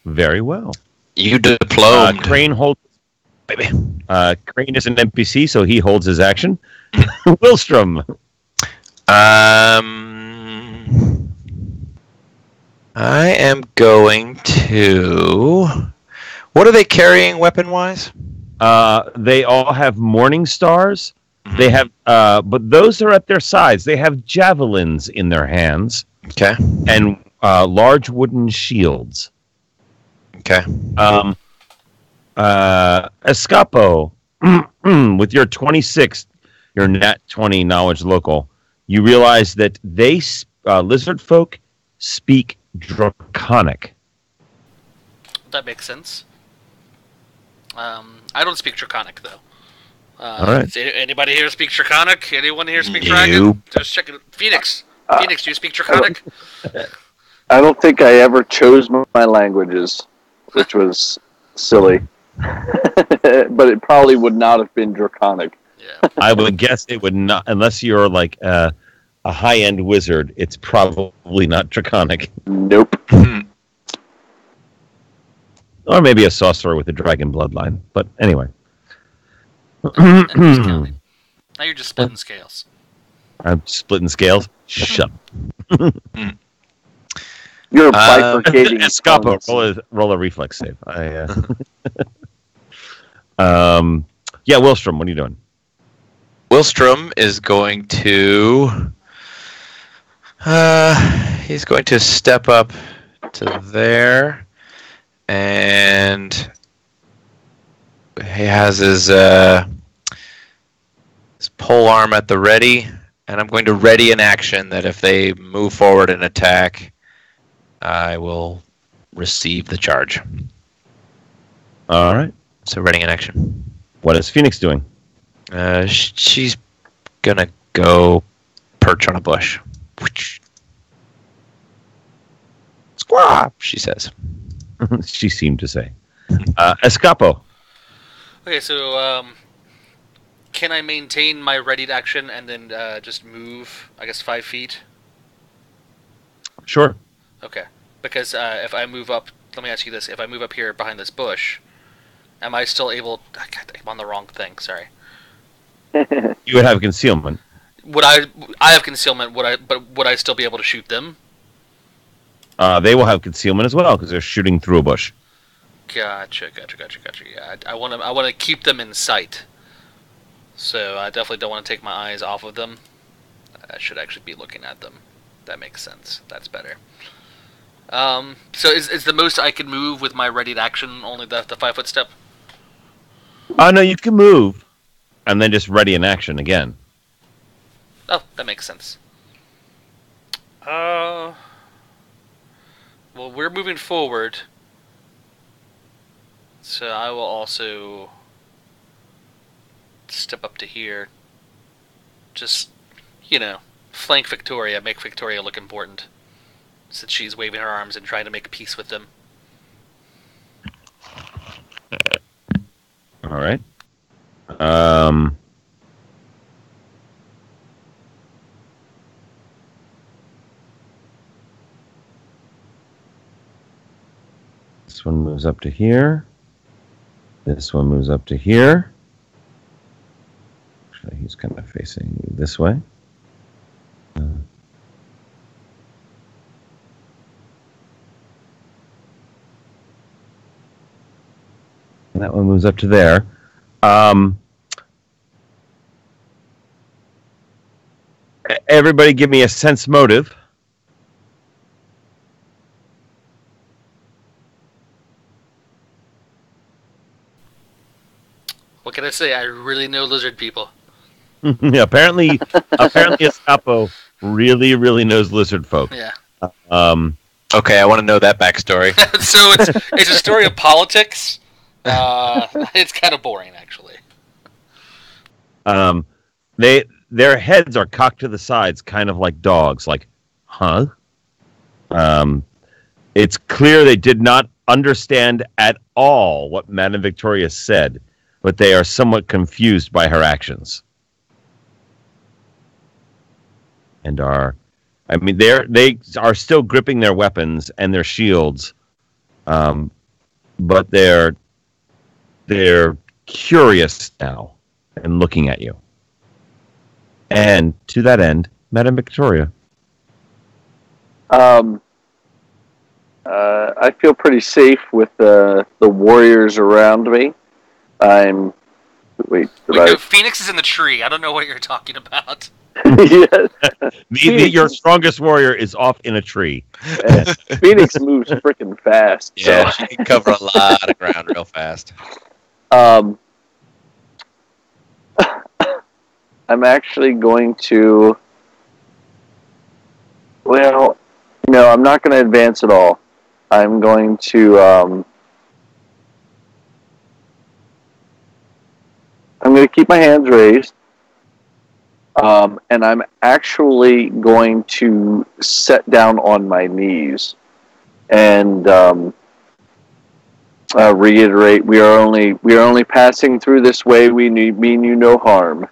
Very well. You diplomed. Crane holds. Baby. Crane is an NPC, so he holds his action. Willstrom. I am going to. What are they carrying weapon-wise? They all have morning stars. They have, but those are at their sides. They have javelins in their hands. Okay. And large wooden shields. Okay. Escapo, with your 26, your nat 20 knowledge local, you realize that they lizard folk speak Draconic. That makes sense. I don't speak Draconic, though. All right. Anybody here speak Draconic? Anyone here speak No. Dragon? Just checking. Phoenix, do you speak Draconic? I don't think I ever chose my languages, which was silly. But it probably would not have been Draconic. Yeah. I would guess it would not, unless you're like a high-end wizard, it's probably not Draconic. Nope. Or maybe a sorcerer with a dragon bloodline. But anyway. Now you're just splitting scales. I'm splitting scales. Shut up. You're bifurcating. Escapo, roll a reflex save. Yeah, Willstrom, what are you doing? Willstrom is going to. He's going to step up to there, and he has his pole arm at the ready, and I'm going to ready an action that if they move forward and attack, I will receive the charge. All right. So readying an action. What is Phoenix doing? She's gonna go perch on a bush. Squawk, she says. She seemed to say. Escapo. Okay, so can I maintain my readied action and then just move, I guess, 5 feet? Sure. Okay, because if I move up, let me ask you this: if I move up here behind this bush, am I still able? I'm on the wrong thing. Sorry. You would have concealment. Would I have concealment? Would I still be able to shoot them? They will have concealment as well because they're shooting through a bush. Gotcha. Yeah, I want to keep them in sight. So I definitely don't want to take my eyes off of them. I should actually be looking at them. That makes sense. That's better. So is the most I can move with my readied action only the 5-foot step? Oh, no, you can move and then just ready an action again. Oh, that makes sense. Well, we're moving forward. So I will also step up to here. Just, flank Victoria, make Victoria look important. Since she's waving her arms and trying to make peace with them. All right. This one moves up to here. This one moves up to here. Actually, he's kind of facing this way. That one moves up to there. Everybody give me a sense motive. What can I say? I really know lizard people. apparently Escapo really, really knows lizard folk. Yeah. Okay, I want to know that backstory. So it's a story of politics. It's kind of boring, actually. Their heads are cocked to the sides, kind of like dogs. Like, huh? It's clear they did not understand at all what Madame Victoria said, but they are somewhat confused by her actions. And they are still gripping their weapons and their shields, but they're curious now and looking at you. And to that end, Madame Victoria. I feel pretty safe with the warriors around me. Phoenix is in the tree. I don't know what you're talking about. Yeah. Your strongest warrior is off in a tree. Phoenix moves freaking fast. Yeah, so. she can cover a lot of ground real fast. I'm actually going to... Well, no, I'm not going to advance at all. I'm going to... I'm going to keep my hands raised. And I'm actually going to sit down on my knees and reiterate: we are only passing through this way. We mean you no harm.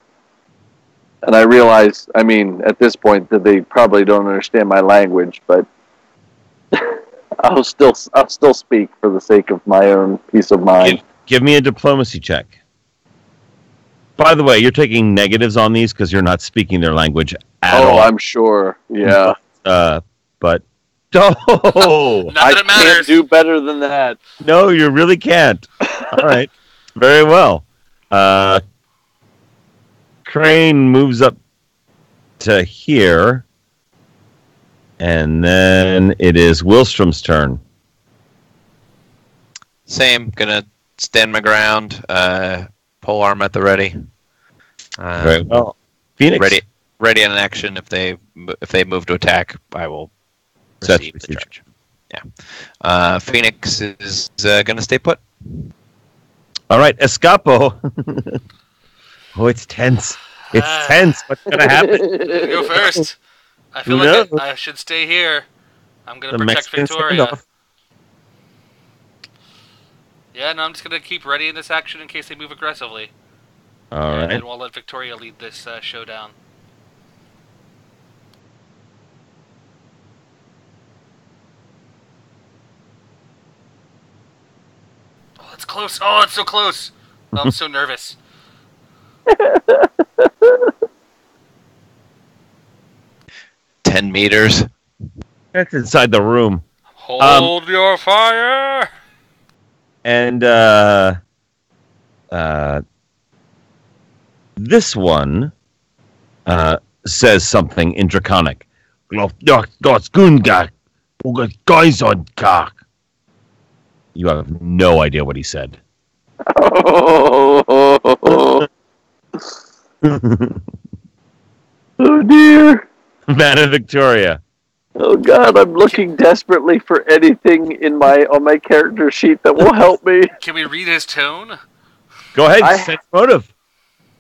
And I realize, at this point, that they probably don't understand my language, but I'll still speak for the sake of my own peace of mind. Give me a diplomacy check. By the way, you're taking negatives on these because you're not speaking their language at all. Oh, I'm sure. Yeah. But I can't do better than that. No, you really can't. All right. Very well. Crane moves up to here. And then it is Wilstrom's turn. Same. Gonna stand my ground. Pole arm at the ready. Very well. Phoenix. Ready in action. If they move to attack, I will receive the charge. Yeah. Phoenix is gonna stay put. All right, Escapo. Oh, it's tense. It's tense. What's gonna happen? Go first. I feel like I should stay here. I'm gonna protect Victoria. Standoff. Yeah, no, I'm just gonna keep ready in this action in case they move aggressively. All right. And we'll let Victoria lead this showdown. Oh, it's close. Oh, it's so close. Oh, I'm so nervous. 10 meters. That's inside the room. Hold your fire. And this one says something in Draconic. You have no idea what he said. Oh dear. Madame Victoria. Oh God, I'm looking desperately for anything on my character sheet that will help me. Can we read his tone? Go ahead, sense motive.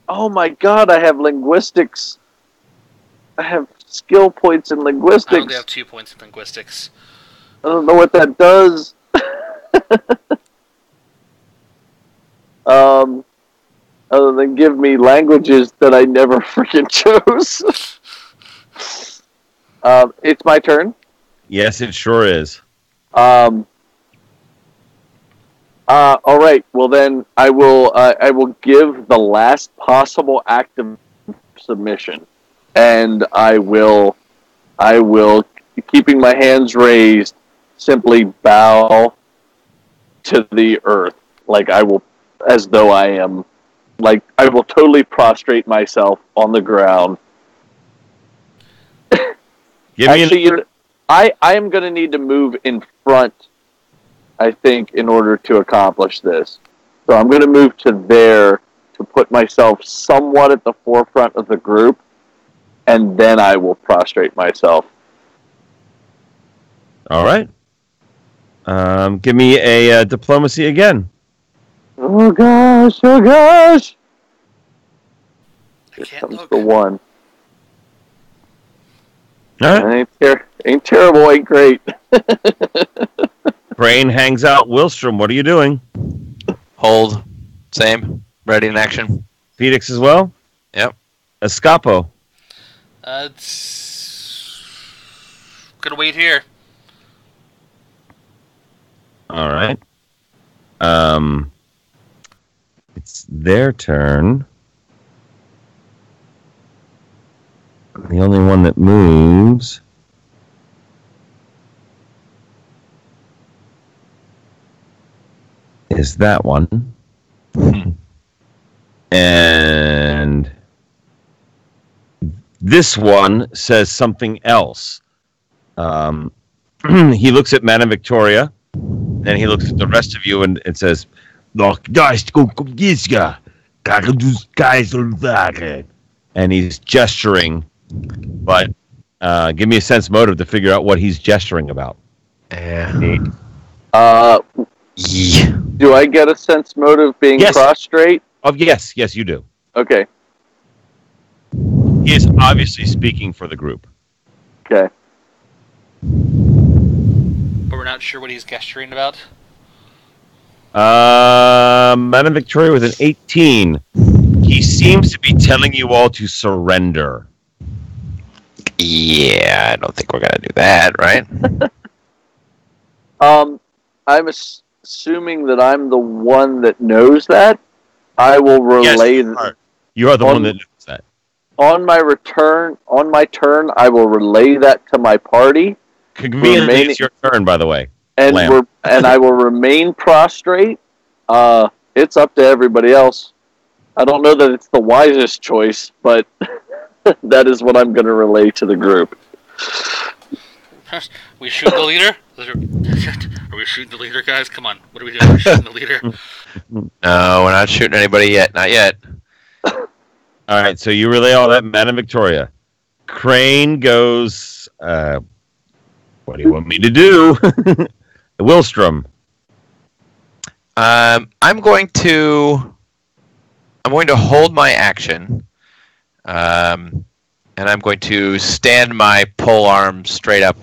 Oh my God, I have linguistics. I have skill points in linguistics. I only have 2 points in linguistics. I don't know what that does. Other than give me languages that I never freaking chose. It's my turn. Yes, it sure is. All right. Well, then I will give the last possible act of submission, and I will, keeping my hands raised, simply bow to the earth. Like I will as though I am, like, I will totally prostrate myself on the ground. Actually, I am going to need to move in front, I think, in order to accomplish this. So I'm going to move to there to put myself somewhat at the forefront of the group, and then I will prostrate myself. All right. Give me a diplomacy again. Oh gosh! Oh gosh! I can't Comes look. the one. All right. Ain't terrible, ain't great. Crane hangs out. Wilstrom, what are you doing? Hold. Same. Ready in action. Phoenix as well? Yep. Escapo. It's gonna wait here. All right. It's their turn. The only one that moves is that one. And this one says something else. He looks at Madame Victoria, then he looks at the rest of you and says, and he's gesturing, but give me a sense motive to figure out what he's gesturing about. Yeah. Do I get a sense motive being Yes. prostrate? Oh, yes, you do. Okay. He is obviously speaking for the group. Okay. But we're not sure what he's gesturing about. Madame Victoria with an 18. He seems to be telling you all to surrender. Yeah, I don't think we're gonna do that, right? I'm assuming that I'm the one that knows that. I will relay. Yes, you are the one that knows that. On my turn, I will relay that to my party. Conveniently, it's your turn, by the way. And I will remain prostrate. It's up to everybody else. I don't know that it's the wisest choice, but that is what I'm going to relay to the group. We shoot the leader? Are we shooting the leader, guys? Come on. What are we doing? Are we shooting the leader? No, we're not shooting anybody yet. Not yet. All right, so you relay all that, Madame Victoria. Crane goes, what do you want me to do? Wilstrom. I'm going to hold my action, and I'm going to stand my pole arm straight up,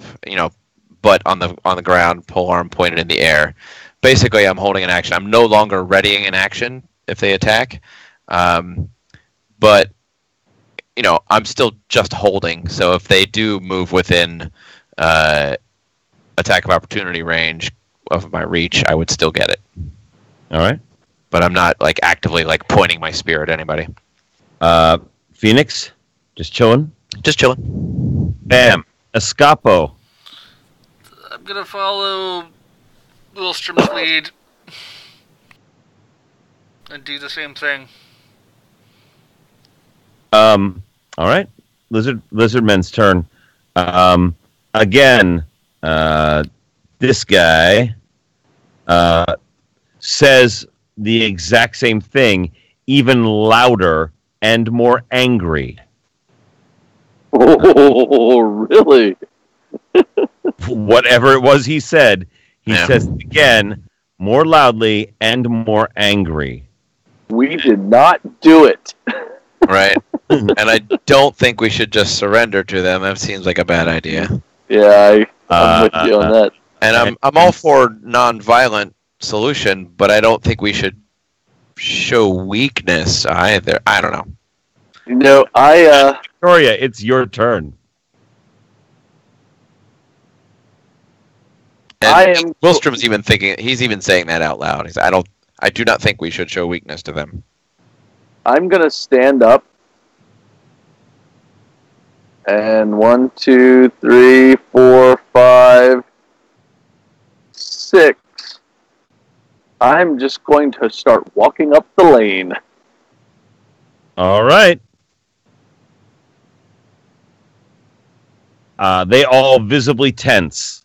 butt on the ground, pole arm pointed in the air. Basically, I'm holding an action. I'm no longer readying an action if they attack, but I'm still just holding. So if they do move within attack of opportunity range of my reach, I would still get it. All right. But I'm not actively pointing my spear at anybody. Phoenix, just chilling. Just chilling. Bam. Escapo. I'm gonna follow Wilstrom's lead and do the same thing. All right. Lizardman's turn. Again, this guy says the exact same thing, even louder and more angry. Oh, really? Whatever it was he said, he says it again, more loudly and more angry. We did not do it. Right. And I don't think we should just surrender to them. That seems like a bad idea. Yeah, I'm with you on that. And I'm all for non-violent solution, but I don't think we should show weakness either. I don't know. Victoria, it's your turn. And Wilstrom's even thinking. He's even saying that out loud. He's, I do not think we should show weakness to them. I'm gonna stand up. And 1, 2, 3, 4, 5, 6. I'm just going to start walking up the lane. All right. They all visibly tense.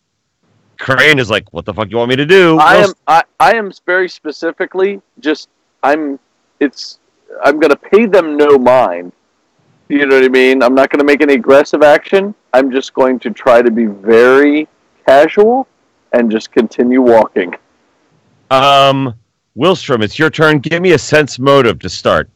Crane is like, "What the fuck you want me to do?" I am very specifically just I'm going to pay them no mind. You know what I mean? I'm not going to make any aggressive action. I'm just going to try to be very casual and just continue walking. Willstrom, it's your turn. Give me a sense motive to start.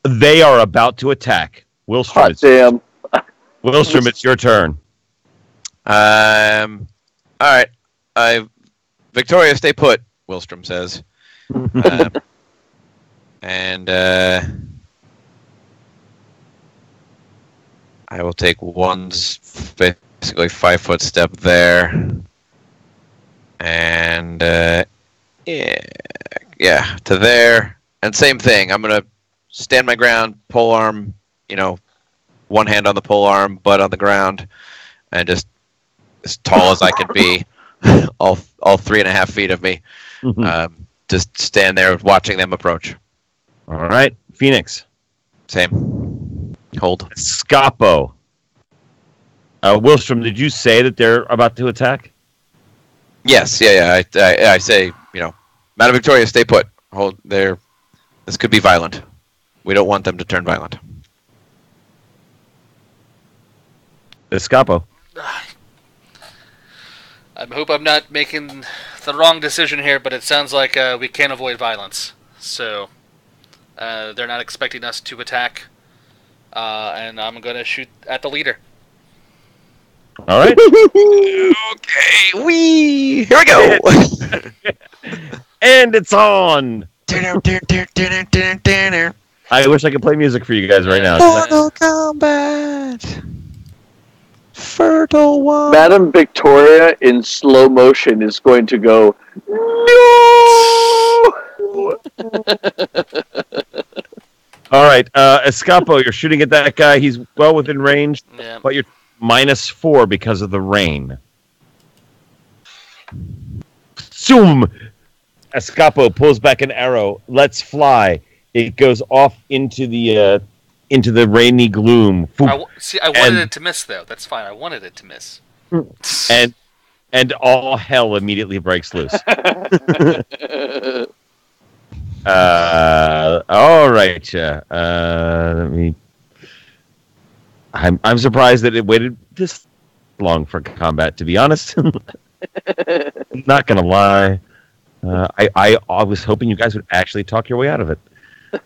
They are about to attack. Willstrom, damn. Willstrom, it's your turn. All right. Victoria, stay put. Willstrom says, and I will take one basically 5-foot step there, and yeah, to there, and same thing. I'm gonna stand my ground, pole arm, one hand on the pole arm, butt on the ground, and just as tall as I can be, all 3.5 feet of me, just stand there watching them approach. All right, Phoenix. Same. Hold. Scapo. Willstrom, did you say that they're about to attack? Yes, yeah. I say, Madam Victoria, stay put. Hold there. This could be violent. We don't want them to turn violent. Scapo. I hope I'm not making the wrong decision here, but it sounds like we can't avoid violence. So they're not expecting us to attack, and I'm going to shoot at the leader. All right. Okay, here we go. And it's on. I wish I could play music for you guys right now. Mortal Kombat. Fertile one. Madam Victoria in slow motion is going to go, no! All right, Escapo, you're shooting at that guy. He's well within range, but you're -4 because of the rain. Zoom! Escapo pulls back an arrow. Let's fly. It goes off into the rainy gloom. I wanted it to miss, though. That's fine. I wanted it to miss. And all hell immediately breaks loose. All right. I'm surprised that it waited this long for combat, to be honest. Not gonna lie. I was hoping you guys would actually talk your way out of it.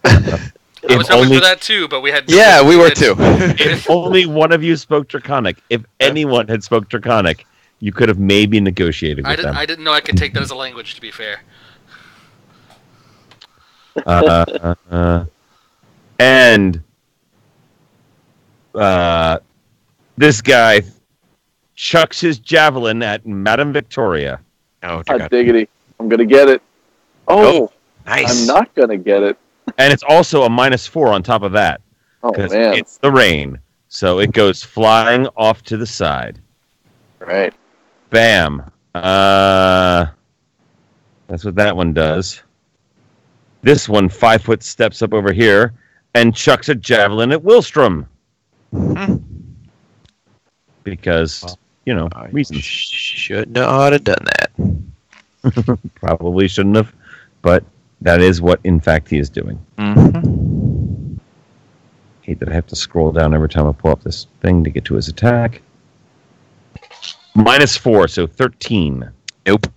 I was hoping for that too, but we had. Yeah, we were too. If only one of you spoke Draconic. If anyone had spoke Draconic, you could have maybe negotiated with them. I didn't know I could take that as a language, to be fair. And this guy chucks his javelin at Madame Victoria. Oh, hot diggity. I'm going to get it. Oh, nice. I'm not going to get it. And it's also a -4 on top of that. Oh, man. It's the rain. So it goes flying off to the side. Right. Bam. That's what that one does. This one 5-foot steps up over here and chucks a javelin at Willstrom. Because, reasons. Should not have done that. Probably shouldn't have, but that is what, in fact, he is doing. Hate that I have to scroll down every time I pull up this thing to get to his attack. -4, so 13. Nope.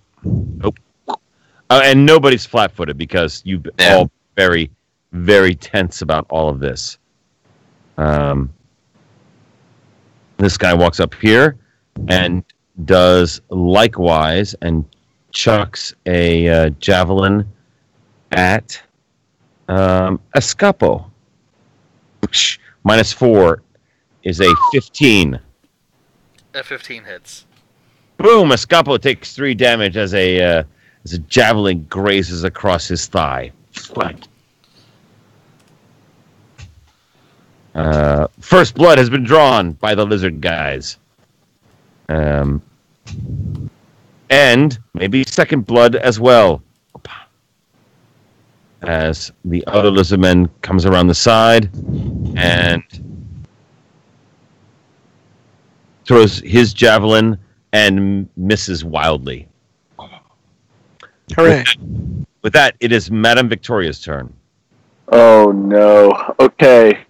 And nobody's flat-footed because you've all very, very tense about all of this. This guy walks up here and does likewise and chucks a javelin at Escapo. -4 is a 15. That 15 hits. Boom! Escapo takes 3 damage as a javelin grazes across his thigh. First blood has been drawn by the lizard guys. And maybe second blood as well. As the other lizardman comes around the side and throws his javelin and misses wildly. Hooray. With that, it is Madame Victoria's turn. Oh no. Okay.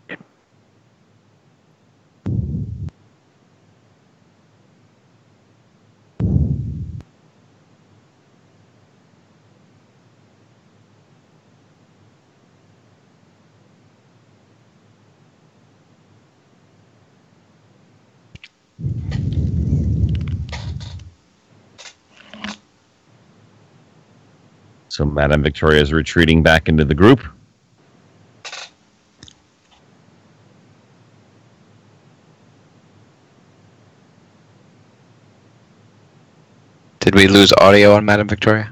So Madame Victoria is retreating back into the group. Did we lose audio on Madame Victoria?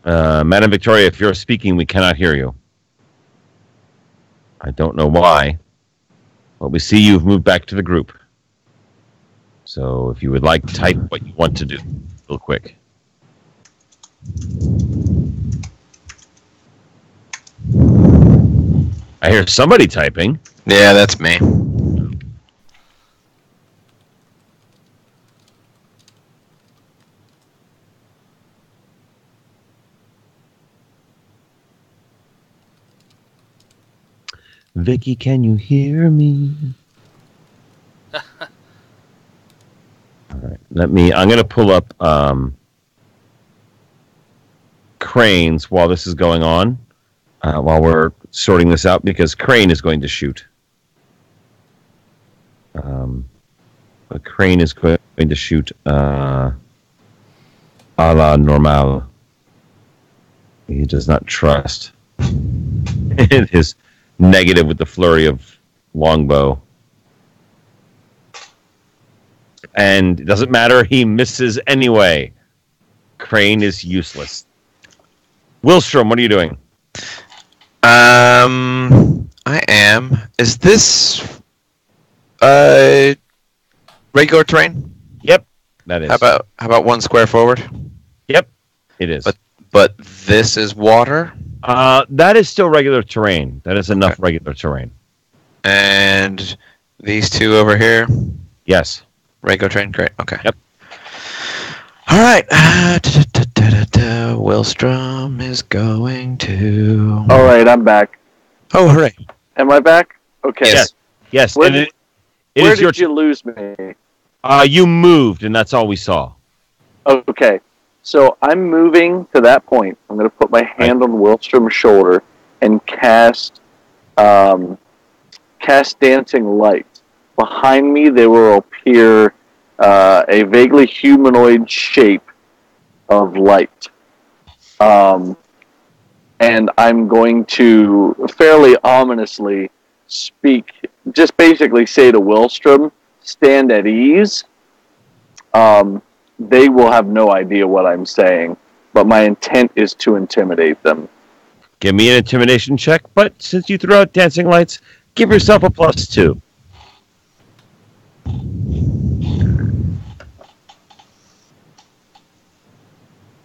Madame Victoria, if you're speaking, we cannot hear you. I don't know why, but we see you've moved back to the group. So if you would like, type what you want to do real quick. I hear somebody typing. Yeah, that's me. Vicky, can you hear me? All right, I'm going to pull up Cranes while this is going on, while we're sorting this out, because Crane is going to shoot. But Crane is going to shoot a la normal. He does not trust. It is negative with the flurry of longbow. And it doesn't matter, he misses anyway. Crane is useless. Willstrom, what are you doing? I am. Is this regular terrain? Yep, that is. How about 1 square forward? Yep, it is. But this is water? That is still regular terrain. That is enough regular terrain. And these two over here? Yes. Regular terrain? Great, okay. Yep. All right. Willstrom is going to... All right, I'm back. Oh, hooray. Am I back? Okay. Yes. Where It Where is your did you lose me? You moved, and that's all we saw. Okay. So I'm moving to that point. I'm going to put my hand on Willstrom's shoulder and cast Dancing Light. Behind me, there will appear a vaguely humanoid shape of light. And I'm going to fairly ominously speak, just basically say to Willstrom, stand at ease. They will have no idea what I'm saying, but my intent is to intimidate them. Give me an intimidation check, but since you threw out dancing lights, give yourself a +2.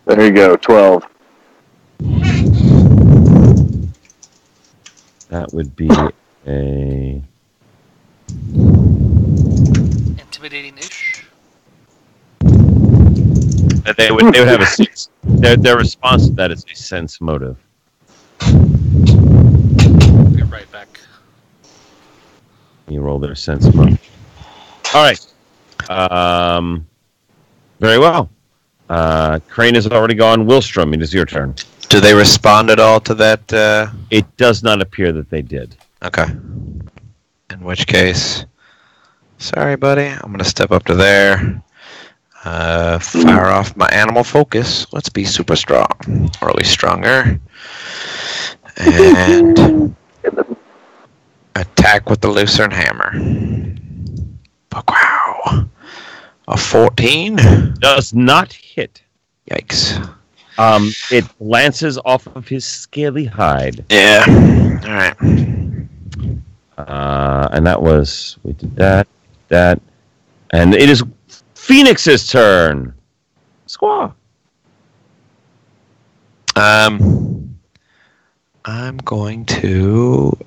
There you go, 12. That would be a... Intimidating-ish. They would have a sense. Their response to that is a sense motive. Get right back. You roll their sense motive. All right. Very well. Crane has already gone. Willstrom, it is your turn. Do they respond at all to that? It does not appear that they did. Okay. In which case, sorry, buddy. I'm going to step up to there. Fire off my animal focus. Let's be super strong. Or at least stronger. And attack with the Lucerne Hammer. Wow. A 14? Does not hit. Yikes. It glances off of his scaly hide. Yeah. All right. And that was... We did that. And it is Phoenix's turn. Squaw. I'm going to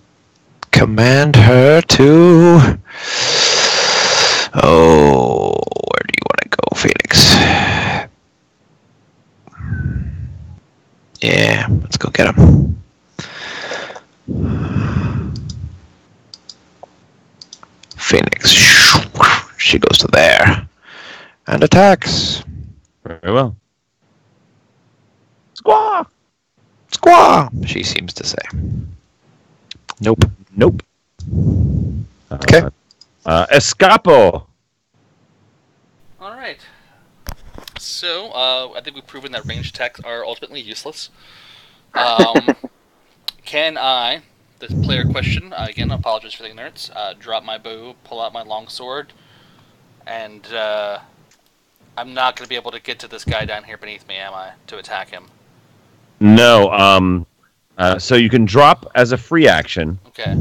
command her to. Oh, where do you want to go, Phoenix? Yeah, let's go get him. Phoenix. She goes to there and attacks. Very well. Squaw. Squaw, she seems to say. Nope. Nope. Okay. Escapo. All right. So, I think we've proven that ranged attacks are ultimately useless. Can I, the player question, again, apologize for the ignorance, drop my bow, pull out my longsword, and I'm not going to be able to get to this guy down here beneath me, am I, to attack him? No. So you can drop as a free action. Okay.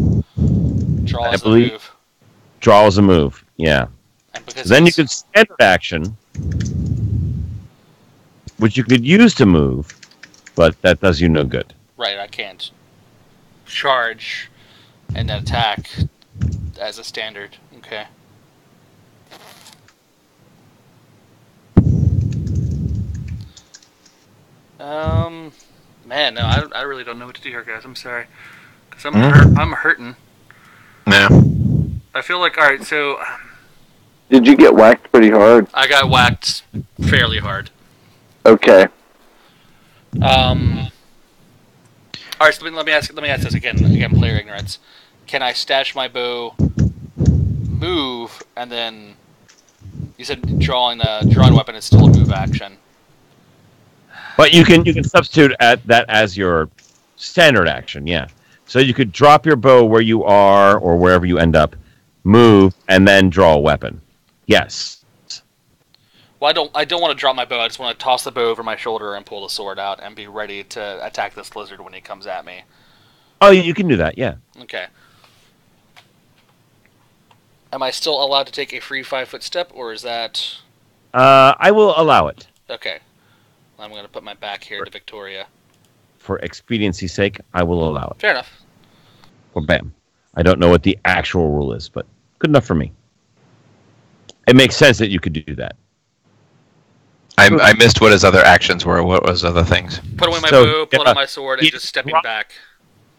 Draw as a move. Draw as a move, yeah. And because Then you could standard action, which you could use to move, but that does you no good. Right, I can't charge and then attack as a standard. Okay. Man, no, I really don't know what to do here, guys. I'm sorry. Because I'm hurting. Yeah. I feel like, alright, so Did you get whacked pretty hard? I got whacked fairly hard. Okay. Alright, so let me ask this again, player ignorance. Can I stash my bow, move, and then you said drawing a weapon is still a move action. But you can substitute that as your standard action, yeah. So you could drop your bow where you are or wherever you end up, move, and then draw a weapon. Yes. Well, I don't want to drop my bow. I just want to toss the bow over my shoulder and pull the sword out and be ready to attack this lizard when he comes at me. Oh, you can do that, yeah. Okay. Am I still allowed to take a free 5-foot step, or is that... I will allow it. Okay. I'm going to put my back here to Victoria. For expediency's sake, I will allow it. Fair enough. Or bam. I don't know what the actual rule is, but good enough for me. It makes sense that you could do that. I missed what his other actions were. What was other things? Put away my bow, pull out my sword, and just stepping back.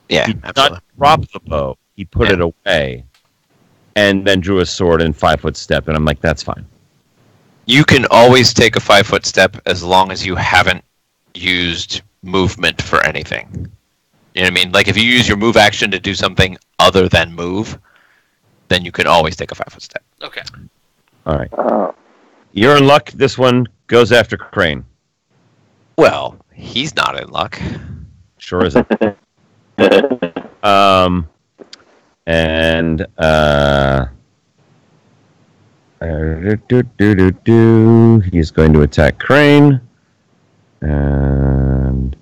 Yeah, he did absolutely. not drop the bow. He put it away, and then drew a sword and 5-foot step. And I'm like, that's fine. You can always take a 5-foot step as long as you haven't used movement for anything. You know what I mean? Like if you use your move action to do something other than move, then you can always take a 5-foot step. Okay. All right. You're in luck. This one goes after Crane. Well, he's not in luck. Sure isn't. He's going to attack Crane. And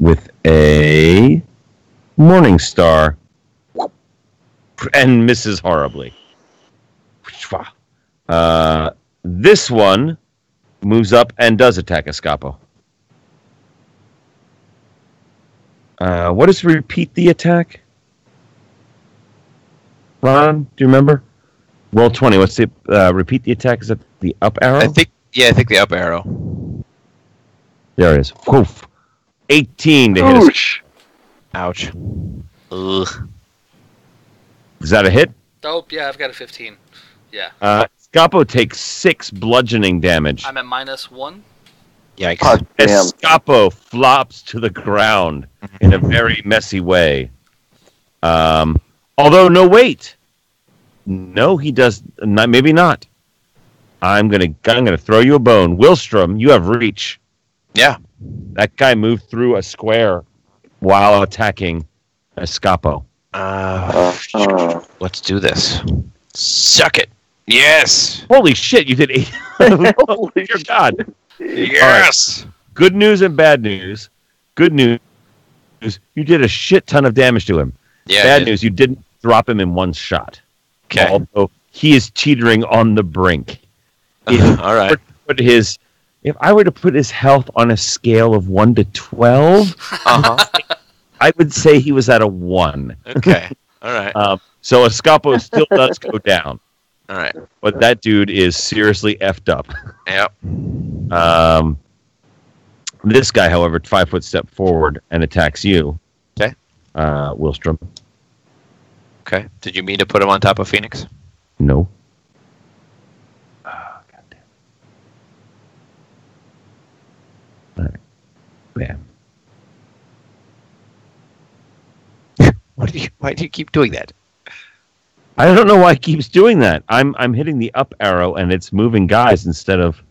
with a Morning Star. And misses horribly. This one moves up and does attack Escapo. What does repeat the attack? Ron, do you remember? Roll 20. What's the repeat the attack? Is that the up arrow? I think the up arrow. There it is. Oof. 18 to hit us. Ouch. Ugh. Is that a hit? Oh, yeah, I've got a 15. Yeah. Escapo takes 6 bludgeoning damage. I'm at -1. Yikes. Oh, damn. Escapo flops to the ground in a very messy way. Although, no, wait. No, he does not. Maybe not. I'm gonna throw you a bone. Willstrom, you have reach. Yeah. That guy moved through a square while attacking Escapo. Let's do this. Suck it. Yes. Holy shit! You did 8. Oh, dear God. Yes. Right. Good news and bad news. Good news. You did a shit ton of damage to him. Yeah. Bad news. You didn't drop him in one shot. Okay. Although he is teetering on the brink. All right. If I were to put his health on a scale of 1 to 12, I would say he was at a 1. Okay. All right. So Escapo still does go down. All right. But that dude is seriously effed up. Yep. This guy, however, 5 foot step forward and attacks you. Okay. Wilstrom. Okay. Did you mean to put him on top of Phoenix? No. All right. Bam. Why do you keep doing that? I don't know why it keeps doing that. I'm hitting the up arrow and it's moving guys instead of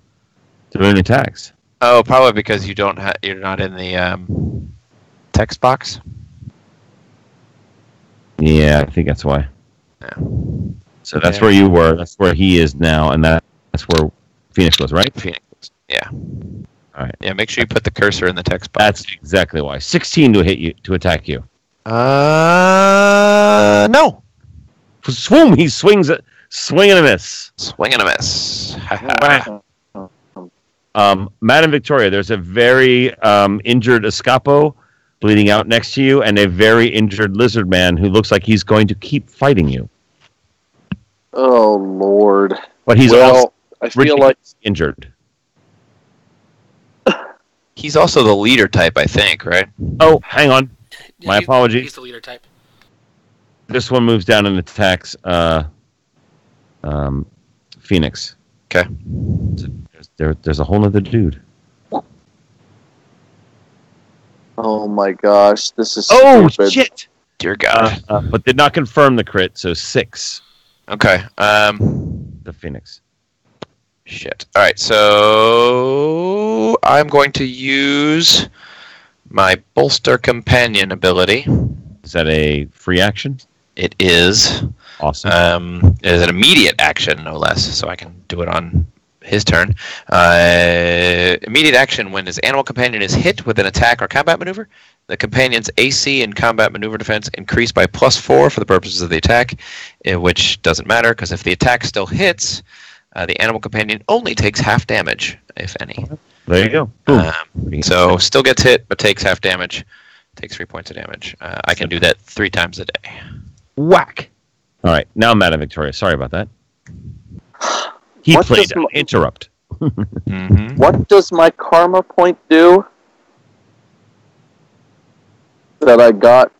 doing attacks. Oh, probably because you're not in the text box. Yeah, I think that's why. Yeah. So that's where you were. That's where he is now, and that's where Phoenix was, right? Phoenix. Yeah. All right. Yeah. Make sure you put the cursor in the text box. That's exactly why. 16 to attack you. No. Swoom! He swings it. Swing and a miss. Swing and a miss. Madam Victoria, there's a very injured Escapo bleeding out next to you, and a very injured lizard man who looks like he's going to keep fighting you. Oh, Lord. But he's also I feel like injured. He's also the leader type, I think, right? Oh, hang on. Yeah, My apologies. He's the leader type. This one moves down and attacks Phoenix. Okay. There's a whole other dude. oh my gosh, this is Oh, stupid. shit! Dear God. But did not confirm the crit, so 6. Okay. The Phoenix. Shit. All right. So I'm going to use my bolster companion ability. Is that a free action? It is. Awesome. It is an immediate action, no less. So I can do it on his turn. Immediate action: when his animal companion is hit with an attack or combat maneuver, the companion's AC and combat maneuver defense increase by +4 for the purposes of the attack, which doesn't matter because if the attack still hits, the animal companion only takes half damage, if any. There you go. So still gets hit, but takes half damage. Takes 3 points of damage. I can do that 3 times a day. Whack! All right, now Madam Victoria. Sorry about that. He What played does interrupt. Mm-hmm. What does my karma point do that I got?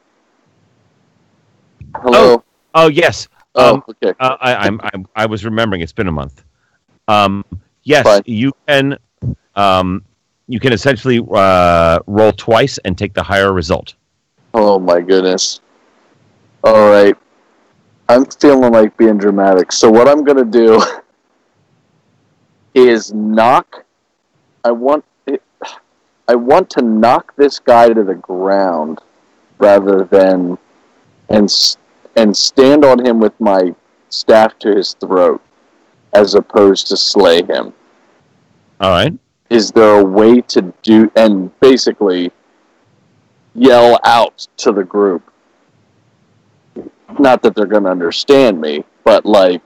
Hello? Oh yes. Okay. I was remembering. It's been a month. Yes, Fine. you can essentially roll twice and take the higher result. Oh my goodness. All right. I'm feeling like being dramatic. So what I'm going to do is I want to knock this guy to the ground rather than and stand on him with my staff to his throat as opposed to slay him. All right. Is there a way to do and basically yell out to the group? Not that they're going to understand me, but like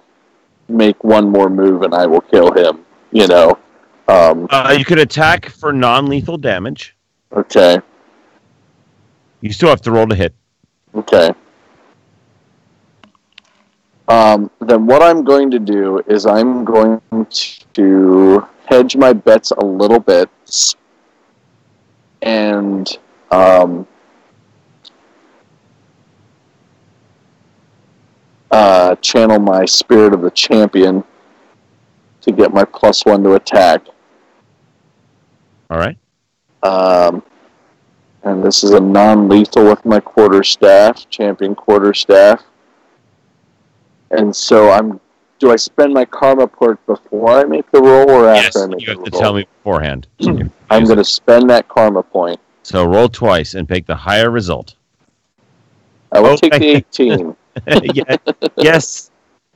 make one more move and I will kill him. You know. You can attack for non-lethal damage. Okay. You still have to roll to hit. Okay. Then what I'm going to do is I'm going to hedge my bets a little bit and channel my Spirit of the Champion to get my +1 to attack. All right. And this is a non-lethal with my quarterstaff, champion quarterstaff. And so do I spend my karma point before I make the roll or after I make the roll? You have to tell me beforehand. I'm going to spend that karma point. So roll twice and pick the higher result. I will take the 18.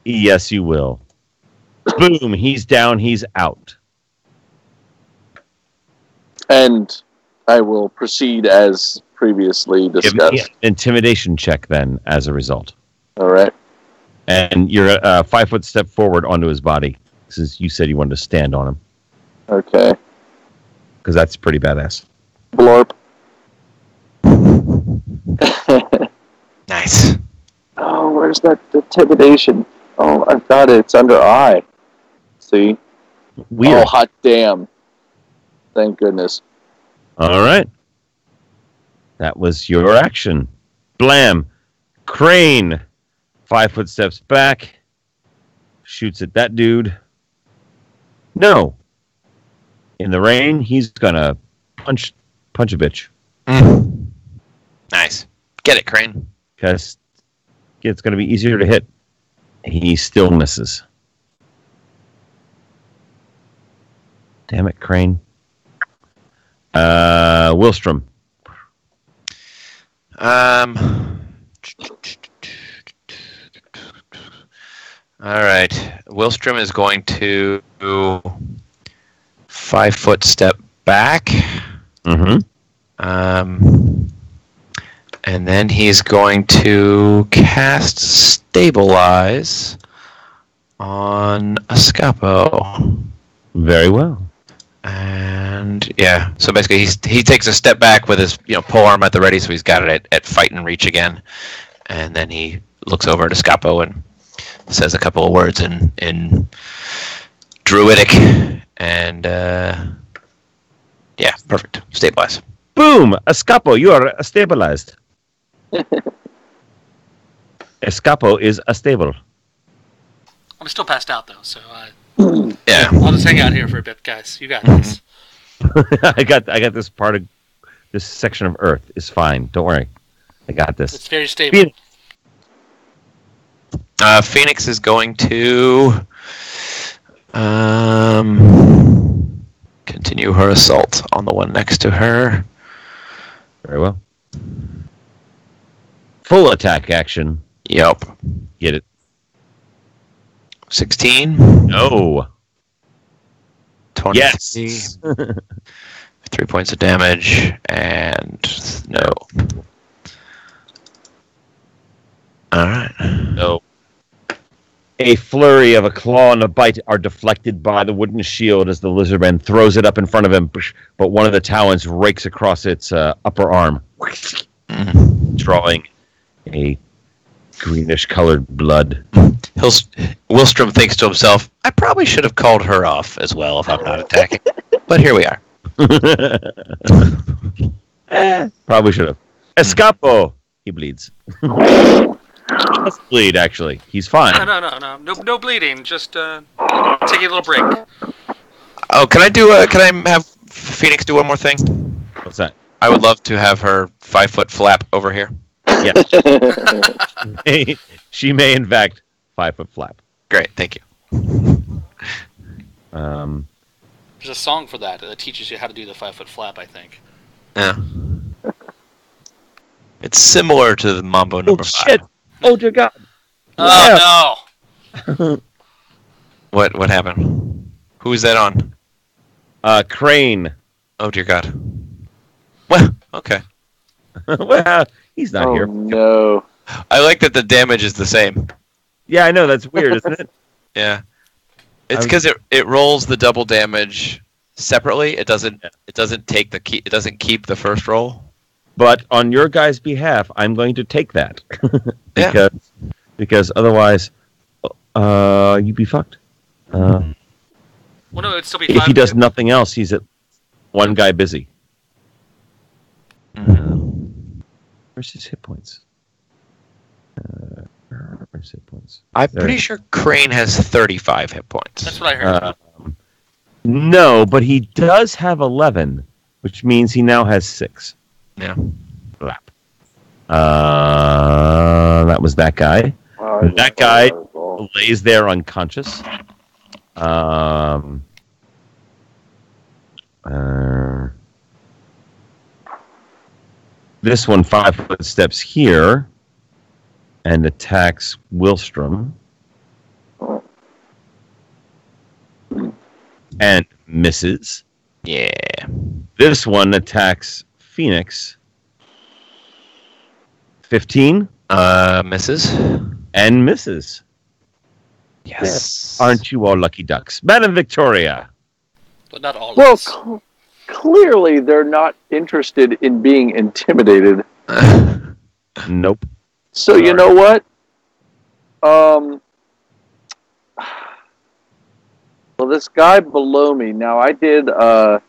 Yes, you will. Boom, he's down, he's out. And I will proceed as previously Give discussed. me an intimidation check then as a result. All right. And you're a 5 foot step forward onto his body. since you said you wanted to stand on him. Okay. Because that's pretty badass. Blorp. Nice. Oh, where's that intimidation? Oh, I've got it. It's under I. See? Weird. Oh, hot damn. Thank goodness. All right. That was your action. Blam. Crane. 5 foot steps back. Shoots at that dude. No. In the rain, he's gonna punch a bitch. Nice. Get it, Crane. Because it's gonna be easier to hit. He still misses. Damn it, Crane. Wilstrom. All right. Wilstrom is going to 5 foot step back. Mm-hmm. And then he's going to cast Stabilize on Escapo. Very well. And yeah, so basically he takes a step back with his pole arm at the ready, so he's got it at fight and reach again. And then he looks over at Escapo and says a couple of words in Druidic, and yeah, perfect. Stabilize. Boom! Escapo, you are stabilized. Escapo is a stable. I'm still passed out though, so Yeah. I'll just hang out here for a bit, guys. You got this. I got this part of this section of Earth is fine. Don't worry, I got this. It's very stable. Phoenix is going to continue her assault on the one next to her. Very well. Full attack action. Yep. Get it. 16. No. 23. Yes. 3 points of damage, and no. All right. No. A flurry of a claw and a bite are deflected by the wooden shield as the lizardman throws it up in front of him, but one of the talons rakes across its upper arm, drawing a greenish-colored blood. Wilstrom thinks to himself, I probably should have called her off as well if I'm not attacking. But here we are. Probably should have. Escapo! He bleeds. Let's bleed, actually. He's fine. No bleeding. Just taking a little break. Oh, can I have Phoenix do one more thing? What's that? I would love to have her 5 foot flap over here. Yes. She may, in fact, 5 foot flap. Great, thank you. There's a song for that teaches you how to do the 5 foot flap, I think. Yeah. It's similar to the Mambo number 5. Shit! Oh, dear God! Oh, no! What happened? Who is that on? Crane. Oh, dear God. Well, okay. Well, he's not here. No. I like that the damage is the same. Yeah, I know. That's weird, isn't it? Yeah. It's because it rolls the double damage separately. It doesn't take it doesn't keep the first roll. But on your guys' behalf, I'm going to take that because otherwise, you'd be fucked. Well, no, it'd still be if he does nothing else, he's at one guy busy. Where's his hit points? Where's hit points? I'm pretty sure Crane has 35 hit points. That's what I heard. No, but he does have 11, which means he now has 6. Yeah. Flap. That was that guy. That guy lays there unconscious. This one 5 foot steps here and attacks Wilstrom. And misses. Yeah. This one attacks Phoenix. 15. Misses. And misses. Yes. Aren't you all lucky ducks? Madam Victoria. But not all of Well, us. clearly they're not interested in being intimidated. Nope. So you know what? Well, this guy below me. Now I did a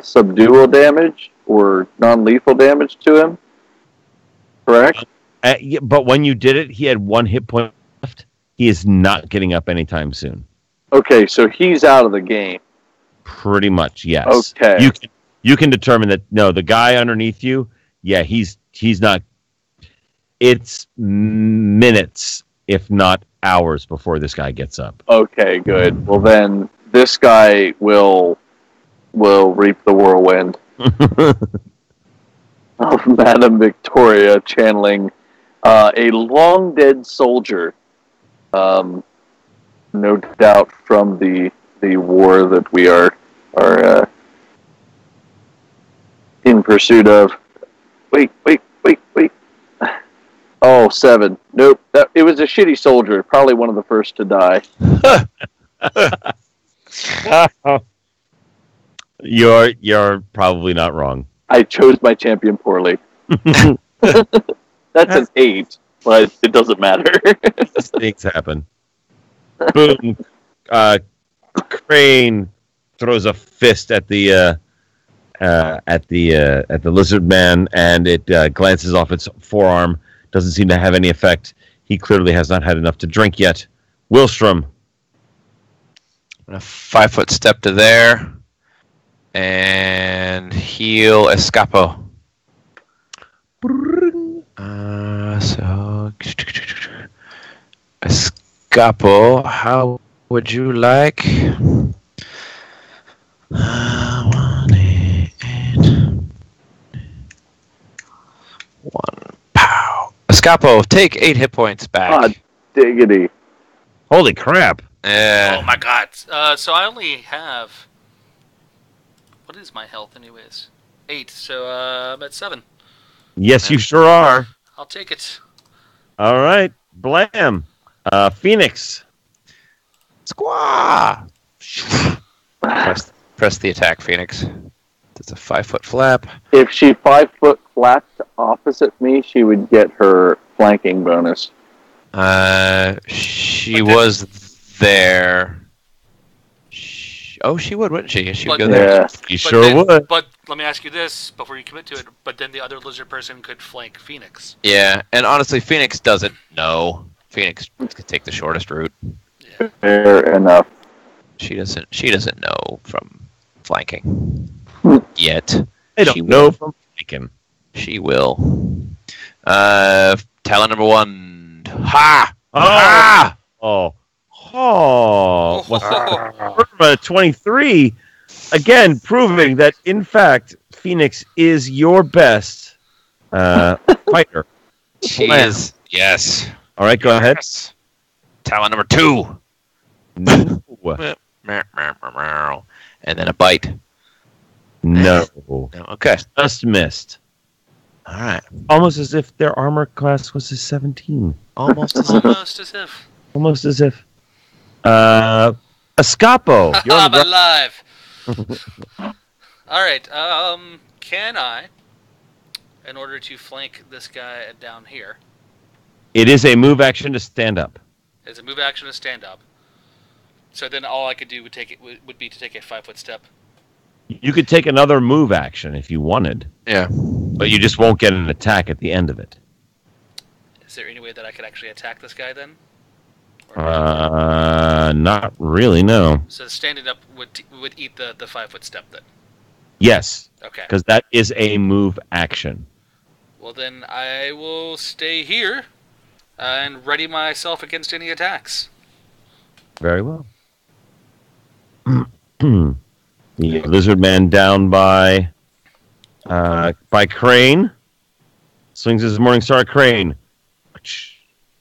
subdual damage or non-lethal damage to him. Correct. Yeah, but when you did it, he had 1 hit point left. He is not getting up anytime soon. Okay, so he's out of the game. Pretty much, yes. Okay. You can determine that. No, the guy underneath you. Yeah, he's not. It's minutes, if not hours, before this guy gets up. Okay, good. Well, then this guy will reap the whirlwind of Madame Victoria channeling a long dead soldier. No doubt from the war that we are in pursuit of. Wait. Oh, 7. Nope. It was a shitty soldier. Probably one of the first to die. You're probably not wrong. I chose my champion poorly. That's an 8, but it doesn't matter. Things happen. Boom. Crane throws a fist at the lizard man, and it glances off its forearm. Doesn't seem to have any effect. He clearly has not had enough to drink yet. Willstrom. A 5-foot step to there, and heal Escapo. So Escapo, how would you like? 1, pow. Escapo, take 8 hit points back. God diggity. Holy crap. Yeah. Oh my god. So I only have... What is my health anyways? 8, so I'm at 7. Yes, you sure are. I'll take it. All right. Blam. Phoenix. Squaw! Press the attack, Phoenix. It's a 5-foot flap. If she 5-foot flapped opposite me, she would get her flanking bonus. She was there. She would, wouldn't she? She would go Yeah. there. You sure would. But let me ask you this before you commit to it. But then the other lizard person could flank Phoenix. Yeah, and honestly, Phoenix doesn't know. Phoenix could take the shortest route. Yeah. Fair enough. She doesn't know from flanking yet. I don't know from flanking. She will. Talent number 1. Ha! Oh. Ha! Oh. What's that? 23. Again, proving that, in fact, Phoenix is your best fighter. She is. Yes. All right, go ahead. Talent number 2. No. And then a bite. No. No, okay. Just missed. All right. Almost as if their armor class was a 17. Almost as Almost as if. Almost as if. Escapo. You're on I'm the alive. Alright, can I, in order to flank this guy down here, It is a move action to stand up. as a move action to stand up, so then all I could do would be to take a 5-foot step. You could take another move action if you wanted, Yeah. but you just won't get an attack at the end of it. Is there any way that I could actually attack this guy then? Not really, no. So standing up would eat the 5-foot step then? Yes, Okay. because that is a move action. Well then I will stay here and ready myself against any attacks. Very well. The lizard man down by Crane. Swings his morning star at Crane.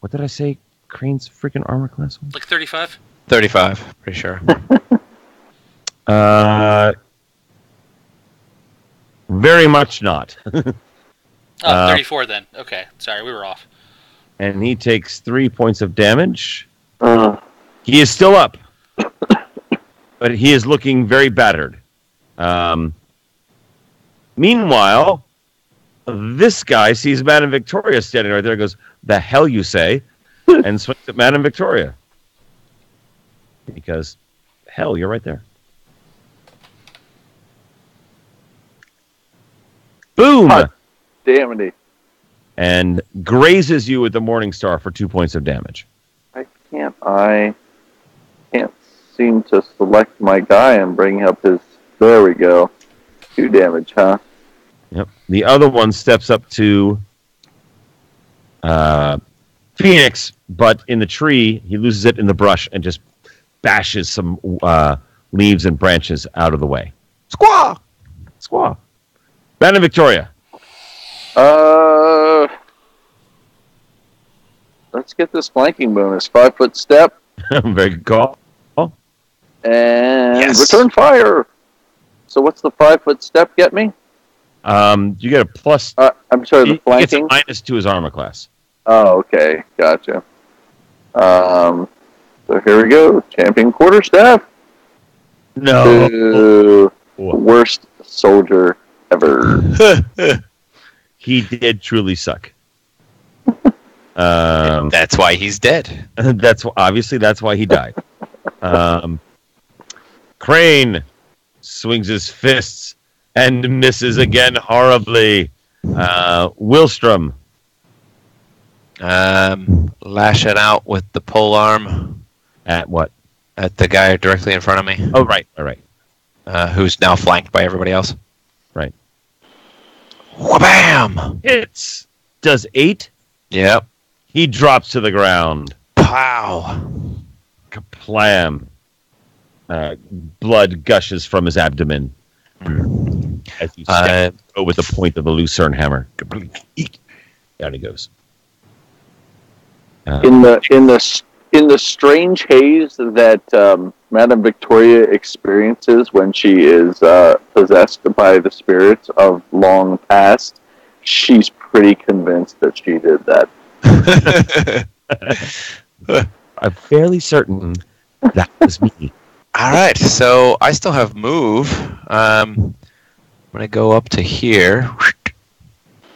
What did I say? Crane's freaking armor class was? Like 35? 35, pretty sure. Very much not. 34 then. Okay. Sorry, we were off. and he takes 3 points of damage. Uh, He is still up, but he is looking very battered. Meanwhile, this guy sees Madame Victoria standing right there and goes, "The hell you say?" and swings at Madame Victoria. Because, hell, you're right there. Boom! Hot damnity. And grazes you with the Morning Star for 2 points of damage. I can't seem to select my guy and bring up his... There we go. 2 damage, huh? Yep. The other one steps up to Phoenix, but in the tree, he loses it in the brush and just bashes some leaves and branches out of the way. Squaw! Squaw. Madame Victoria. Let's get this flanking bonus. 5-foot step. Very good call. And Yes. return fire. So what's the 5-foot step get me? You get a plus. I'm sorry, the He gets a flanking? minus to his armor class. Oh, okay. Gotcha. So here we go. Champion quarterstaff. No. Ooh, worst soldier ever. He did truly suck. That's why he's dead. That's why he died. Crane swings his fists and misses again horribly. Willstrom. Lash it out with the pole arm At what? at the guy directly in front of me, Oh, right. All right. who's now flanked by everybody else. Right. Wha-bam! Hits. Does 8. Yep. He drops to the ground. Pow! Kaplam. Blood gushes from his abdomen as he stabs with the point of the Lucerne hammer. Down he goes. In the strange haze that Madame Victoria experiences when she is possessed by the spirits of long past, she's pretty convinced that she did that. I'm fairly certain that was me. All right, so I still have move. I'm gonna go up to here.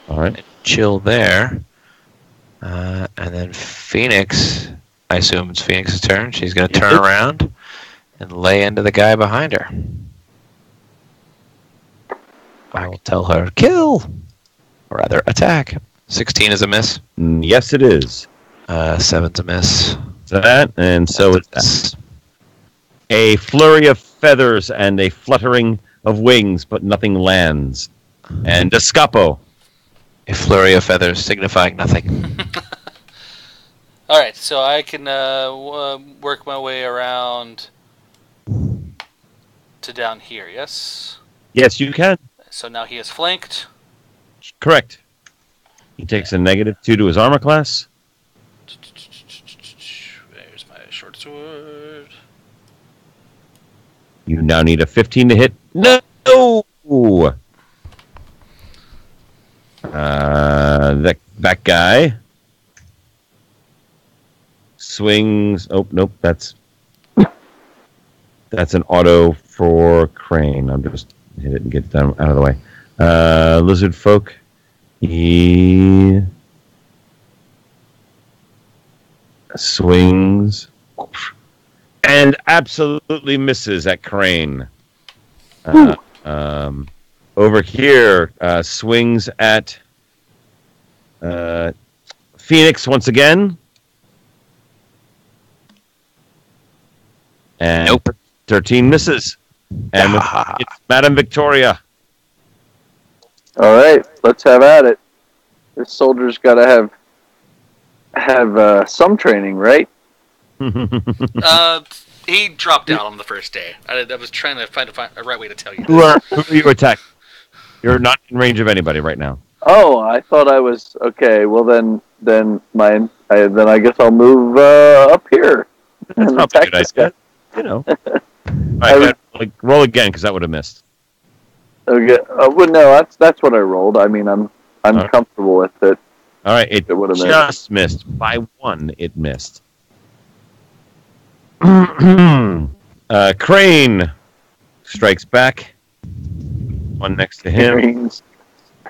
All right. Chill there. And then Phoenix, I assume it's Phoenix's turn. She's going to turn around and lay into the guy behind her. I will tell her, kill! Or rather, attack. 16 is a miss. Yes, it is. 7's a miss. That, and so it's that. A flurry of feathers and a fluttering of wings, but nothing lands. And a scapo. A flurry of feathers signifying nothing. All right, so I can work my way around to down here, yes? Yes, you can. So now he is flanked. Correct. He takes a -2 to his armor class. There's my short sword. You now need a 15 to hit. No! That guy swings. Oh, nope. That's an auto for Crane. I'm just hit it and get them out of the way. Lizard folk. He swings and absolutely misses at Crane. Over here, swings at Phoenix once again. And Nope. 13 misses. And it's Madame Victoria. All right, let's have at it. This soldier's got to have some training, right? He dropped out on the first day. I was trying to find a right way to tell you. Who are you attacking? You're not in range of anybody right now. Oh, I thought I was okay. Well, then I guess I'll move up here. That's and probably a attack good this idea. guy. You know. All right, roll again because that would have missed. Okay. Well, no, that's what I rolled. I mean, I'm Alright. comfortable with it. All right, it It would've just missed by 1. It missed. Crane strikes back. One next to him. Cranes.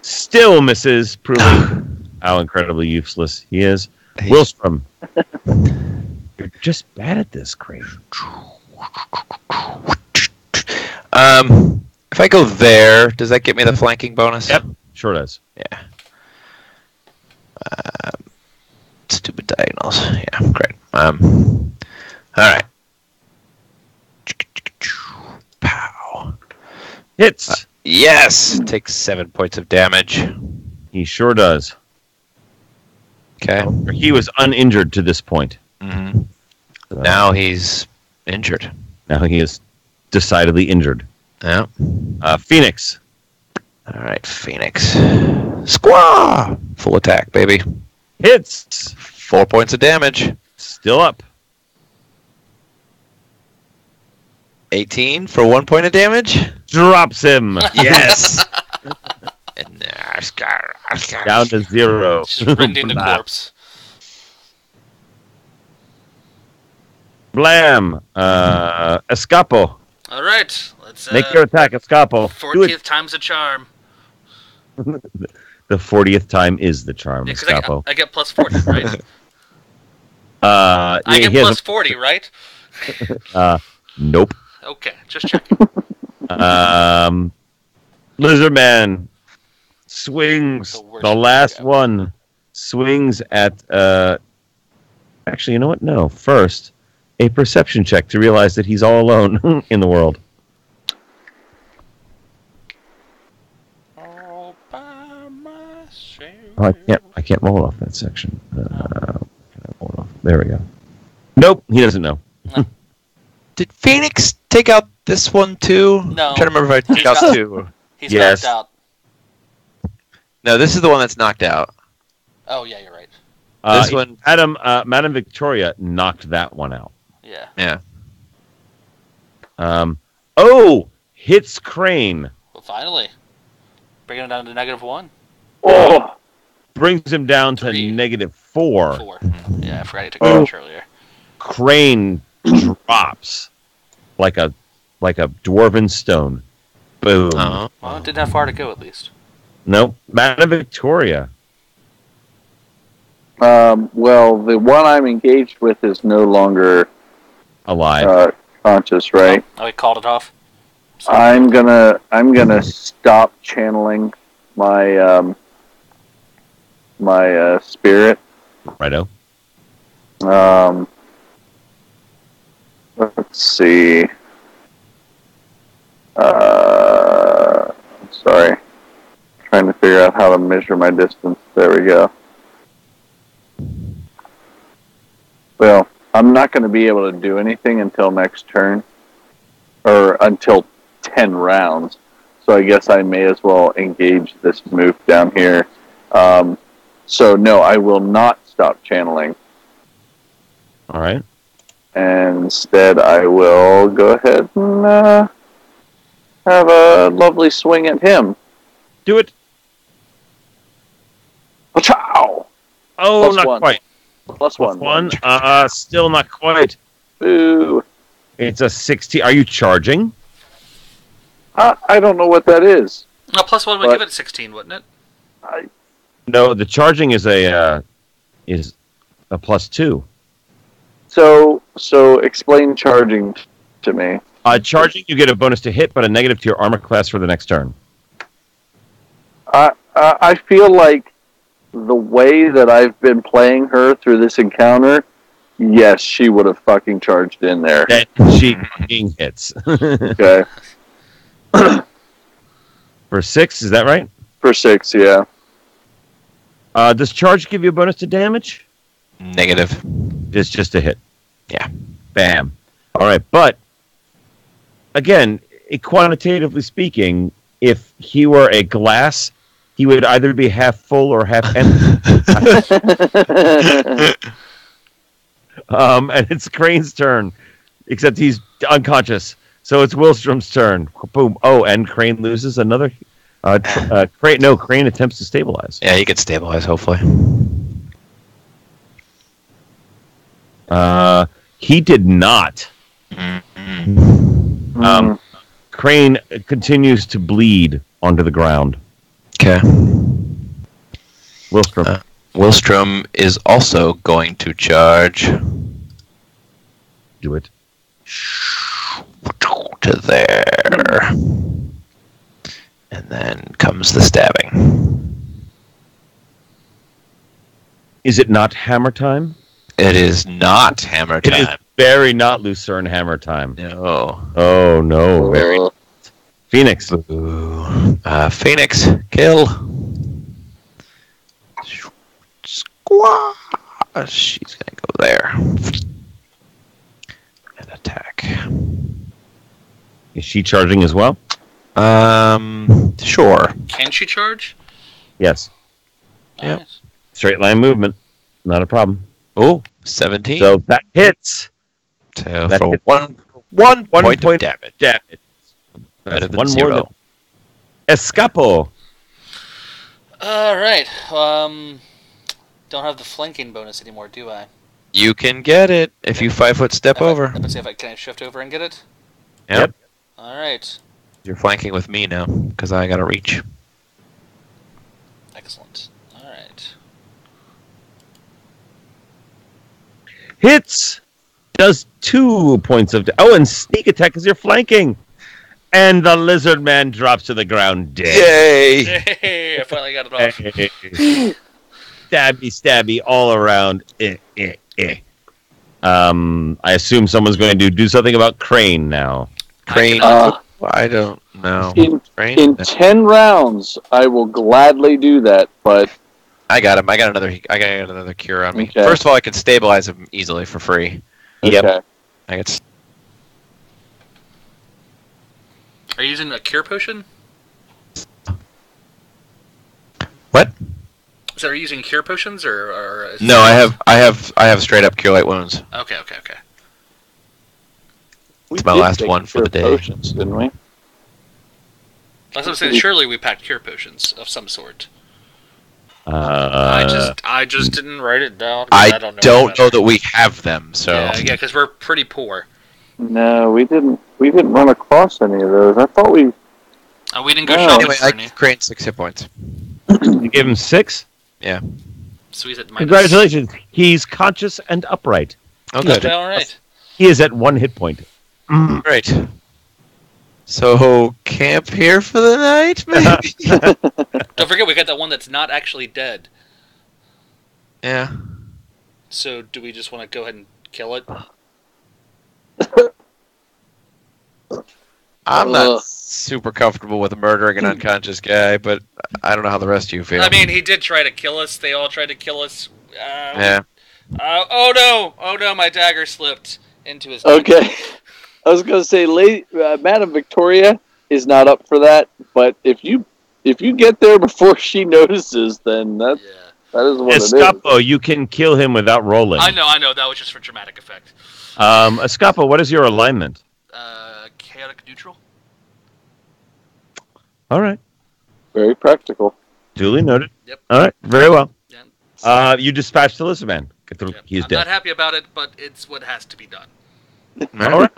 Still misses, proving how incredibly useless he is. Wilstrom. You're just bad at this, Crane. If I go there, does that get me the flanking bonus? Yep, sure does. Yeah. Stupid diagonals. Yeah, great. All right. Pow. Hits. Yes! Takes 7 points of damage. He sure does. Okay. He was uninjured to this point. Mm-hmm. Now he's injured. Now he is decidedly injured. Yeah. Phoenix. All right, Phoenix. Squaw! Full attack, baby. Hits. 4 points of damage. Still up. 18 for 1 point of damage. Drops him. Yes. Down to 0. Rending the corpse. Blam. Escapo. All right, let's Make your attack, Escapo. Do 40th it. time's a charm. The 40th time is the charm, Yeah, 'cause Escapo. I get plus 40, right? I I get plus 40, right? Nope. Okay, just checking. Lizard Man swings. The worst The last one. one swings at. Actually, you know what? No. First, a perception check to realize that he's all alone in the world. All by myself. Oh, I can't roll off that section. Can I roll it off? There we go. Nope, he doesn't know. Did Phoenix take out this one too? No. I'm trying to remember if I took out two. He's Yes. knocked out. No, this is the one that's knocked out. Oh, yeah, you're right. This one- Madam Victoria knocked that one out. Yeah. Yeah. Hits Crane. Well, finally. Bringing it down to -1. Oh, Brings him down to 3. -4. 4. Yeah, I forgot he took damage earlier. Crane drops like a dwarven stone. Boom. Uh-huh. Well, it didn't have far to go, at least. Nope. Madam Victoria. well, the one I'm engaged with is no longer Alive. conscious, right? Oh, he called it off. So, I'm gonna stop channeling my my spirit. Righto. Let's see. I'm sorry. Trying to figure out how to measure my distance. There we go. Well, I'm not going to be able to do anything until next turn, or until 10 rounds. So I guess I may as well engage this move down here. So no, I will not stop channeling. All right. And instead, I will go ahead and have a lovely swing at him. Do it. Ciao! Oh, Plus not one. quite. Plus Plus one. one. Still not quite. Boo. It's a 16. Are you charging? I don't know what that is. no, +1 would But- give it 16, wouldn't it? No, the charging is a +2. So explain charging to me. Charging, you get a bonus to hit, but a negative to your armor class for the next turn. I feel like the way that I've been playing her through this encounter, yes, she would have fucking charged in there. That she fucking hits. Okay. For 6, is that right? For 6, yeah. Does charge give you a bonus to damage? Negative. It's just a hit. Yeah. Bam. All right, but again, quantitatively speaking, if he were a glass, he would either be half full or half empty. And it's Crane's turn, except he's unconscious. So it's Wilstrom's turn. Boom. Oh, and Crane loses another. Crane attempts to stabilize. Yeah, he could stabilize, hopefully. He did not. Crane continues to bleed onto the ground. Okay. Wilstrom. Wilstrom is also going to charge. Do it. To there. And then comes the stabbing. Is it not hammer time? It is not hammer It is time. very not Lucerne hammer time. No. Oh, no. Very. Phoenix. Phoenix, kill. Squash. She's going to go there. And attack. Is she charging as well? Sure. Can she charge? Yes. Yep. Nice. Straight line movement. Not a problem. Oh, 17. So that hits. So that for hits. one point point of damage. Damage. Better That's than one zero. more than Escapo. All right. Don't have the flanking bonus anymore, do I? You can get it if you 5-foot step over. Let's see if can I shift over and get it? Yep. All right. You're flanking with me now because I got to reach. Excellent. All right. Hits. Does 2 points of... Oh, and sneak attack because you're flanking. And the lizard man drops to the ground dead. Yay! Hey, I finally got it off. Stabby all around. I assume someone's going to do something about Crane now. Crane. I don't know. Crane? In 10 rounds, I will gladly do that, but... I got him. I got another cure on me. Okay. First of all, I can stabilize him easily for free. Yep. Okay. I got. Are you using a cure potion? What? So are you using cure potions or No, I have straight up cure light wounds. Okay. We my did last take one for cure the day. Potions, didn't we? I was going to say, surely we packed cure potions of some sort. Uh, I just didn't write it down. I don't don't know that we have them. So Yeah, because we're pretty poor. No, we didn't run across any of those. I thought we... We didn't go No. shopping anyway, for I any. Crane 6 hit points. you give him 6? Yeah. So he's at minus. Congratulations. He's conscious and upright. Oh, good. Okay, all right. He is at 1 hit point. Great. So camp here for the night, maybe. Don't forget, we got that one that's not actually dead. Yeah. So do we just want to go ahead and kill it? I'm not super comfortable with murdering an unconscious guy, but I don't know how the rest of you feel. I mean, he did try to kill us. They all tried to kill us. Yeah. Oh no! My dagger slipped into his. Okay. I was going to say, Madam Victoria is not up for that, but if you get there before she notices, then that is what it is. Escapo, you can kill him without rolling. I know. That was just for dramatic effect. Escapo, what is your alignment? Chaotic neutral. All right. Very practical. Duly noted. Yep. All right. Very well. Yeah. You dispatched the lizard man. Yep. He's I'm dead. not happy about it, but it's what has to be done. All right.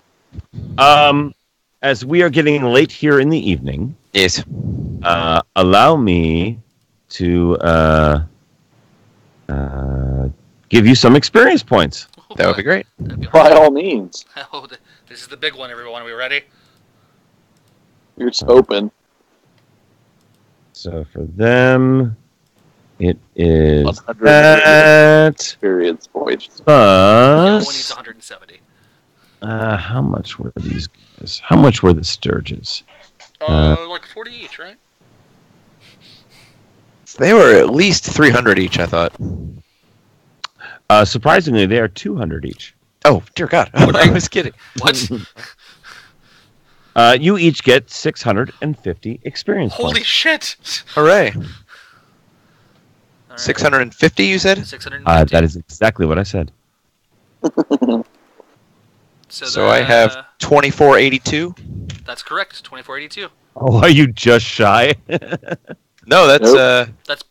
As we are getting late here in the evening, Yes. allow me to give you some experience points. Oh, That would be great. That'd be By awesome. all means. Oh, this is the big one, everyone. Are we ready? You're just hoping. So for them, it is 100 that. experience points. Yellow one needs Plus, 170. how much were these guys? How much were the Sturges? Like 40 each, right? They were at least 300 each, I thought. Surprisingly, they are 200 each. Oh, dear God. I was kidding. What? You each get 650 experience Holy points. shit! Hooray. All right. 650, you said? 650. That is exactly what I said. So I have 2482. That's correct. 2482. Oh, are you just shy? No, that's That's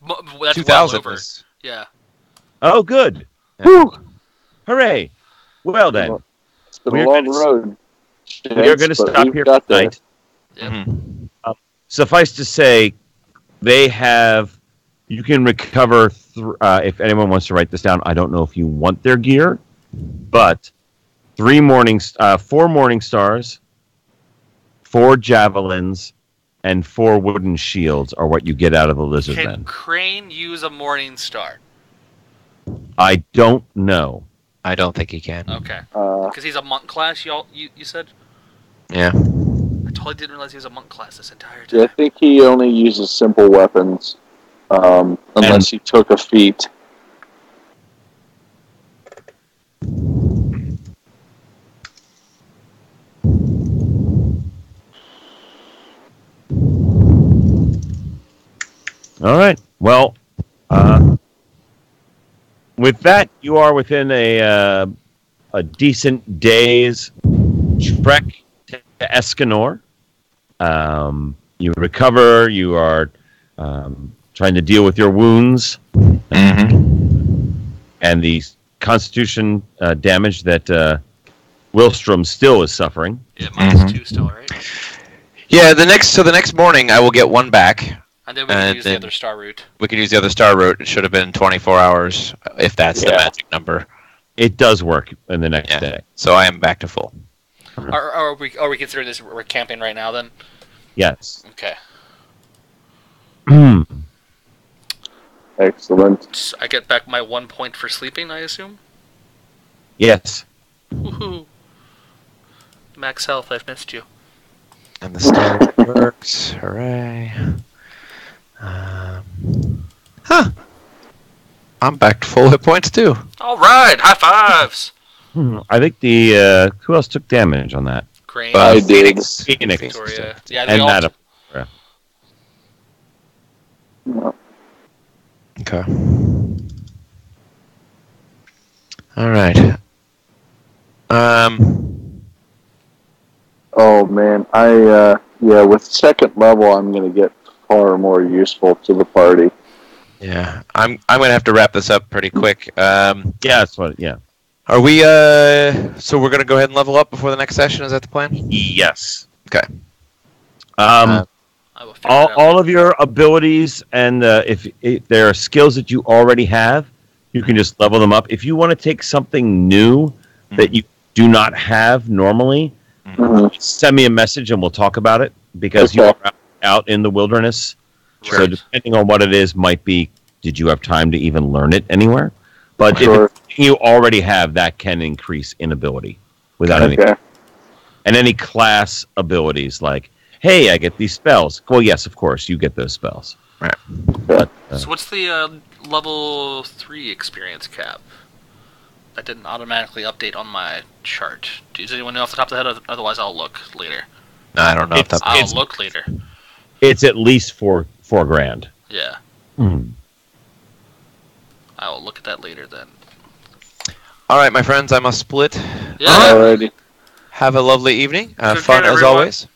2000. well over. Yeah. Oh, good. Yeah. Hooray. Well then, It's been we're a long gonna- road. we are going to but stop we've here got there. tonight. Yep. Mhm. Suffice to say, they have. You can recover. If anyone wants to write this down, I don't know if you want their gear, but 4 morning stars, 4 javelins, and 4 wooden shields are what you get out of the lizard Can men. Crane use a Morning Star? I don't know. I don't think he can. Okay. Uh, Because he's a monk class, you said? Yeah. I totally didn't realize he was a monk class this entire time. yeah, I think he only uses simple weapons, unless he took a feat. All right. Well, with that, you are within a decent day's trek to Escanor. You recover. You are trying to deal with your wounds Mm-hmm. and the constitution damage that Wilstrom still is suffering. Yeah, minus 2 still, right? Yeah. The next morning, I will get 1 back. And then we can use the then other star route. we can use the other star route. It should have been 24 hours, if that's the Yeah. magic number. It does work in the next Yeah. day. So I am back to full. Are we considering this we're camping right now then? Yes. Okay. Excellent. So I get back my 1 point for sleeping, I assume? Yes. Woohoo. Max health, I've missed you. And the star works. Hooray. I'm back to full hit points too. Alright, high fives! I think the who else took damage on that? Crane, I did. Phoenix. Phoenix. Victoria. Yeah, And all Madam. Okay. All right. Oh man, with second level, I'm gonna get far more useful to the party. Yeah, I'm gonna have to wrap this up pretty quick. Yeah, that's what. Yeah. Are we? So we're gonna go ahead and level up before the next session. Is that the plan? Yes. Okay. I will figure it out. All of your abilities and if there are skills that you already have, you can just level them up. If you want to take something new that you do not have normally, send me a message and we'll talk about it because you Okay. are out in the wilderness. So Right. depending on what it is, might be did you have time to even learn it anywhere? But Sure. if it's something you already have, that can increase in ability without any. Okay. And any class abilities like, hey, I get these spells. Well, yes, of course, you get those spells. Right. But, So what's the level 3 experience cap? That didn't automatically update on my chart. Does anyone know off the top of the head? Otherwise, I'll look later. No, I don't know if It's- that. I'll look later. it's at least four grand. Yeah, Hmm. I will look at that later then. All right, my friends, I must split. Yeah. Alrighty. Have a lovely evening. Good Fun night, as everyone. always.